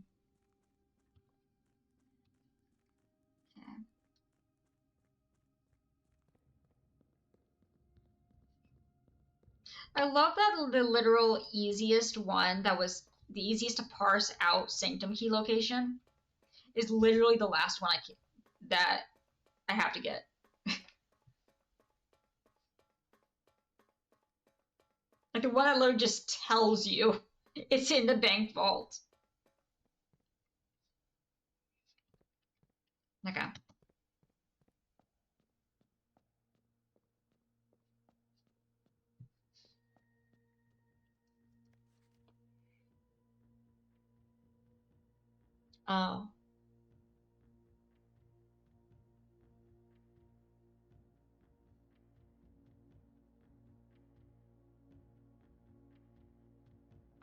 I love that the literal easiest one that was the easiest to parse out sanctum key location is literally the last one that I have to get. Like the one that literally just tells you it's in the bank vault. Okay. Oh.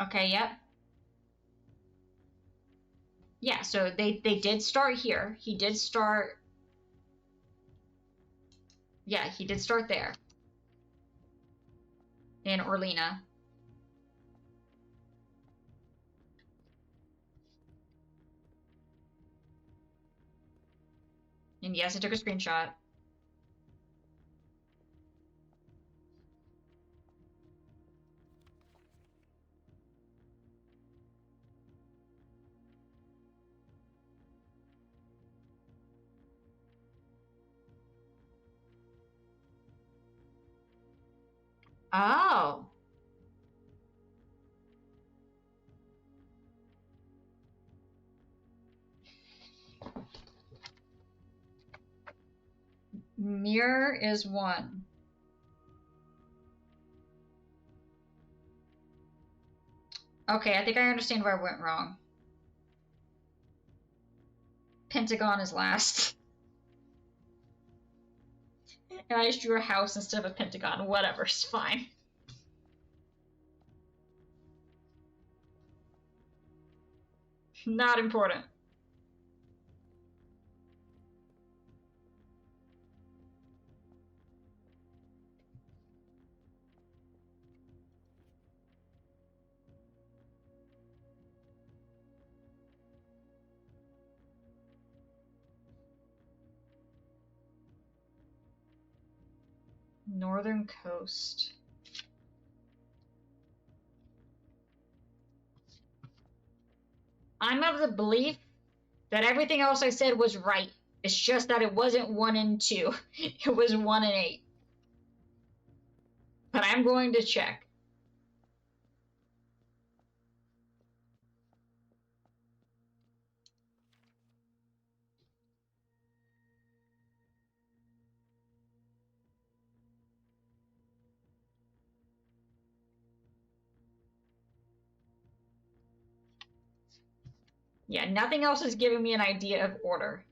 Okay, yep. Yeah, so they did start here. He did start. Yeah, he did start there. In Orlena. And yes, I took a screenshot. Oh. Mirror is 1. Okay, I think I understand where I went wrong. Pentagon is last. And I just drew a house instead of a pentagon. Whatever, it's fine. Not important. Northern coast. I'm of the belief that everything else I said was right. It's just that it wasn't 1 and 2. It was 1 and 8. But I'm going to check. Yeah, nothing else is giving me an idea of order.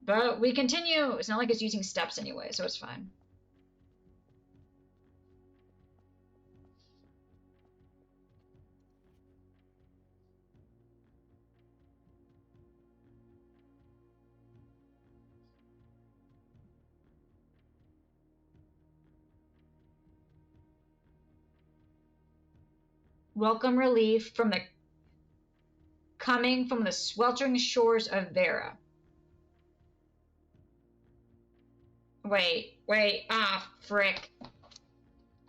But we continue. It's not like it's using steps anyway, so it's fine. Welcome relief from the coming from the sweltering shores of Vera. Wait. Ah, frick.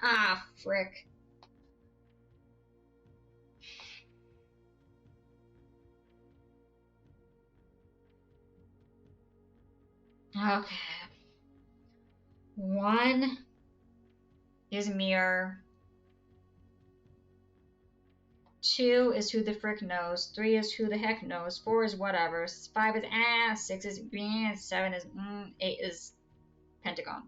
Ah, frick. Okay. 1 is mirror. 2 is who the frick knows. 3 is who the heck knows. 4 is whatever. 5 is 6 is 7 is 8 is pentagon.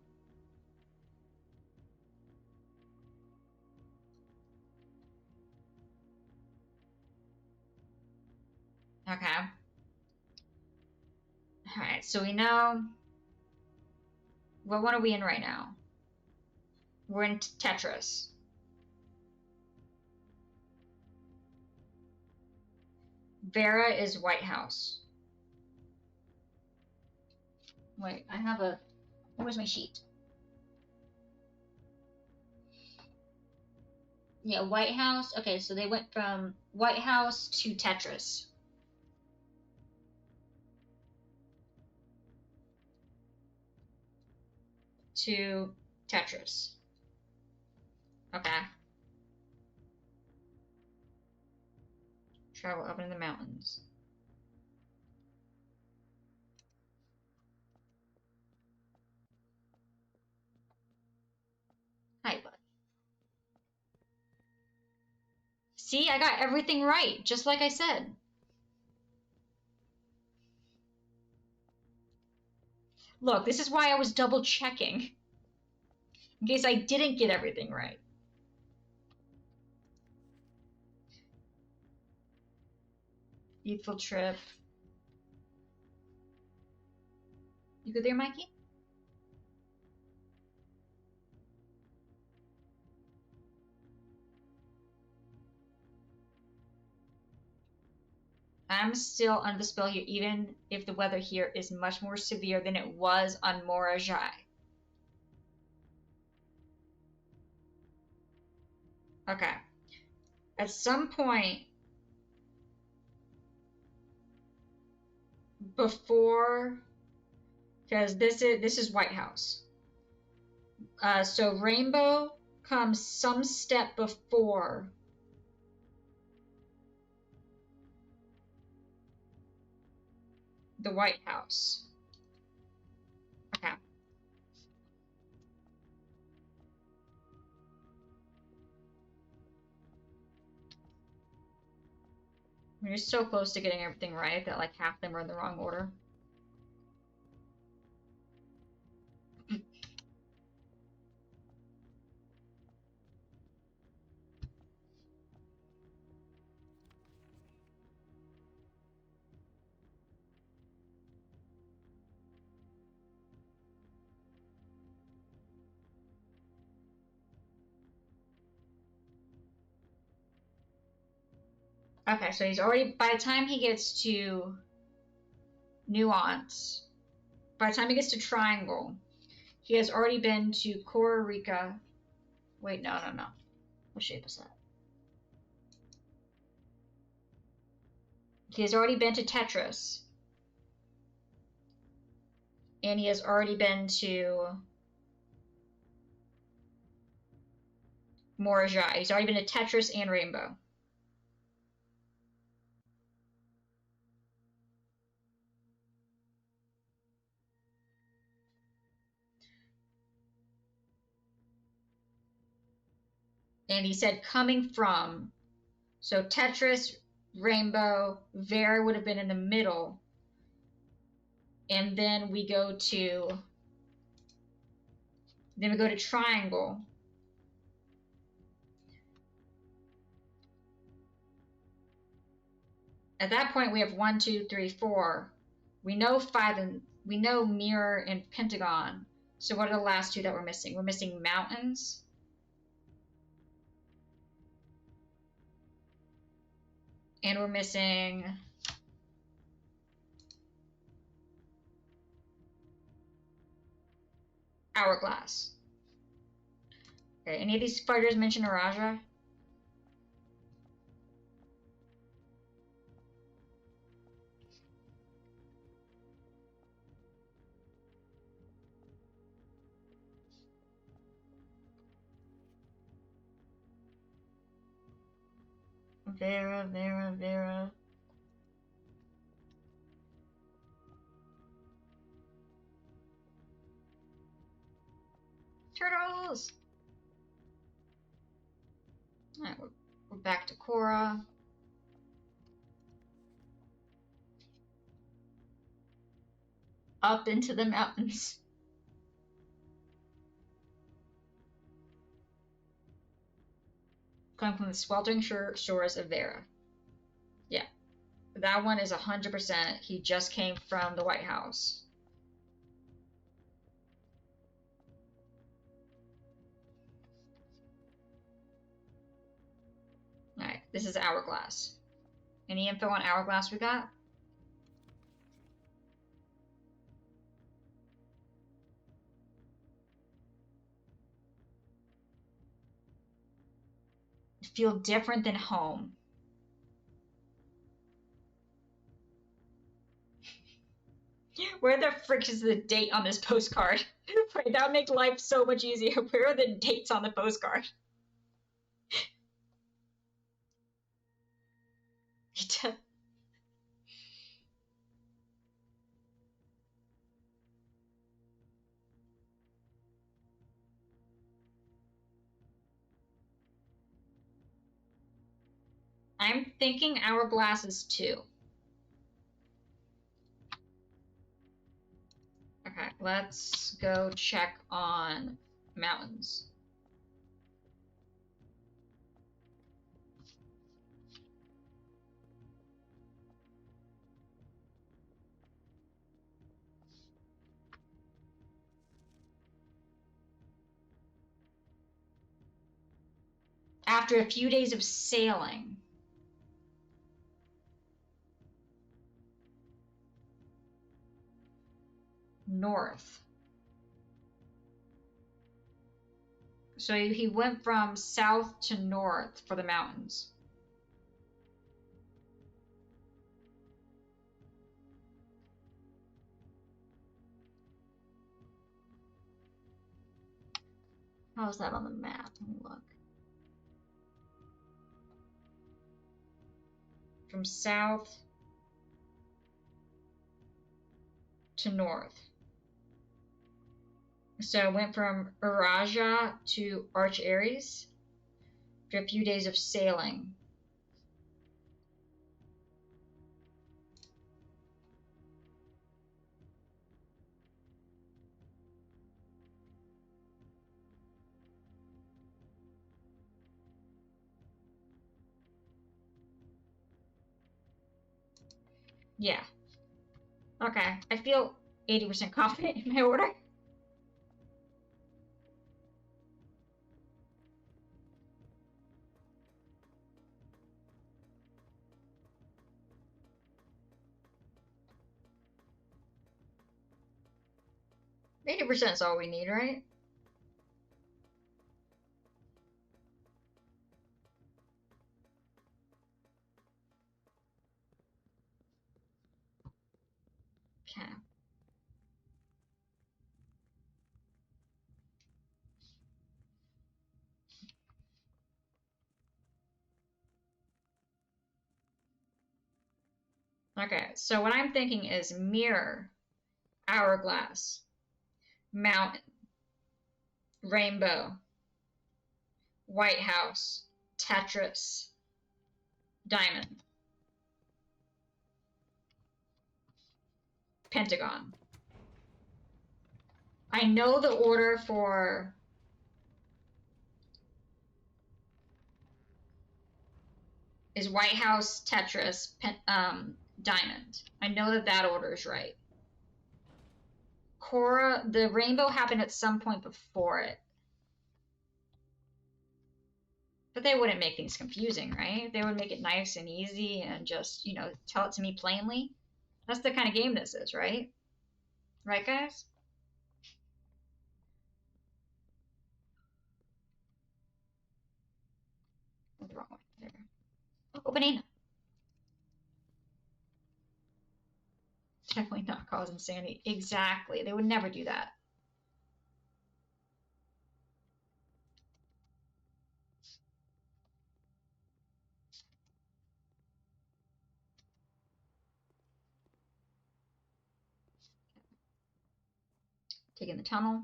Okay. Alright, so we know. What one are we in right now? We're in Tetris. Vera is White House. Wait, I have a. Where's my sheet? Yeah, White House. Okay, so they went from White House to Tetris. To Tetris. Okay. Travel up into the mountains. Hi, bud. See, I got everything right, just like I said. Look, this is why I was double checking. In case I didn't get everything right. Youthful trip. You good there, Mikey? I'm still under the spell here, even if the weather here is much more severe than it was on Mora Jai. Okay. At some point before, because this is White House. So Rainbow comes some step before the White House. Okay. You're so close to getting everything right that like half of them are in the wrong order. Okay, so he's already, by the time he gets to Nuance, by the time he gets to Triangle, he has already been to Kororika. Wait, no. What shape is that? He has already been to Tetris. And he has already been to Mora Jai. He's already been to Tetris and Rainbow. And he said coming from, so Tetris, Rainbow, Vera would have been in the middle. And then we go to Triangle. At that point we have 1, 2, 3, 4. We know 5 and we know Mirror and Pentagon. So what are the last two that we're missing? We're missing Mountains. And we're missing Hourglass. Okay, any of these fighters mention Araja? Vera. Turtles! Alright, we're back to Korra. Up into the mountains. Coming from the sweltering shores of Vera. Yeah. That one is 100%. He just came from the White House. Alright, this is Hourglass. Any info on Hourglass we got? Feel different than home. Where the frick is the date on this postcard? Right, that would make life so much easier. Where are the dates on the postcard? I'm thinking Hourglass is 2. Okay, let's go check on mountains. After a few days of sailing. North. So he went from south to north for the mountains. How's that on the map? Let me look. From south to north. So I went from Uraja to Arch Aries after a few days of sailing. Yeah. Okay. I feel 80% confident in my order. %80 is all we need, right? Okay. Okay, so what I'm thinking is mirror, hourglass, mountain, rainbow, White House, Tetris, diamond, pentagon. I know the order for is White House, Tetris, diamond. I know that that order is right. Cora, the rainbow happened at some point before it. But they wouldn't make things confusing, right? They would make it nice and easy and just, you know, tell it to me plainly. That's the kind of game this is, right? Right, guys? What's wrong with there? Oh, banana. Definitely not cause insanity. Exactly. They would never do that. Taking the tunnel. All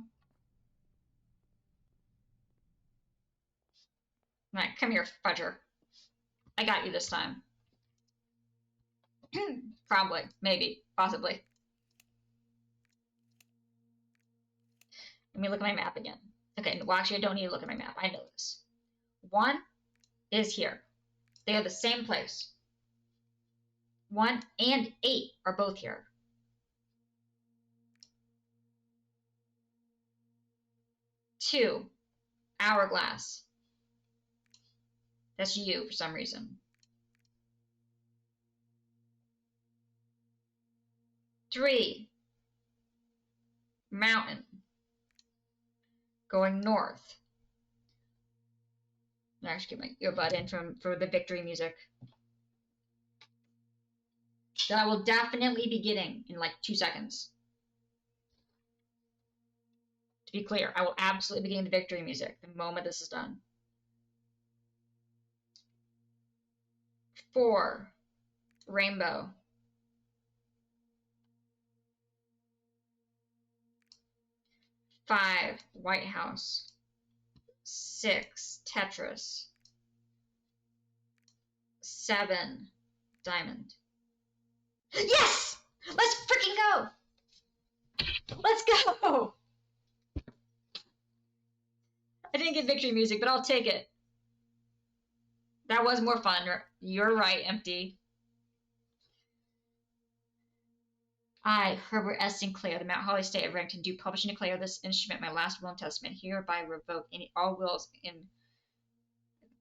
right, come here, fudger. I got you this time. Probably, maybe, possibly. Let me look at my map again. Okay, well, actually, I don't need to look at my map. I know this. 1 is here. They are the same place. 1 and 8 are both here. 2, hourglass. That's you for some reason. 3, mountain. Going north. I actually get my earbud in for the victory music. That I will definitely be getting in like 2 seconds. To be clear, I will absolutely be getting the victory music the moment this is done. 4, Rainbow. 5, White House. 6, Tetris. 7, Diamond. Yes! Let's freaking go! Let's go! I didn't get victory music, but I'll take it. That was more fun. You're right, Empty. I, Herbert S. Sinclair, the Mount Holly State of Renton, do publish and declare this instrument my last will and testament, hereby revoke any all wills in.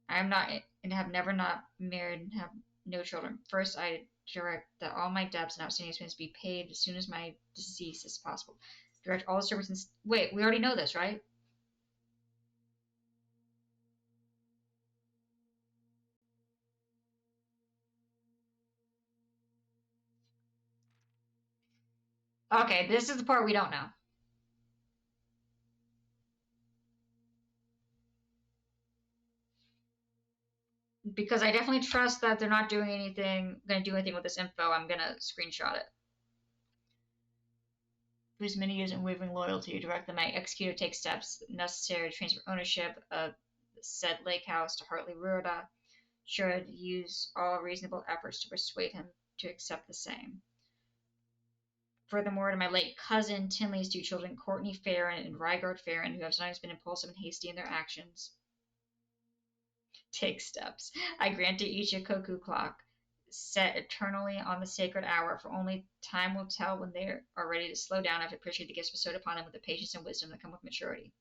I am not and have never not married and have no children. First, I direct that all my debts and outstanding expenses be paid as soon as my decease is possible. Direct all servants and. Wait, we already know this, right? Okay, this is the part we don't know. Because I definitely trust that they're not doing anything, going to do anything with this info. I'm going to screenshot it. Whose many years unwavering loyalty direct them I execute or take steps necessary to transfer ownership of said lake house to Hartley Rhoda. Should use all reasonable efforts to persuade him to accept the same. Furthermore, to my late cousin Tinley's 2 children, Courtney Farron and Rygard Farron, who have sometimes been impulsive and hasty in their actions, take steps. I grant to each a cuckoo clock set eternally on the sacred hour, for only time will tell when they are ready to slow down after appreciate the gifts bestowed upon them with the patience and wisdom that come with maturity.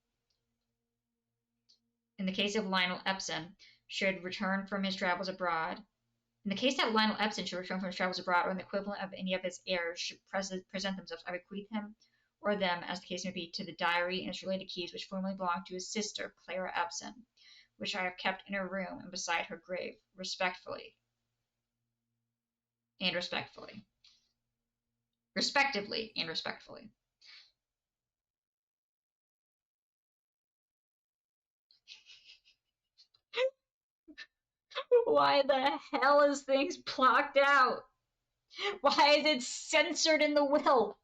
In the case of Lionel Epson, should return from his travels abroad. In the case that Lionel Epson should return from his travels abroad, or in the equivalent of any of his heirs should present themselves, I bequeath him or them, as the case may be, to the diary and its related keys, which formerly belonged to his sister, Clara Epson, which I have kept in her room and beside her grave, respectively. Respectively. Why the hell is things blocked out? Why is it censored in the will?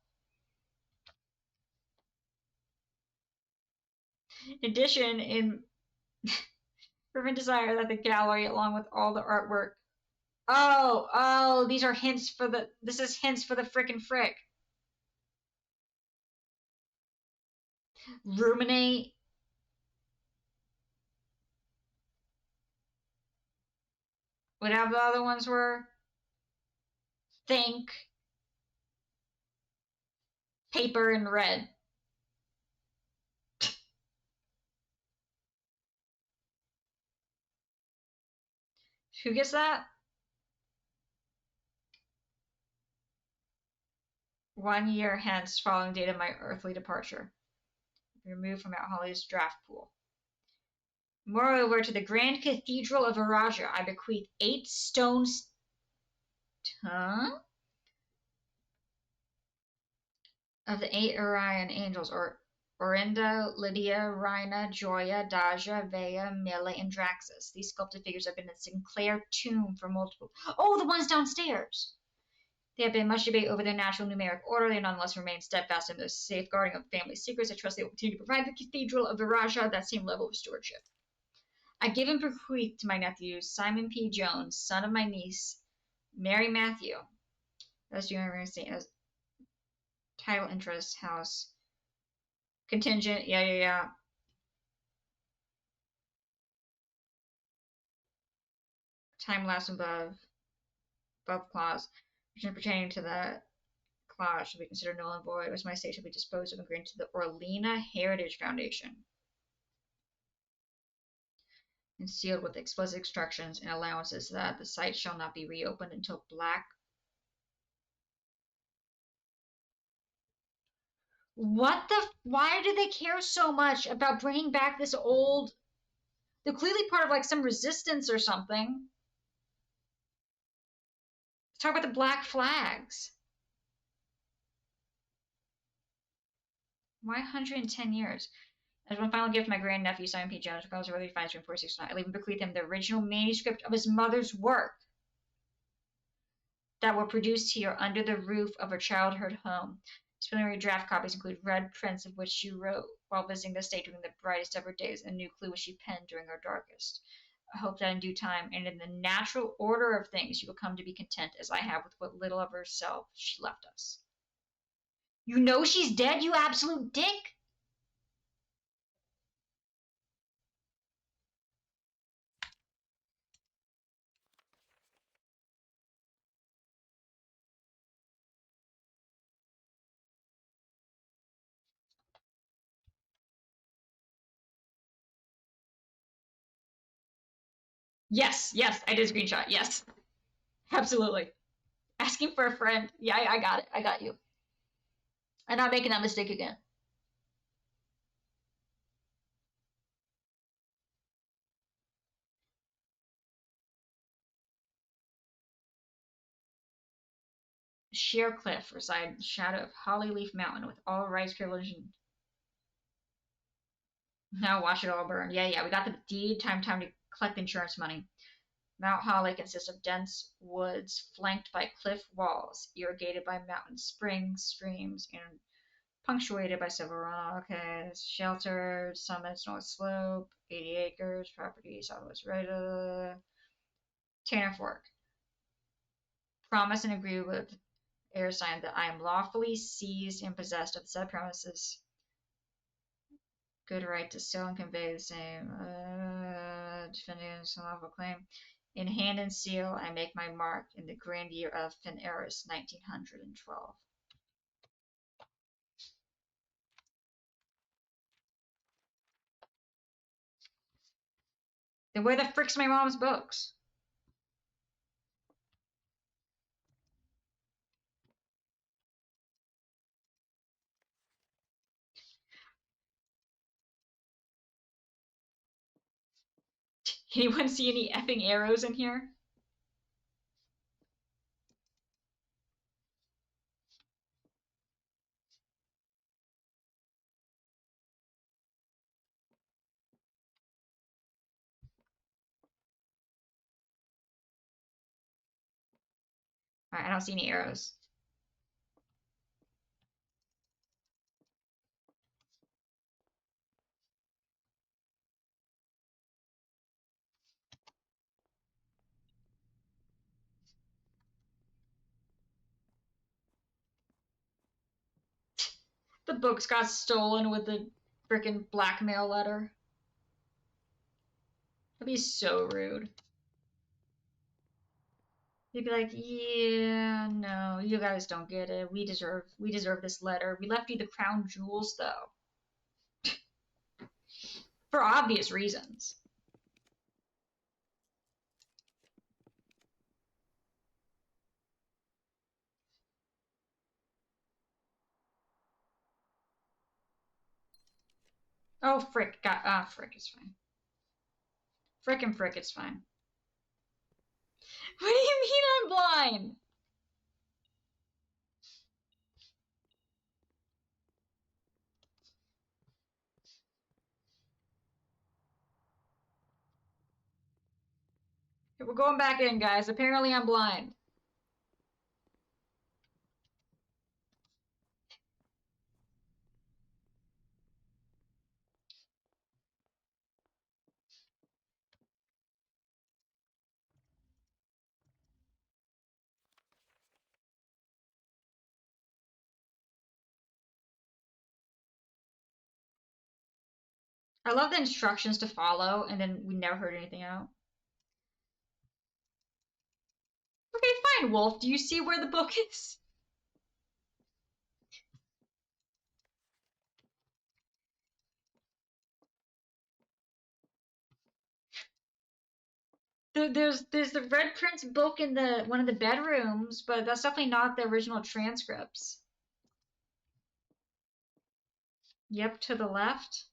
In addition, in fervent desire that the gallery, along with all the artwork. Oh, these are hints for the. This is hints for the frickin' frick. Ruminate. Whatever the other ones were. Think. Paper and red. Who gets that? 1 year hence, following date of my earthly departure. Removed from Mount Holly's draft pool. Moreover, to the Grand Cathedral of Viraja, I bequeath 8 stones. Huh? Of the 8 Orion angels, or Orinda, Lydia, Rhina, Joya, Daja, Vea, Mille, and Draxus. These sculpted figures have been in the Sinclair tomb for multiple. Oh, the ones downstairs! They have been much debate over their natural numeric order. They nonetheless remain steadfast in the safeguarding of family secrets. I trust they will continue to provide the Cathedral of Viraja that same level of stewardship. I give and bequeath to my nephew, Simon P. Jones, son of my niece, Mary Matthew. That's the only thing as title, interest, house, contingent. Yeah. Time lapse above clause, which pertaining to the clause shall be considered null and void, as my estate shall be disposed of and granted to the Orleana Heritage Foundation, and sealed with explicit instructions and allowances that the site shall not be reopened until black. What the? Why do they care so much about bringing back this old? They're clearly part of like some resistance or something. Let's talk about the black flags. Why 110 years? As one final gift, my grandnephew Simon P. Jones, regardless of whether he finds room for 6 or not, I leave and bequeath him the original manuscript of his mother's work. that were produced here under the roof of her childhood home. Preliminary draft copies include red prints of which she wrote while visiting the state during the brightest of her days, and a new clue which she penned during her darkest. I hope that in due time and in the natural order of things you will come to be content as I have with what little of herself she left us. You know she's dead, you absolute dick! Yes, yes, I did screenshot. Yes, absolutely. Asking for a friend. Yeah, I got it. I got you. I'm not making that mistake again. Sheer cliff reside the shadow of Hollyleaf Mountain with all rights privileged. Now watch it all burn. Yeah, yeah, we got the deed. Time to collect insurance money. Mount Holly consists of dense woods flanked by cliff walls, irrigated by mountain springs, streams, and punctuated by several runoff. Okay, sheltered summits, north slope, 80 acres, property, southwest right. Tanner Fork. Promise and agree with air sign that I am lawfully seized and possessed of said premises. Good right to sell and convey the same. Defending some lawful claim. In hand and seal, I make my mark in the grand year of Fin Eris, 1912. Then where the frick's my mom's books? Anyone see any effing arrows in here? Alright, I don't see any arrows. The books got stolen with the frickin' blackmail letter. That'd be so rude. They'd be like, yeah, no, you guys don't get it. We deserve this letter. We left you the crown jewels though. For obvious reasons. Oh frick, frick, it's fine. Frickin' frick, it's fine. What do you mean I'm blind? We're going back in, guys. Apparently I'm blind. I love the instructions to follow, and then we never heard anything out. Okay, fine, Wolf. Do you see where the book is? There's the Red Prince book in the one of the bedrooms, but that's definitely not the original transcripts. Yep, to the left.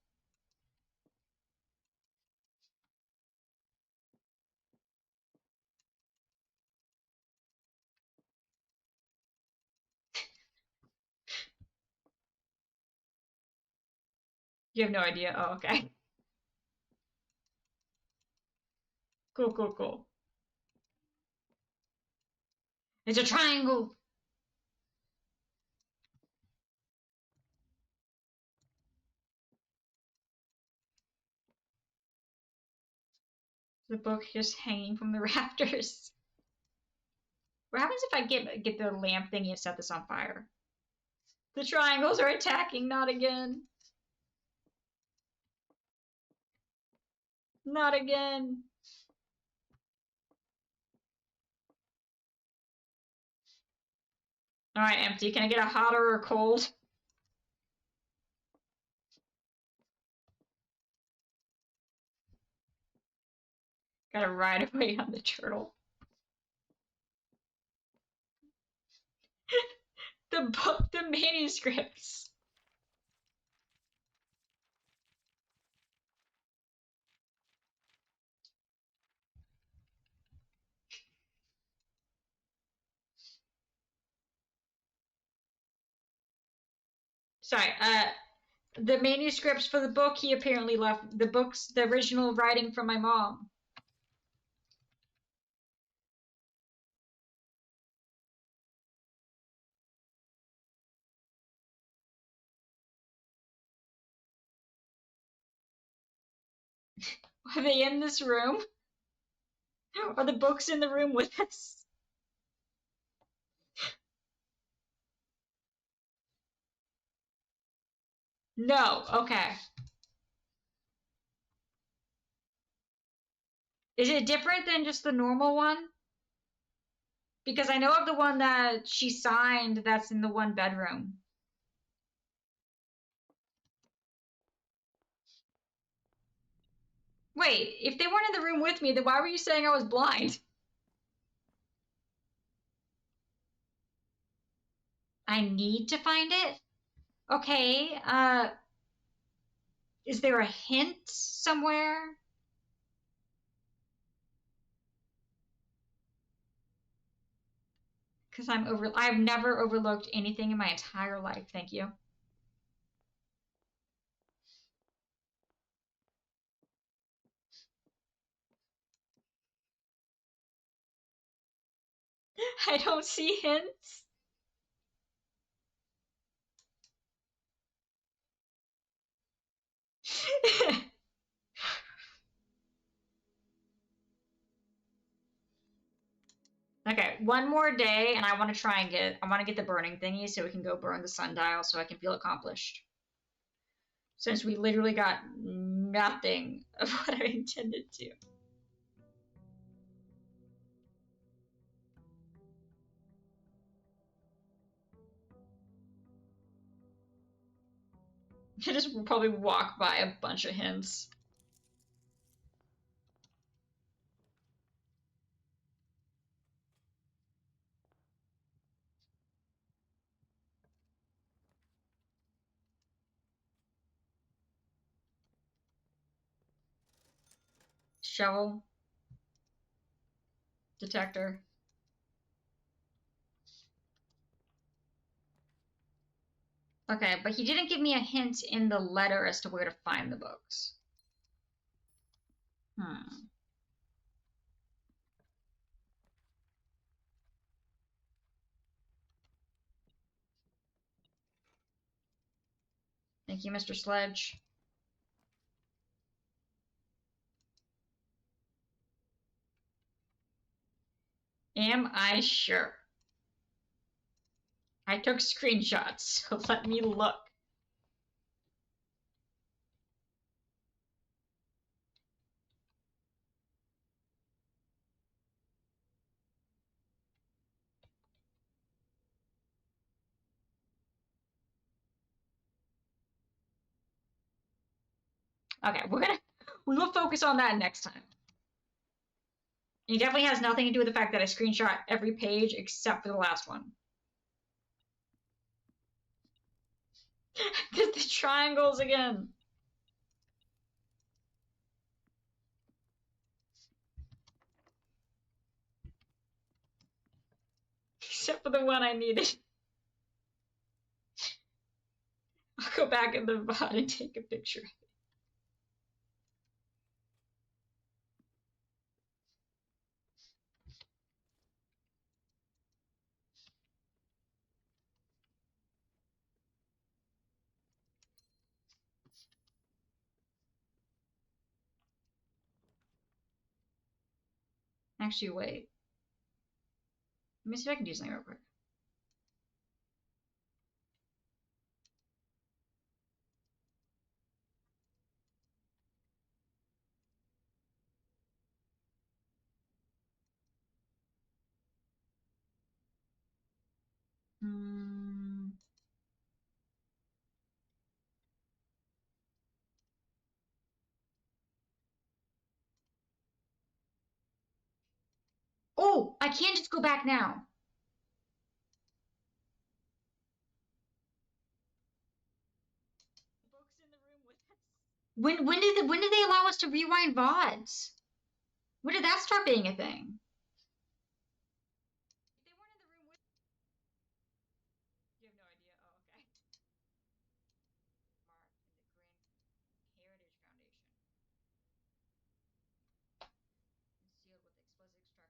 You have no idea. Oh, okay. Cool, cool, cool. It's a triangle. The book just hanging from the rafters. What happens if I get the lamp thingy and set this on fire? The triangles are attacking, not again. Not again. Alright, empty. Can I get a hot or a cold? Gotta ride away on the turtle. The book, the manuscripts. Sorry, the manuscripts for the book he apparently left. The books, the original writing from my mom. Are they in this room? Are the books in the room with us? No, okay. Is it different than just the normal one? Because I know of the one that she signed that's in the one bedroom. Wait, if they weren't in the room with me, then why were you saying I was blind? I need to find it? Okay, is there a hint somewhere? Because I've never overlooked anything in my entire life, thank you. I don't see hints. Okay, one more day, and I want to get the burning thingy so we can go burn the sundial so I can feel accomplished. Since we literally got nothing of what I intended to. I just probably walk by a bunch of hints. Shovel. Detector. Okay, but he didn't give me a hint in the letter as to where to find the books. Thank you, Mr. Sledge. Am I sure? I took screenshots, so let me look. Okay, we will focus on that next time. It definitely has nothing to do with the fact that I screenshot every page except for the last one. the triangles again. Except for the one I needed. I'll go back in the VOD and take a picture. Actually, wait. Let me see if I can do something real quick. Hmm. Oh, I can't just go back now. When did they allow us to rewind VODs? When did that start being a thing? You have no idea. Oh, okay. Mark and the Grand Heritage Foundation, sealed with explicit instructions and allowances that the site shall not be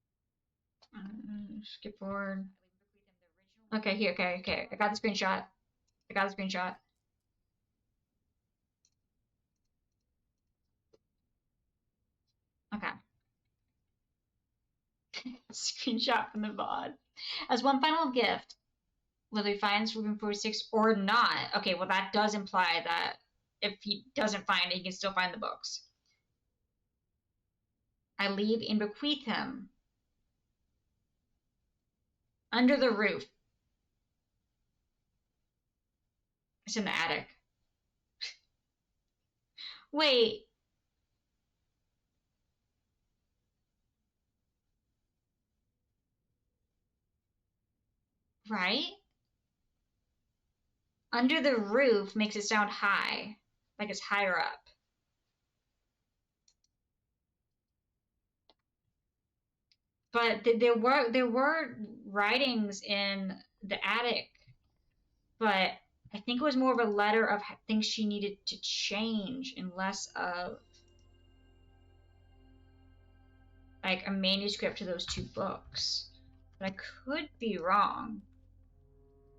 reopened until black. Skip forward. Okay, here, okay. I got the screenshot. Okay. Screenshot from the VOD. As one final gift, whether he finds Room 46 or not. Okay, well, that does imply that if he doesn't find it, he can still find the books. I leave and bequeath him under the roof. It's in the attic. Wait. Right? Under the roof makes it sound high, like it's higher up. But there were writings in the attic, but I think it was more of a letter of things she needed to change and less of like a manuscript to those two books. But I could be wrong.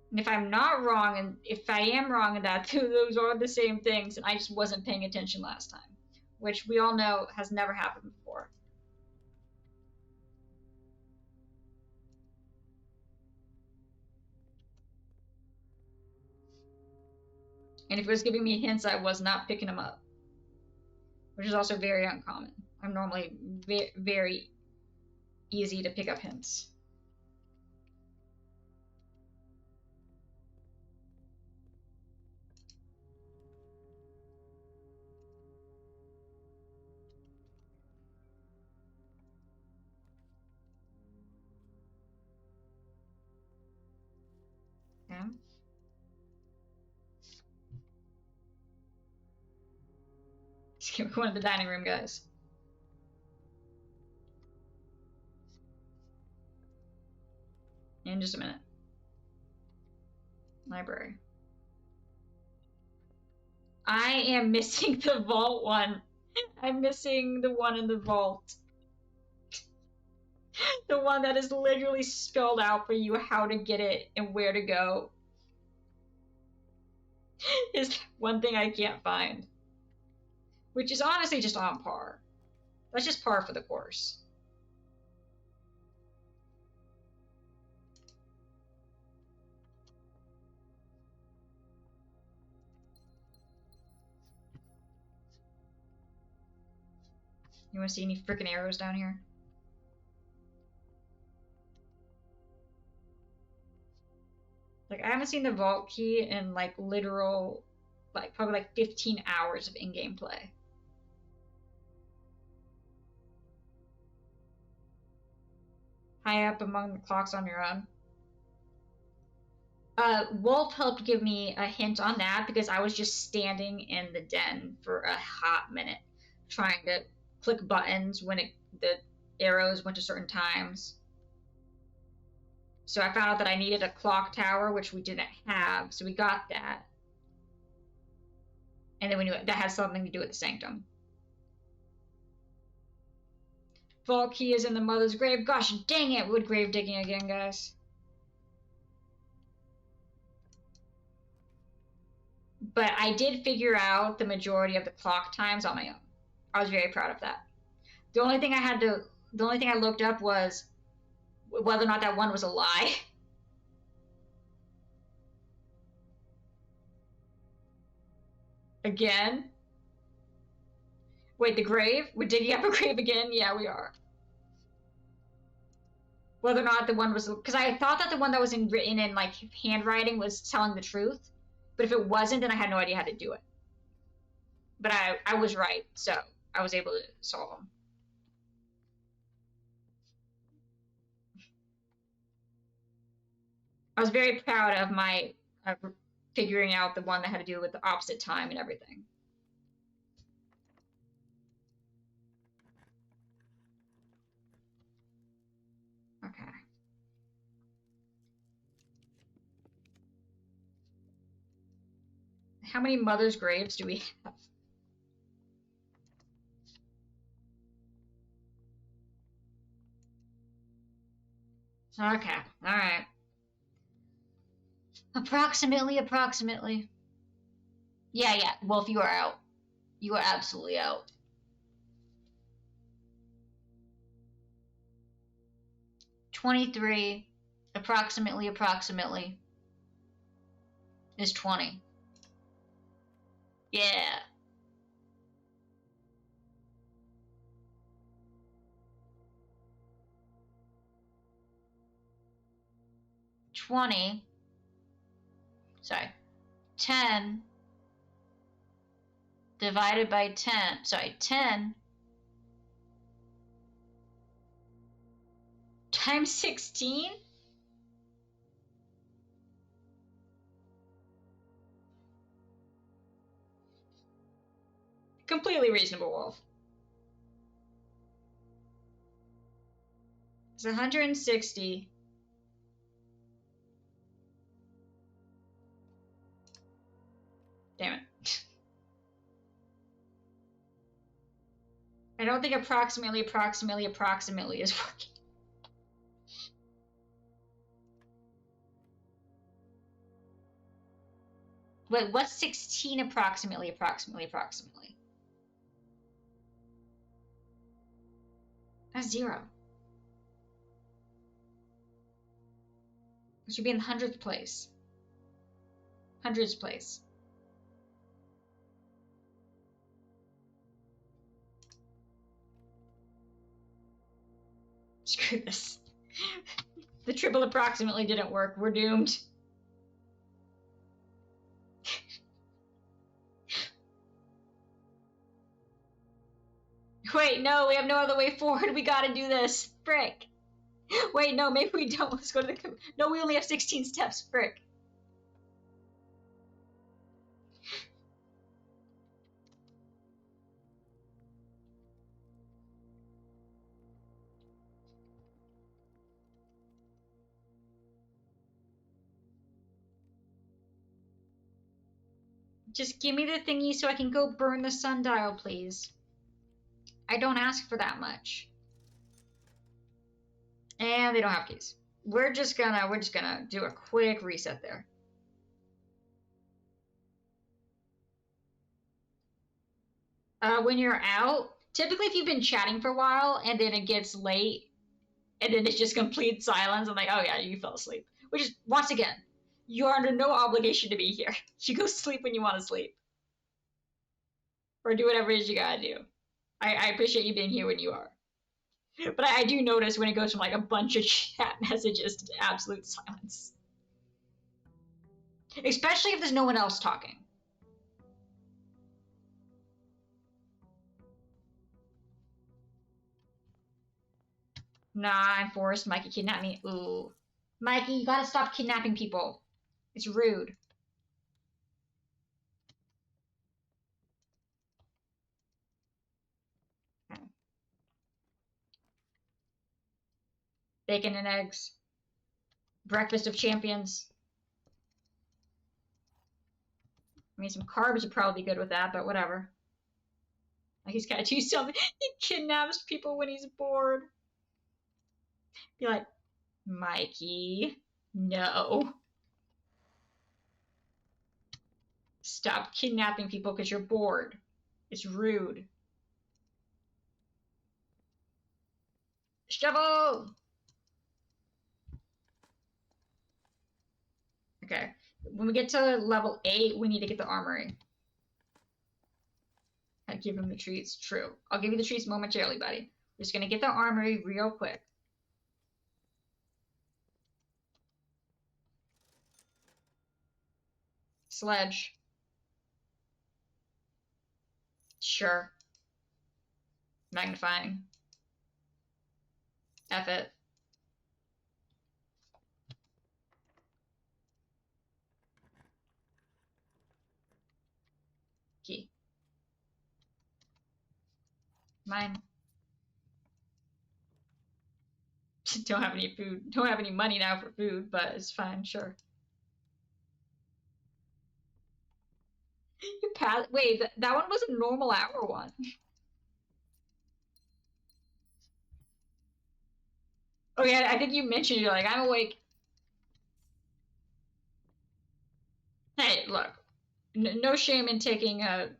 And if I'm not wrong, and if I am wrong in that those are the same things, and I just wasn't paying attention last time, which we all know has never happened before. And if it was giving me hints, I was not picking them up, which is also very uncommon. I'm normally very easy to pick up hints. Okay. Let's go into the dining room, guys. In just a minute. Library. I am missing the vault one. I'm missing the one in the vault. The one that is literally spelled out for you how to get it and where to go. Is one thing I can't find. Which is honestly just on par. That's just par for the course. You want to see any freaking arrows down here? Like, I haven't seen the vault key in, like, literal, like, probably, like, 15 hours of in-game play. High up among the clocks on your own. Wolf helped give me a hint on that because I was just standing in the den for a hot minute trying to click buttons when the arrows went to certain times. So I found out that I needed a clock tower, which we didn't have, so we got that. And then we knew that had something to do with the sanctum. Vault key is in the mother's grave. Gosh dang it, wood grave digging again, guys. But I did figure out the majority of the clock times on my own. I was very proud of that. The only thing I looked up was whether or not that one was a lie. Again? Wait, the grave? We're digging up a grave again? Yeah, we are. Whether or not the one was, because I thought that the one that was written in like handwriting was telling the truth, but if it wasn't, then I had no idea how to do it. But I was right, so I was able to solve them. I was very proud of my figuring out the one that had to do with the opposite time and everything. Okay. How many mothers' graves do we have? Okay, all right. Approximately. Yeah. Wolf, you are out. You are absolutely out. 23, approximately, is 20. Yeah. Sorry, 10 divided by 10, 10 times 16? Completely reasonable, Wolf. It's 160. Damn it. I don't think approximately is working. Wait, what's 16 approximately? That's 0. It should be in the 100th place. 100th place. Screw this. The triple approximately didn't work. We're doomed. Wait, no, we have no other way forward. We gotta do this. Frick. Wait, no, maybe we don't. Let's go to the... No, we only have 16 steps. Frick. Just give me the thingy so I can go burn the sundial, please. I don't ask for that much. And they don't have keys. We're just gonna do a quick reset there. When you're out, typically if you've been chatting for a while and then it gets late and then it's just complete silence, I'm like, oh yeah, you fell asleep. Which is, once again, you are under no obligation to be here. You go sleep when you want to sleep. Or do whatever it is you gotta do. I appreciate you being here when you are. But I do notice when it goes from like a bunch of chat messages to absolute silence. Especially if there's no one else talking. Nah, I'm forced. Mikey kidnapped me. Ooh. Mikey, you gotta stop kidnapping people. It's rude. Okay. Bacon and eggs. Breakfast of champions. I mean, some carbs would probably be good with that, but whatever. Like, he's gotta do something. He kidnaps people when he's bored. Be like, Mikey, no. Stop kidnapping people because you're bored. It's rude. Shovel! Okay. When we get to level 8, we need to get the armory. I give him the treats. True. I'll give you the treats momentarily, buddy. We're just gonna get the armory real quick. Sledge. Sure. Magnifying. F it. Key. Mine. Don't have any food. Don't have any money now for food, but it's fine, sure. You pass. Wait, that one was a normal hour one. Oh yeah, I think you mentioned you're like, I'm awake. Hey, look, no shame in taking a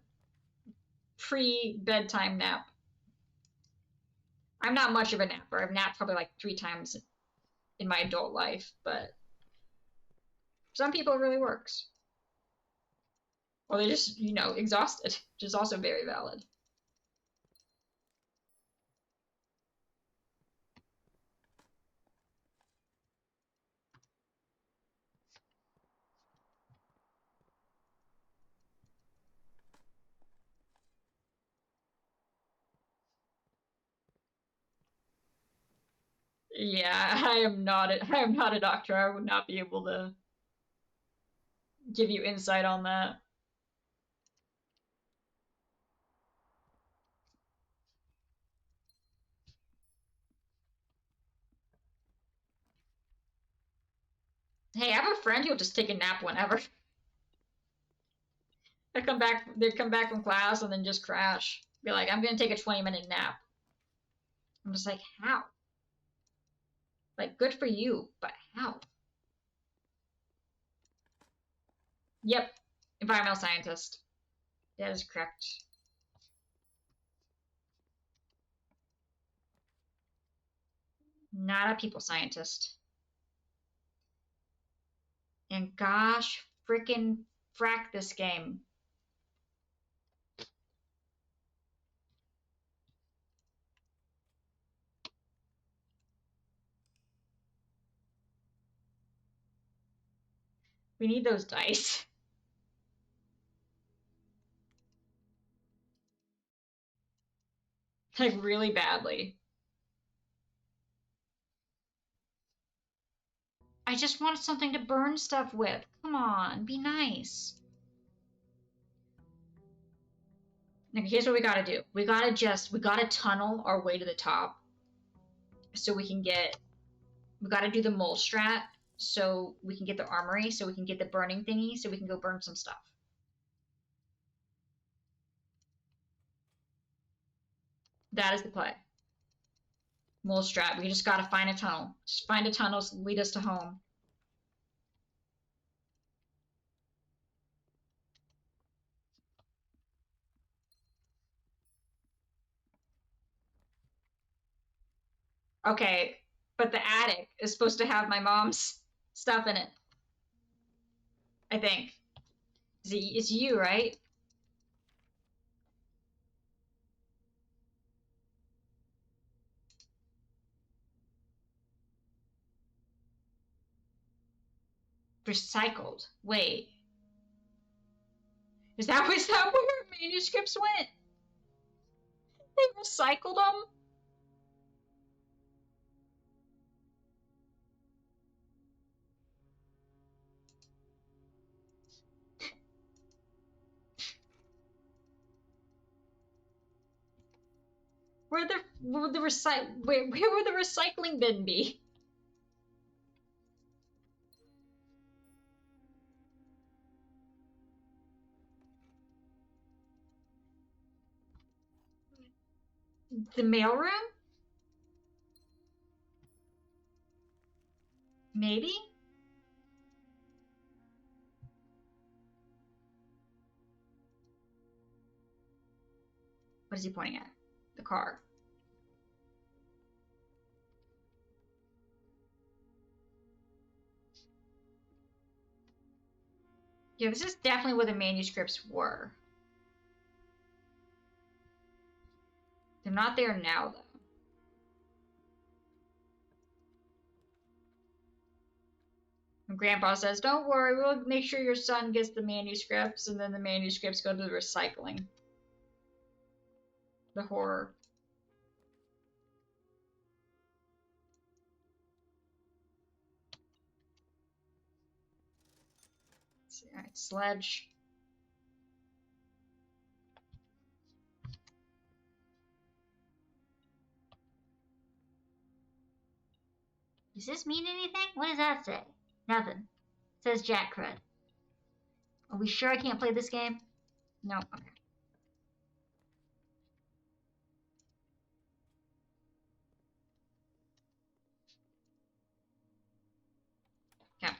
pre-bedtime nap. I'm not much of a napper. I've napped probably like 3 times in my adult life, but some people it really works. Or they just, exhausted, which is also very valid. Yeah, I am not a doctor. I would not be able to give you insight on that. Hey, I have a friend who'll just take a nap whenever. They come back from class and then just crash. Be like, I'm gonna take a 20-minute nap. I'm just like, how? Like, good for you, but how? Yep, environmental scientist. That is correct. Not a people scientist. And gosh, frickin' frack this game. We need those dice. Like, really badly. I just want something to burn stuff with. Come on, be nice. Okay, here's what we gotta do. We gotta tunnel our way to the top so we gotta do the mole strat so we can get the armory, so we can get the burning thingy, so we can go burn some stuff. That is the play. Mole strat. We just gotta find a tunnel. Just find a tunnel, lead us to home. Okay, but the attic is supposed to have my mom's stuff in it. I think. It's you, right? Recycled. Wait. Is that where manuscripts went? They recycled them? Where would the where would the recycling bin be? The mailroom? Maybe? What is he pointing at? The car. Yeah, this is definitely where the manuscripts were. They're not there now, though. And Grandpa says, "Don't worry, we'll make sure your son gets the manuscripts," and then the manuscripts go to the recycling. The horror. Alright, sledge. Does this mean anything? What does that say? Nothing. It says Jack Crud. Are we sure I can't play this game? No. Okay. Okay.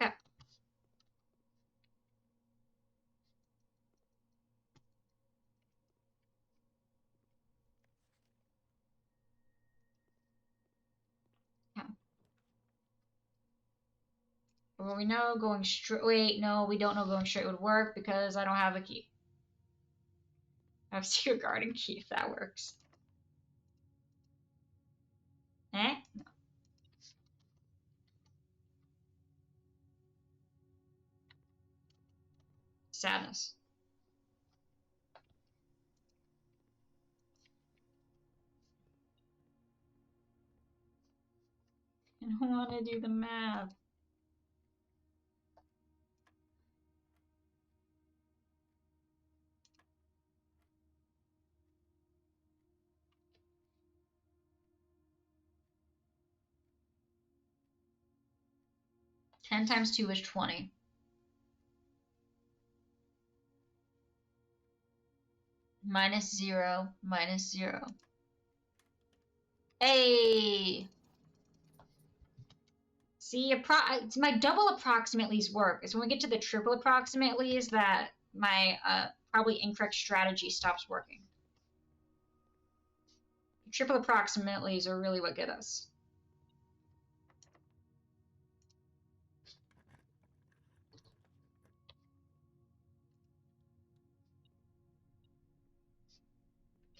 Okay. Okay. Well, we know going straight. Wait, no, we don't know going straight would work because I don't have a key. I have a secret garden key if that works. Eh? No. Sadness. I don't want to do the math. Ten times 2 is 20. Minus 0, minus 0. Hey! See, my double approximately's work. It's when we get to the triple approximately's that my probably incorrect strategy stops working. The triple approximately's are really what get us.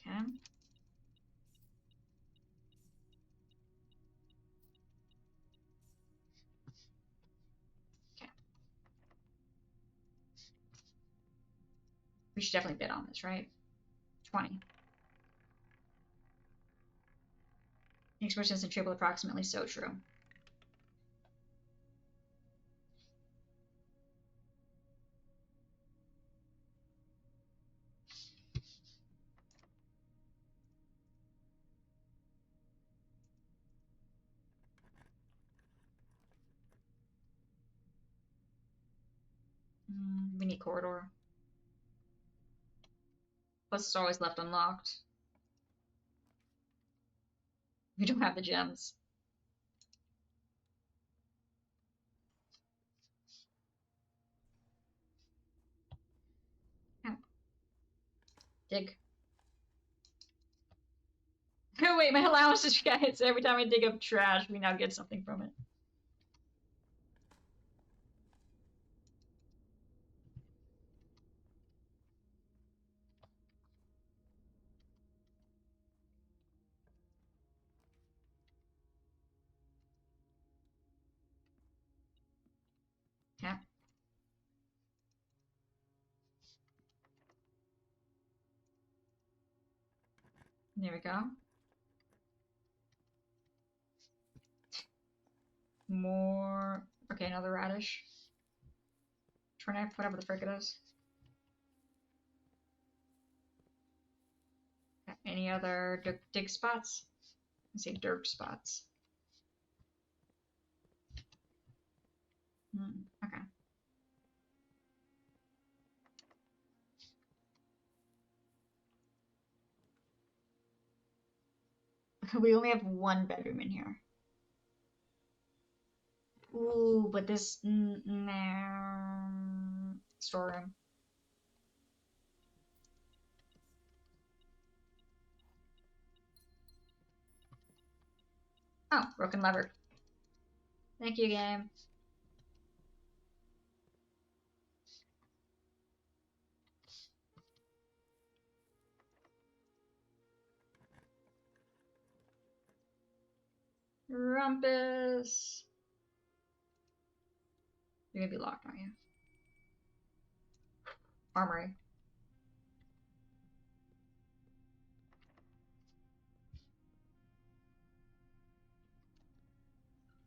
Okay. Okay. We should definitely bid on this, right? 20. Makes more sense than triple approximately, so true. We need corridor. Plus it's always left unlocked. We don't have the gems. Oh. Dig. Oh wait, my allowance is guys. Every time I dig up trash, we now get something from it. Okay. There we go. More. Okay, another radish. Turnip, whatever the frick it is. Okay, any other dig spots? I say dirt spots. Okay. We only have one bedroom in here. Ooh, but this storeroom. Oh, broken lever. Thank you, game. Rumpus. You're gonna be locked, aren't you? Armory.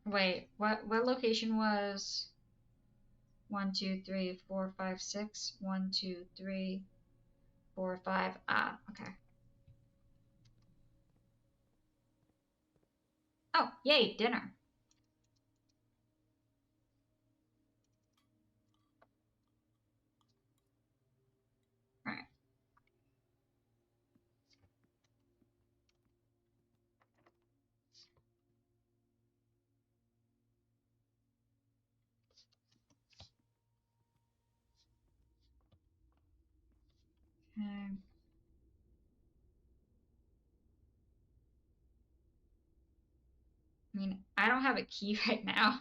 Wait, what location was 1, 2, 3, 4, 5, 6? 1, 2, 3, 4, 5. Ah, okay. Oh, yay, dinner. Alright. Okay. I mean, I don't have a key right now.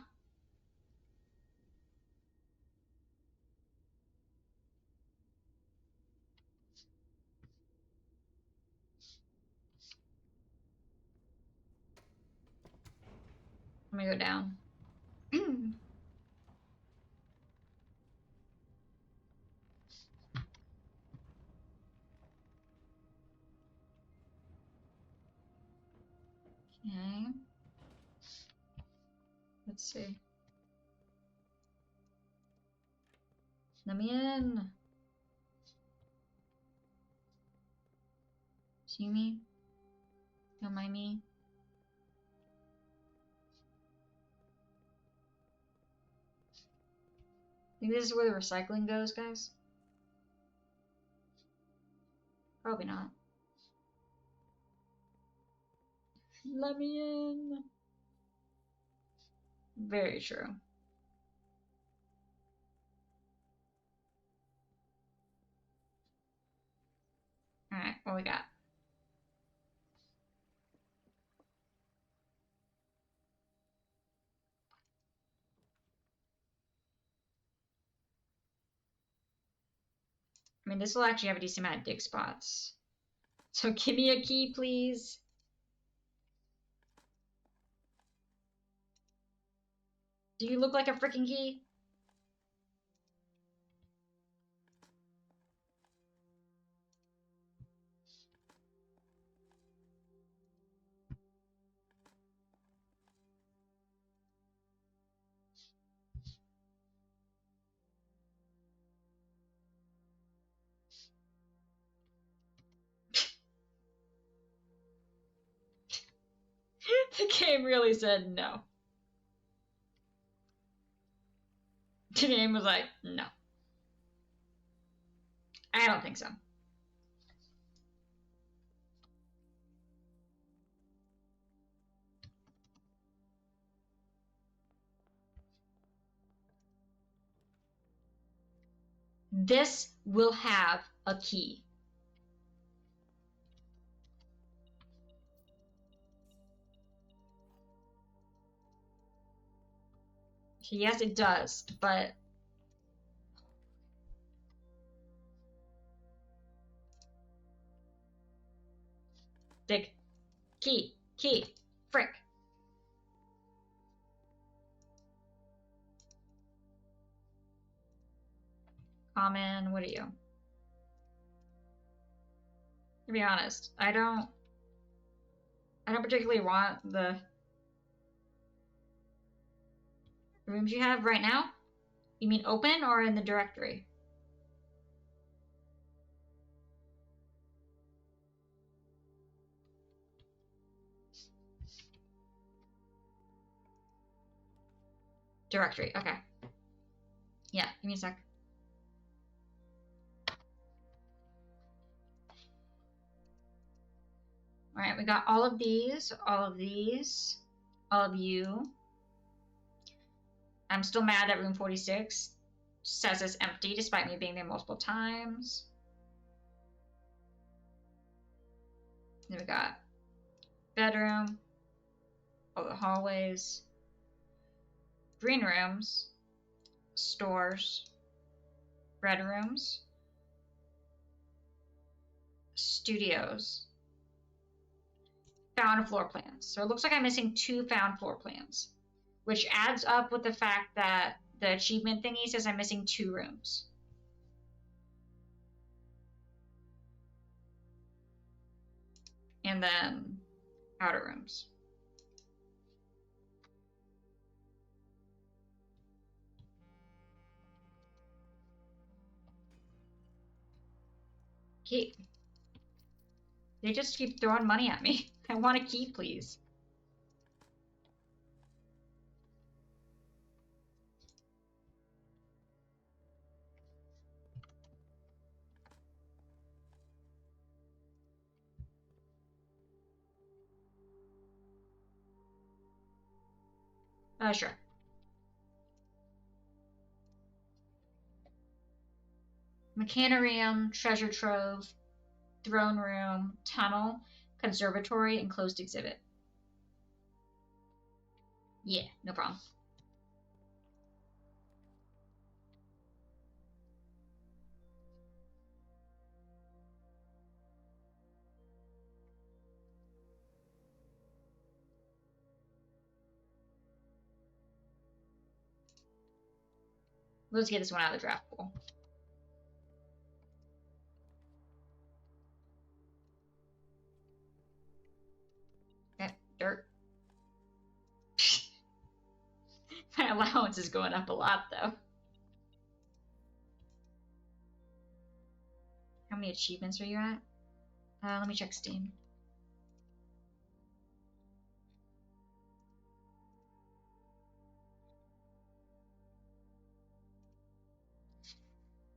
Let me go down. Okay. Let's see. Let me in. See me? Don't mind me. Think this is where the recycling goes, guys? Probably not. Let me in. Very true. Alright, what we got? I mean, this will actually have a decent amount of dig spots. So give me a key, please. Do you look like a freaking key? The game really said no. The game was like, no. I don't think so. This will have a key. Yes, it does, but dig. Key. Frick. Common, what are you? To be honest, I don't particularly want the rooms you have right now. You mean open or in the directory? Directory, okay. Yeah, give me a sec. Alright, we got all of these, all of these, all of you. I'm still mad that room 46 says it's empty despite me being there multiple times. Then we got bedroom, all the hallways, green rooms, stores, red rooms, studios, found floor plans. So it looks like I'm missing 2 found floor plans, which adds up with the fact that the achievement thingy says I'm missing 2 rooms. And then outer rooms. Keep. They just keep throwing money at me. I want a key, please. Sure. Mechanarium, treasure trove, throne room, tunnel, conservatory, enclosed exhibit. Yeah, no problem. Let's get this one out of the draft pool. Okay, dirt. My allowance is going up a lot, though. How many achievements are you at? Let me check Steam.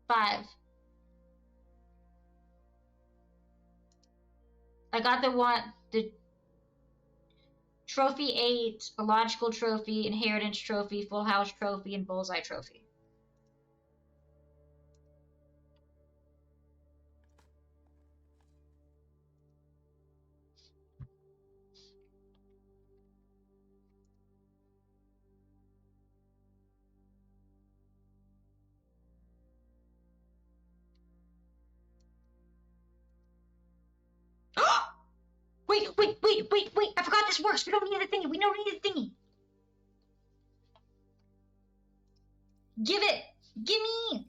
Five. I got the Trophy 8, a Logical Trophy, Inheritance Trophy, Full House Trophy, and Bullseye Trophy. Wait. I forgot this works. We don't need the thingy. We don't need the thingy. Give it. Gimme.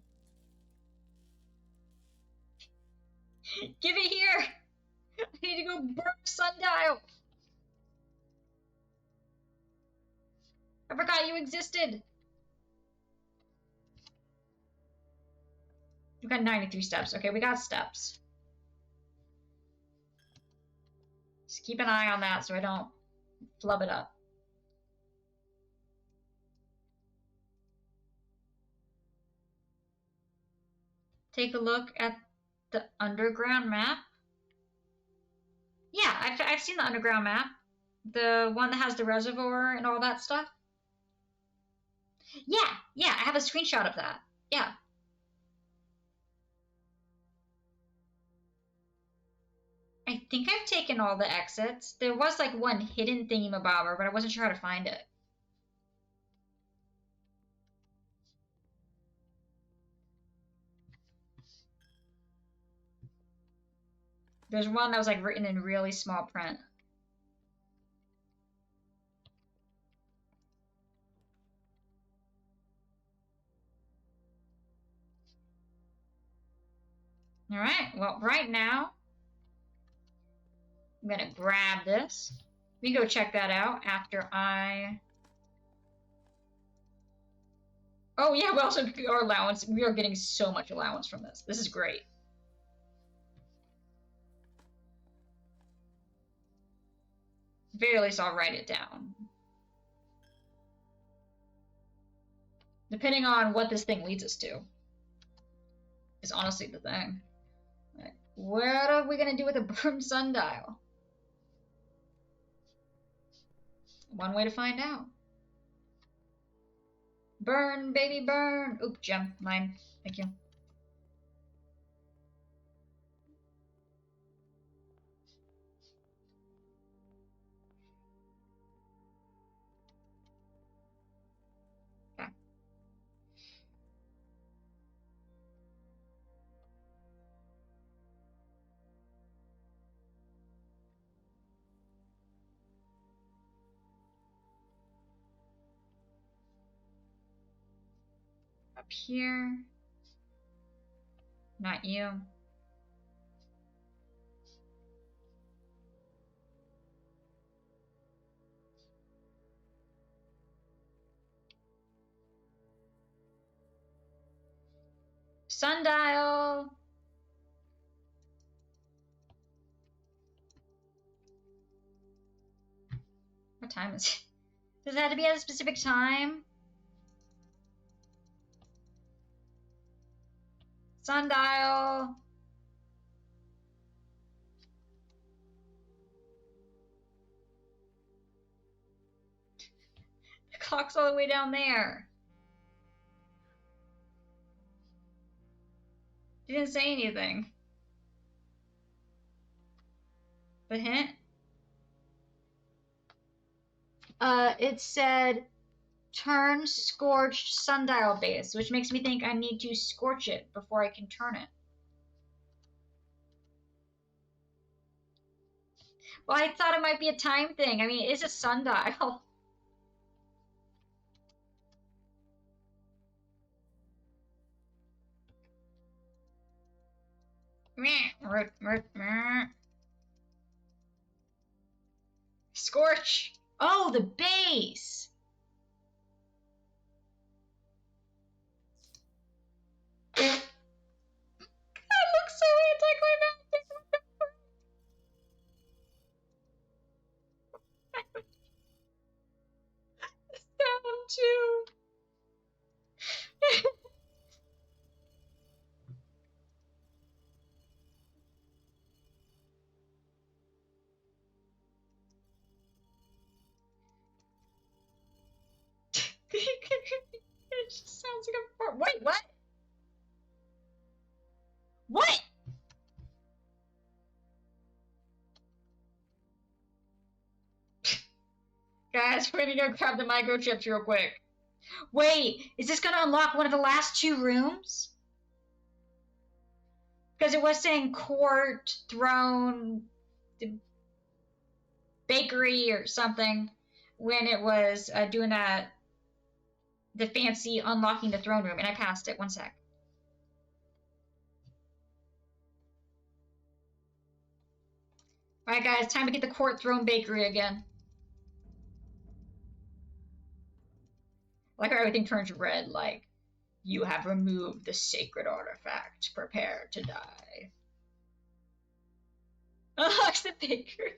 Give it here. I need to go burn Sundial. I forgot you existed. We got 93 steps. Okay, we got steps. Just keep an eye on that so I don't flub it up. Take a look at the underground map. Yeah, I've seen the underground map. The one that has the reservoir and all that stuff. Yeah, I have a screenshot of that. Yeah. I think I've taken all the exits. There was like one hidden thingy-mabobber, but I wasn't sure how to find it. There's one that was like written in really small print. All right, well, right now, I'm gonna grab this. We can go check that out after I... Oh yeah, we also our allowance. We are getting so much allowance from this. This is great. At the very least, I'll write it down. Depending on what this thing leads us to, is honestly the thing. Like, what are we gonna do with a burned sundial? One way to find out. Burn, baby, burn. Oop, gem. Mine. Thank you. Okay. Up here. Not you. Sundial. What time is it? Does it have to be at a specific time? Sundial. The clock's all the way down there. He didn't say anything. The hint? It said turn scorched sundial base, which makes me think I need to scorch it before I can turn it. Well, I thought it might be a time thing. I mean, it is a sundial. Scorch! Oh, the base! I look so anticlimactic. Sound too. It just sounds like a fart. Wait, what? What? Guys, we're gonna go grab the microchips real quick. Wait, is this gonna unlock one of the last two rooms? Because it was saying court, throne, bakery, or something when it was doing that, the fancy unlocking the throne room, and I passed it. One sec. All right, guys, time to get the court, throne, bakery again. I like how everything turns red, like, you have removed the sacred artifact. Prepare to die. Unlocks the bakery.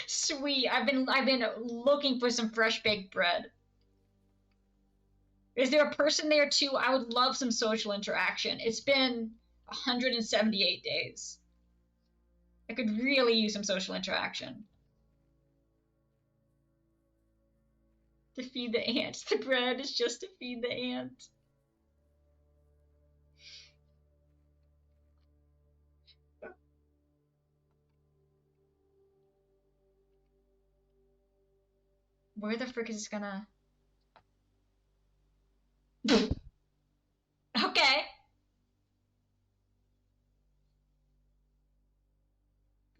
Sweet. I've been looking for some fresh baked bread. Is there a person there too? I would love some social interaction. It's been 178 days. I could really use some social interaction. To feed the ants. The bread is just to feed the ants. Where the frick is this gonna... Okay.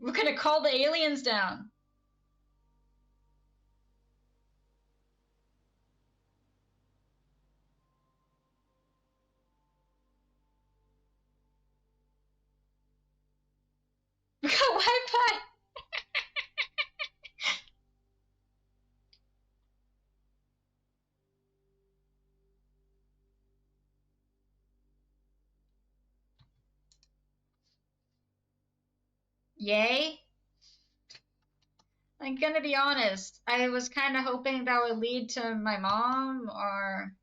We're gonna call the aliens down. We got Wi-Fi. Yay. I'm gonna be honest. I was kind of hoping that would lead to my mom or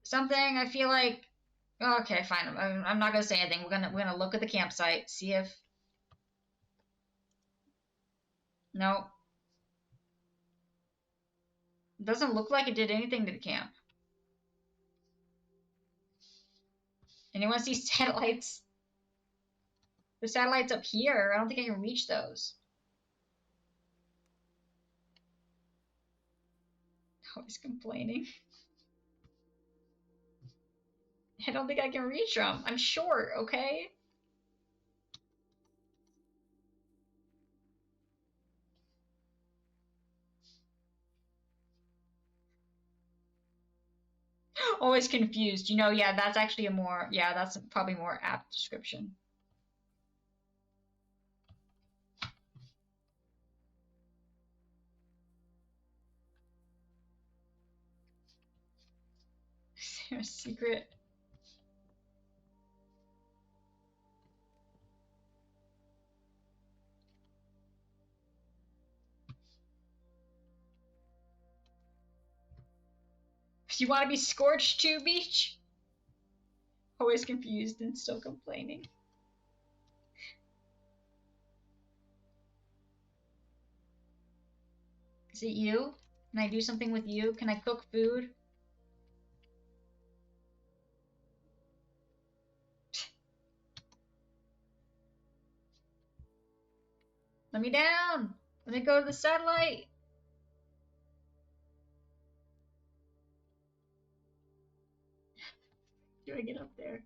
something. I feel like, okay, fine. I'm not gonna say anything. We're gonna look at the campsite, see if No. It doesn't look like it did anything to the camp. Anyone see satellites? The satellites up here, I don't think I can reach those. Always complaining. I don't think I can reach them. I'm short, okay? Always confused. You know, yeah, that's actually a more, yeah, that's probably more apt description. Is there a secret? You want to be scorched too, Beach? Always confused and still complaining. Is it you? Can I do something with you? Can I cook food? Let me down! Let me go to the satellite! Do I get up there?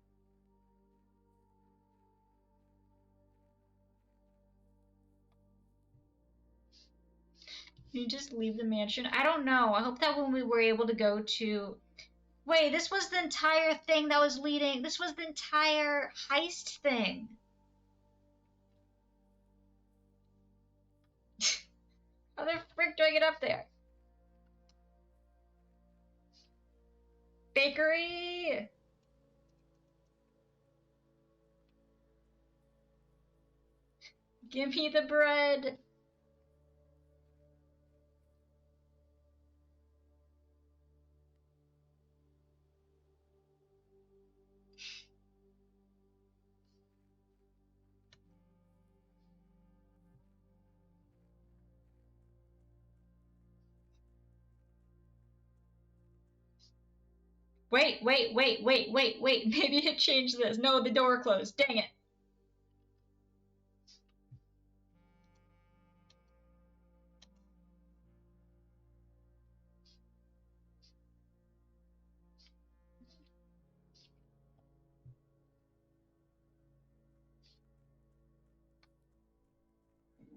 You just leave the mansion? I don't know. I hope that when we were able to go to... Wait, this was the entire thing that was leading... This was the entire heist thing. How the frick do I get up there? Bakery! Give me the bread! Wait. Maybe it changed this. No, the door closed. Dang it.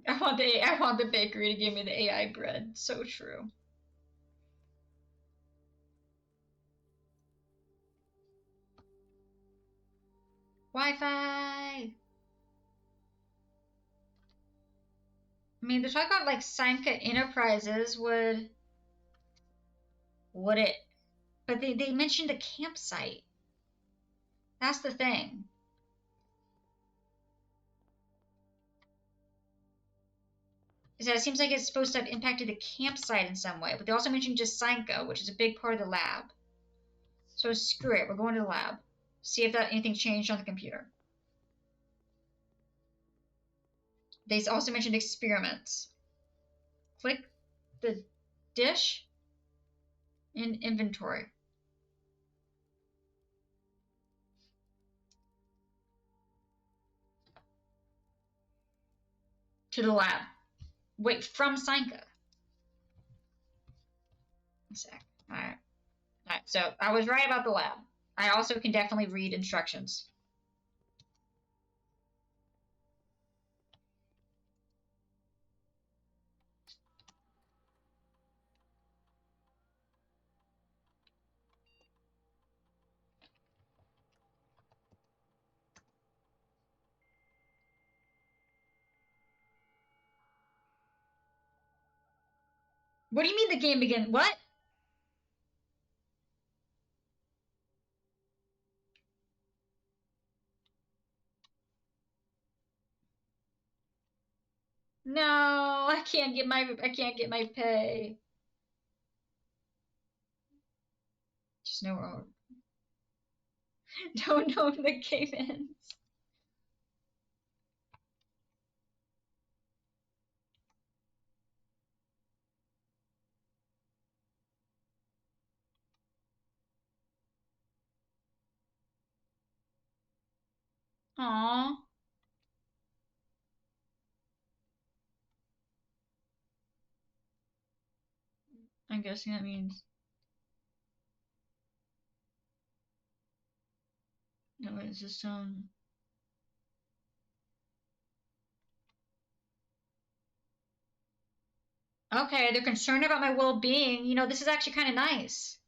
I want the bakery to give me the AI bread. So true. Wi-Fi. I mean, they're talking about like Sanka Enterprises would it? But they mentioned a campsite. That's the thing. Is that it seems like it's supposed to have impacted the campsite in some way, but they also mentioned just Sanka, which is a big part of the lab. So screw it, we're going to the lab. See if that anything changed on the computer. They also mentioned experiments. Click the dish in inventory. To the lab. Wait, from Sanka. A sec. Alright. Alright, so I was right about the lab. I also can definitely read instructions. What do you mean the game begins? What? No, I can't get my pay. Just no. Don't know when the game ends. Aww. I'm guessing that means. No, it's just Okay, they're concerned about my well-being. You know, this is actually kind of nice.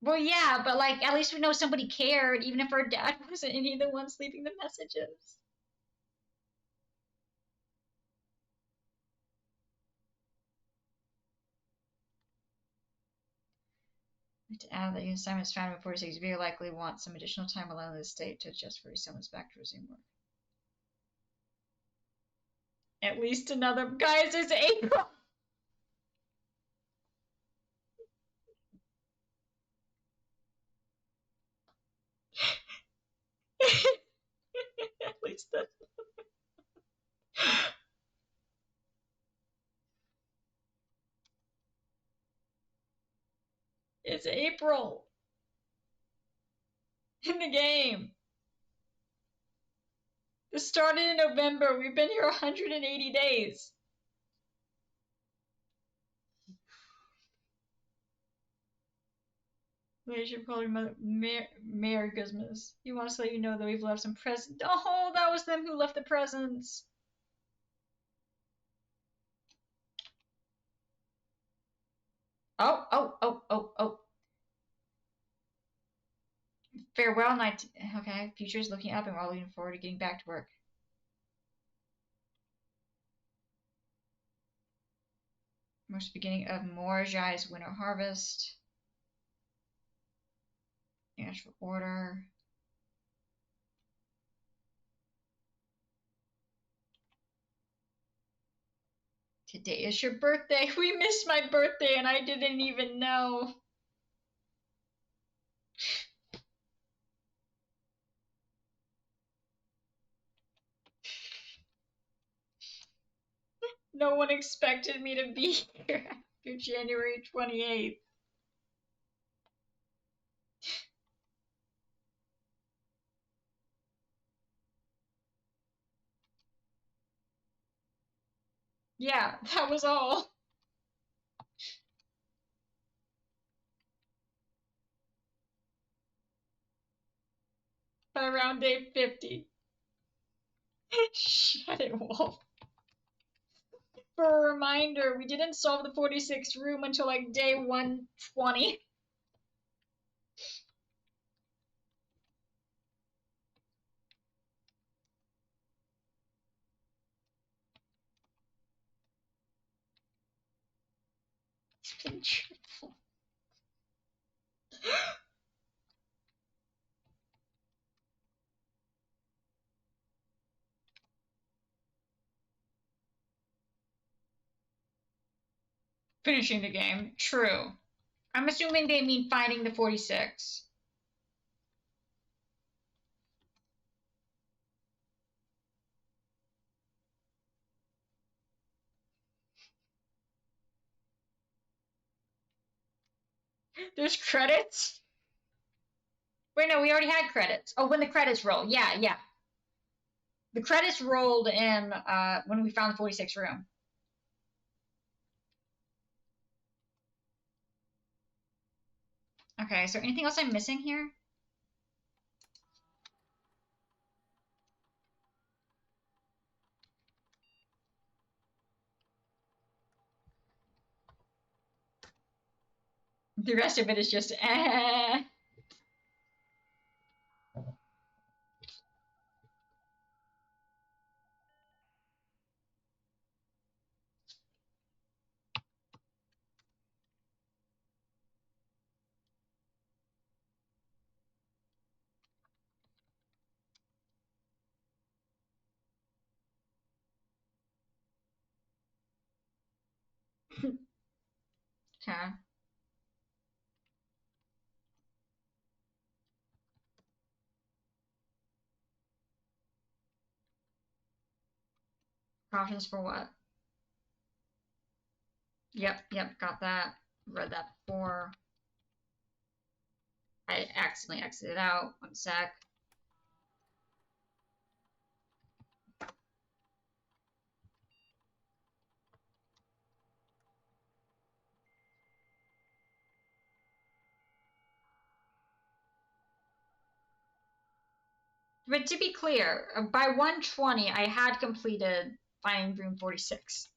Well, yeah, but like at least we know somebody cared, even if our dad wasn't any of the ones leaving the messages. To add that the assignment is found in 46, very likely want some additional time alone in the state to adjust for his summons back to resume work. At least another. Guys, it's April! At least that's. It's April! In the game! This started in November. We've been here 180 days. We should probably Merry Christmas. He wants to let you know that we've left some presents. Oh, that was them who left the presents. Oh. Farewell, night. Okay, future is looking up and we're all looking forward to getting back to work. Most beginning of Morjai's winter harvest. Natural order. Today is your birthday. We missed my birthday and I didn't even know. No one expected me to be here after January 28th. Yeah, that was all. By around day 50. Shut it, Wolf. For a reminder, we didn't solve the 46th room until like day 120. It's been truthful. Finishing the game. True. I'm assuming they mean finding the 46. There's credits? Wait, no, we already had credits. Oh, when the credits roll. Yeah. The credits rolled in when we found the 46 room. Okay, is there anything else I'm missing here? The rest of it is just eh. Okay. Cautions for what? Yep, got that. Read that before. I accidentally exited out. One sec. But to be clear, by 120, I had completed Finding Room 46.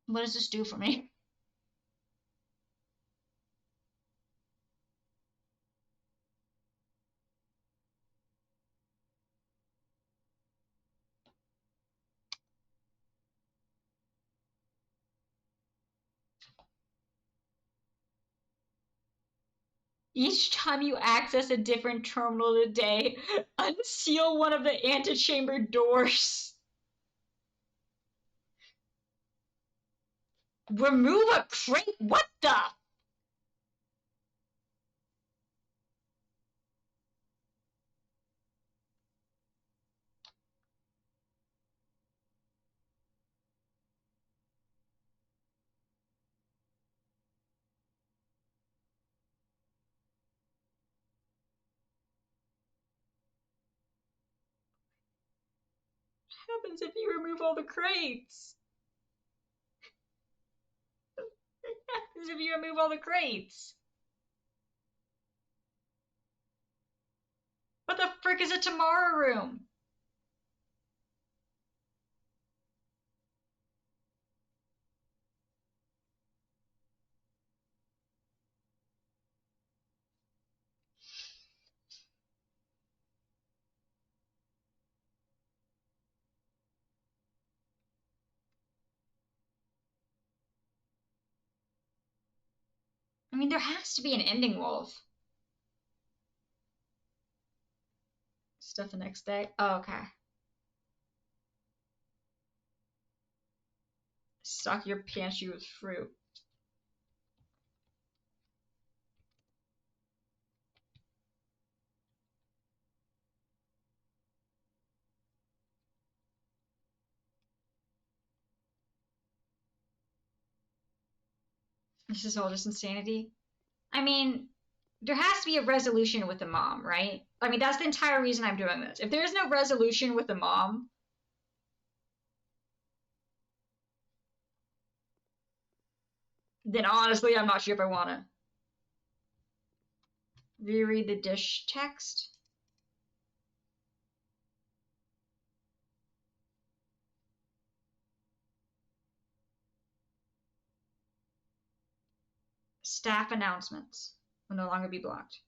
What does this do for me? Each time you access a different terminal today, unseal one of the antechamber doors. Remove a crate? What the? What happens if you remove all the crates? What happens if you remove all the crates? What the frick is a Tamara room? I mean, there has to be an ending, Wolf. Stuff the next day? Oh, okay. Stock your pantry with fruit. This is all just insanity. I mean, there has to be a resolution with the mom, right? I mean, that's the entire reason I'm doing this. If there's no resolution with the mom, then honestly, I'm not sure if I want to reread the dish text. Staff announcements will no longer be blocked.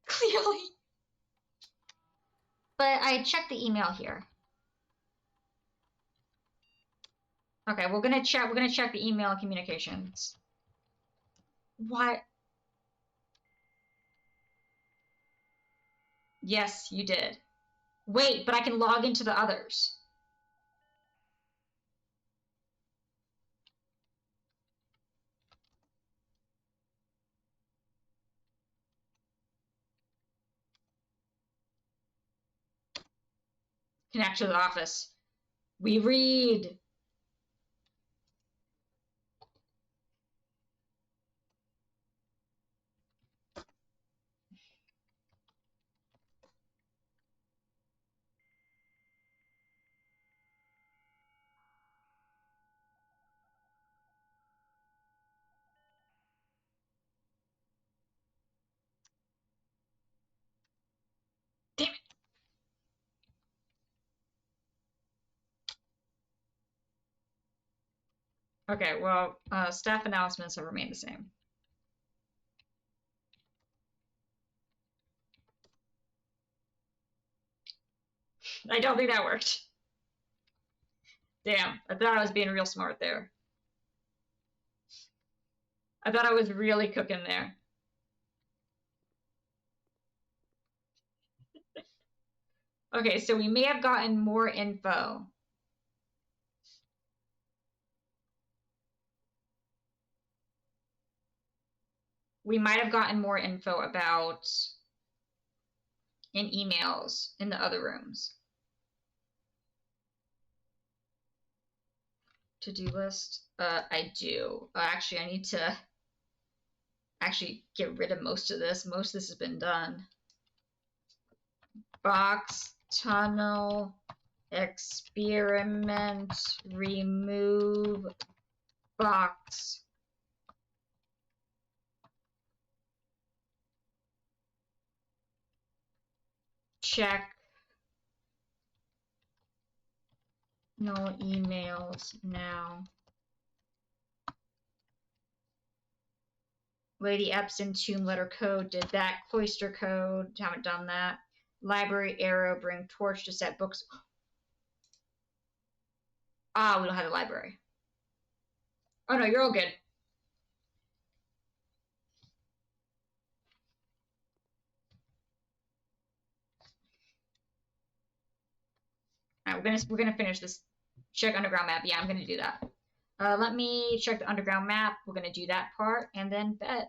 Clearly. But I checked the email here. Okay, we're gonna check the email communications. What? Yes, you did. Wait, but I can log into the others. Connect to the office. We read. Damn it. Okay, well, staff announcements have remained the same. I don't think that worked. Damn, I thought I was being real smart there. I thought I was really cooking there. Okay, so we may have gotten more info. We might have gotten more info about in emails in the other rooms. To-do list? I do. Actually, I need to actually get rid of most of this. Most of this has been done. Box, tunnel, experiment, remove, box. Check. No emails now. Lady Epson tomb letter code did that. Cloister code, haven't done that. Library arrow, bring torch to set books. Ah, we don't have the library. Oh no, you're all good. All right, we're gonna finish this. Check underground map. Yeah, I'm gonna do that. Let me check the underground map. We're gonna do that part and then bed.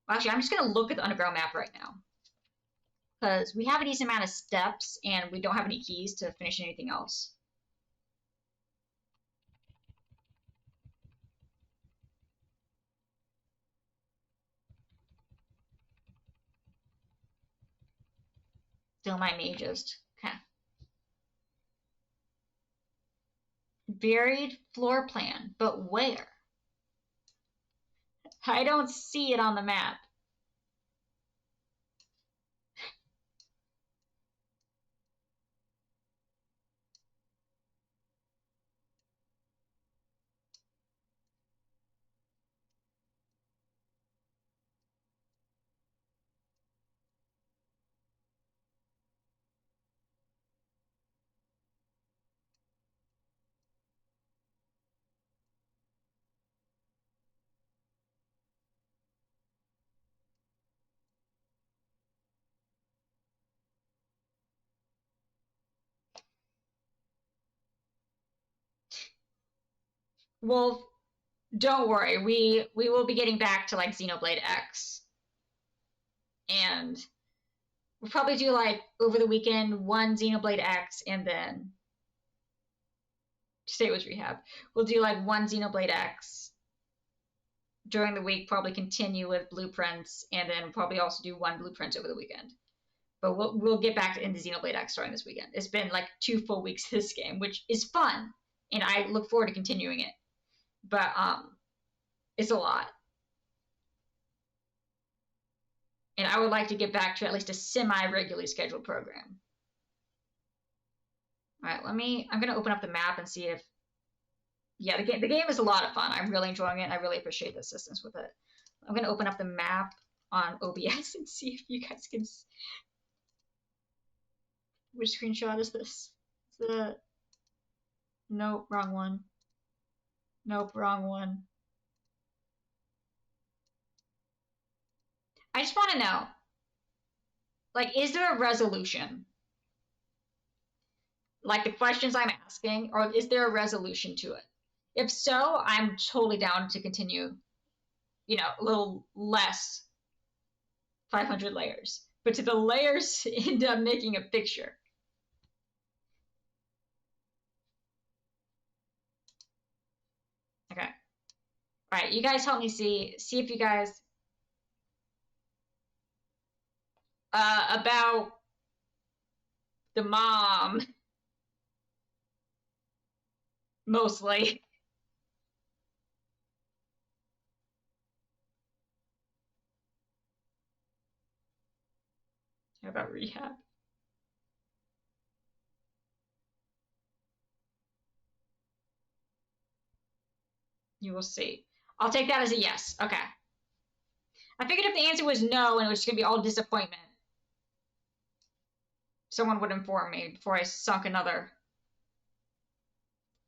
Actually, I'm just gonna look at the underground map right now because we have a decent amount of steps and we don't have any keys to finish anything else. Still my mages. Okay. Varied floor plan, but where? I don't see it on the map. Well, don't worry. We will be getting back to like Xenoblade X, and we'll probably do like over the weekend one Xenoblade X, and then say it was rehab. We'll do like one Xenoblade X during the week. Probably continue with blueprints, and then probably also do one blueprint over the weekend. But we'll get back into Xenoblade X starting this weekend. It's been like 2 full weeks of this game, which is fun, and I look forward to continuing it. But it's a lot. And I would like to get back to at least a semi-regularly scheduled program. All right, I'm going to open up the map and see if, yeah, the game is a lot of fun. I'm really enjoying it. And I really appreciate the assistance with it. I'm going to open up the map on OBS and see if you guys can, which screenshot is this? It's the, nope, wrong one. Nope, wrong one. I just want to know, like, is there a resolution? Like the questions I'm asking, or is there a resolution to it? If so, I'm totally down to continue, a little less 500 layers. But do the layers end up making a picture? Okay. All right, you guys help me see if you guys about the mom mostly. How about rehab? You will see. I'll take that as a yes. Okay. I figured if the answer was no and it was just gonna be all disappointment, someone would inform me before I sunk another.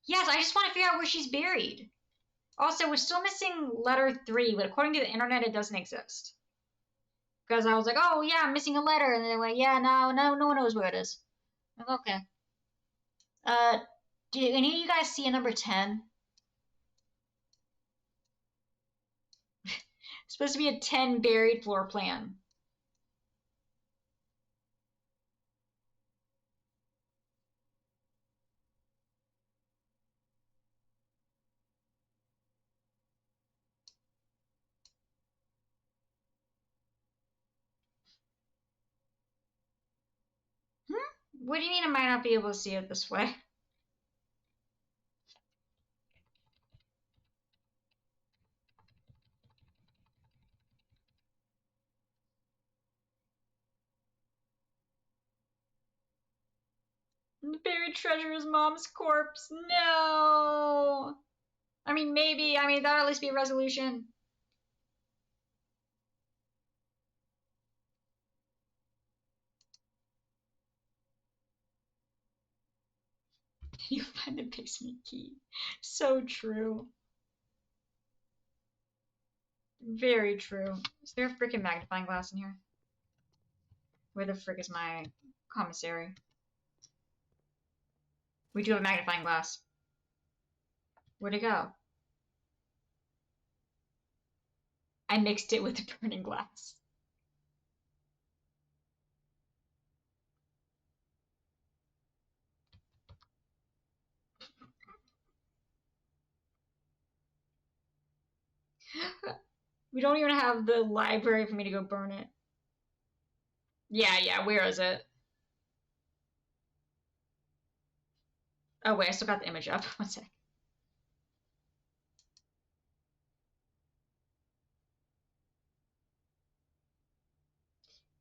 Yes, I just want to figure out where she's buried. Also, we're still missing letter 3, but according to the internet, it doesn't exist. Because I was like, oh yeah, I'm missing a letter, and they're like, yeah, no one knows where it is. I'm like, okay. Do any of you guys see a number 10? It's supposed to be a 10 buried floor plan. What do you mean I might not be able to see it this way? The buried treasure is mom's corpse. No! I mean, maybe. I mean, that'll at least be a resolution. You find the basement key. So true. Very true. Is there a freaking magnifying glass in here? Where the frick is my commissary? We do have a magnifying glass. Where'd it go? I mixed it with the burning glass. We don't even have the library for me to go burn it. Yeah, where is it? Oh wait, I still got the image up. One sec.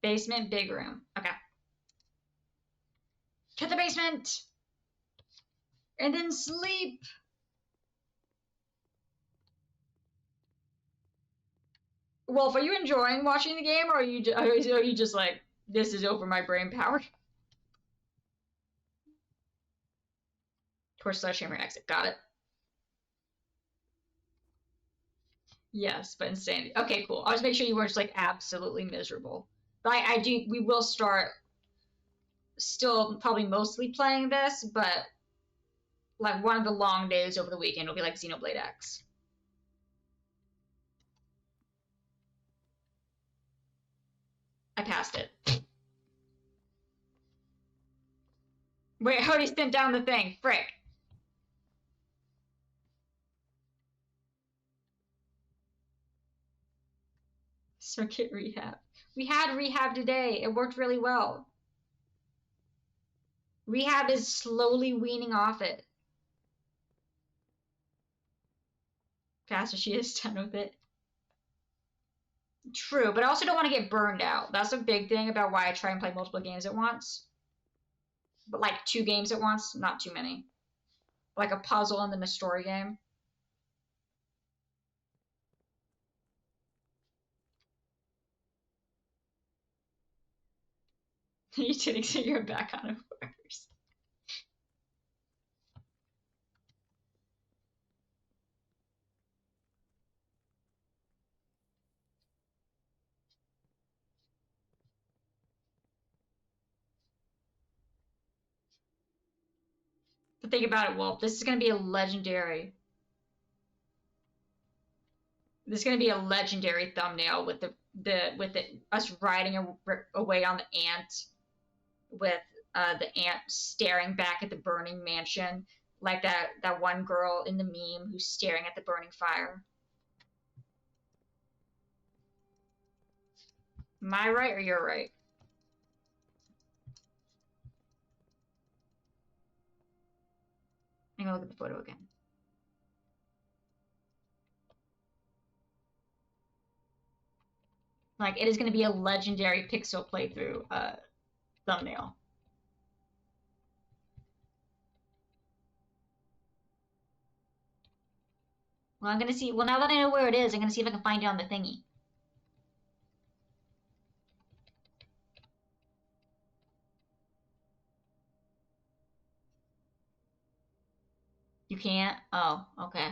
Basement, big room. Okay. To the basement! And then sleep! Wolf, are you enjoying watching the game, or are you just like, this is over my brain power? Torch/hammer exit. Got it. Yes, but insanity. Okay, cool. I'll just make sure you weren't just like absolutely miserable. But I do. We will start. Still, probably mostly playing this, but like one of the long days over the weekend will be like Xenoblade X. I passed it. Wait, I already sent down the thing. Frick. Circuit rehab. We had rehab today. It worked really well. Rehab is slowly weaning off it. Faster she is done with it. True, but I also don't want to get burned out. That's a big thing about why I try and play multiple games at once. But like 2 games at once, not too many. Like a puzzle and then a story game. You didn't say you're back on horse. But think about it, Wolf. This is going to be a legendary. This is going to be a legendary thumbnail with us riding away on the ant, with the ant staring back at the burning mansion, like that one girl in the meme who's staring at the burning fire. Am I right or you're right? I'm gonna look at the photo again. Like, it is going to be a legendary pixel playthrough thumbnail. Well, I'm gonna see. Well, now that I know where it is, I'm gonna see if I can find it on the thingy. You can't? Oh, okay.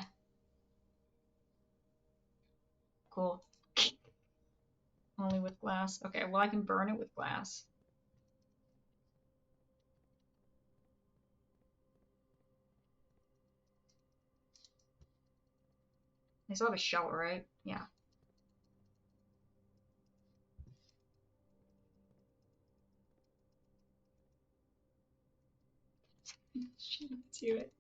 Cool. Only with glass. Okay, well, I can burn it with glass. I still have a shovel, right? Yeah. Do it.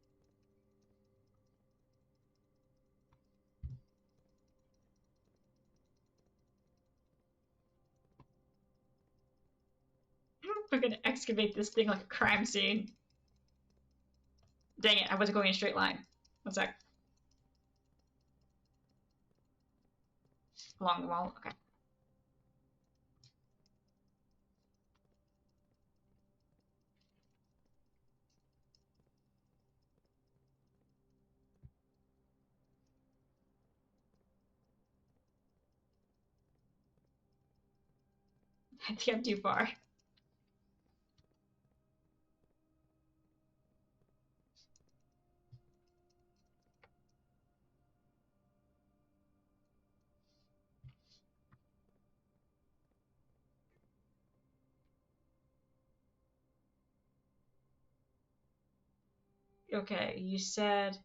I'm gonna excavate this thing like a crime scene. Dang it, I wasn't going in a straight line. One sec. Along the wall? Okay. I think I'm too far. Okay, you said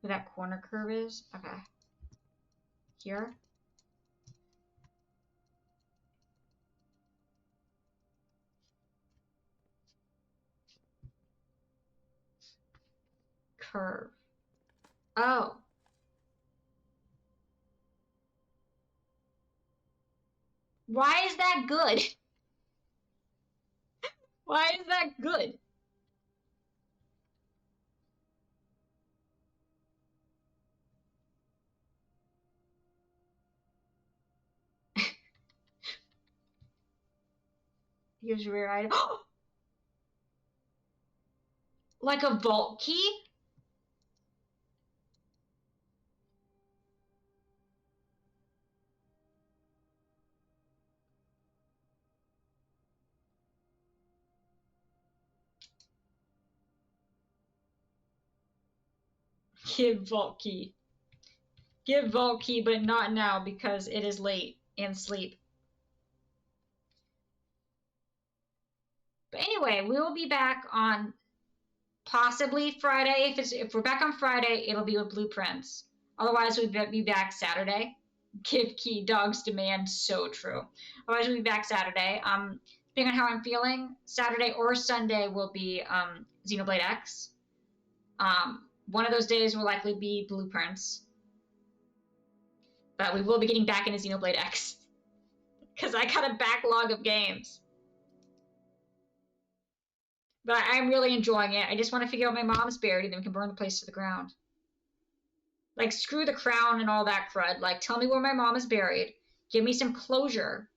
where that corner curve is? Okay. Here? Curve. Oh. Why is that good? Why is that good? Here's your rare item. Like a vault key? Give vault key. Give vault key, but not now because it is late and sleep. But anyway, we will be back on possibly Friday. If we're back on Friday, it'll be with blueprints. Otherwise, we'll be back Saturday. Give key dogs demand so true. Otherwise, we'll be back Saturday. Depending on how I'm feeling, Saturday or Sunday will be Xenoblade X. One of those days will likely be blueprints. But we will be getting back into Xenoblade X because I got a backlog of games. But I'm really enjoying it. I just want to figure out where my mom's buried, and then we can burn the place to the ground. Like, screw the crown and all that crud. Like, tell me where my mom is buried. Give me some closure.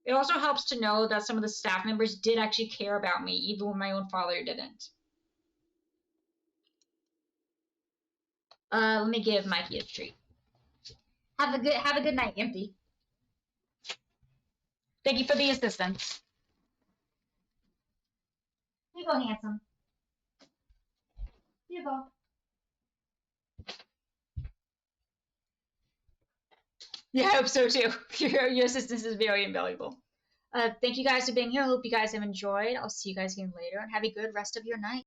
It also helps to know that some of the staff members did actually care about me, even when my own father didn't. Let me give Mikey a treat. Have a good night, Empty. Thank you for the assistance. Here you go, handsome. Here you go. Yeah, I hope so too. Your assistance is very invaluable. Thank you guys for being here. I hope you guys have enjoyed. I'll see you guys again later and have a good rest of your night.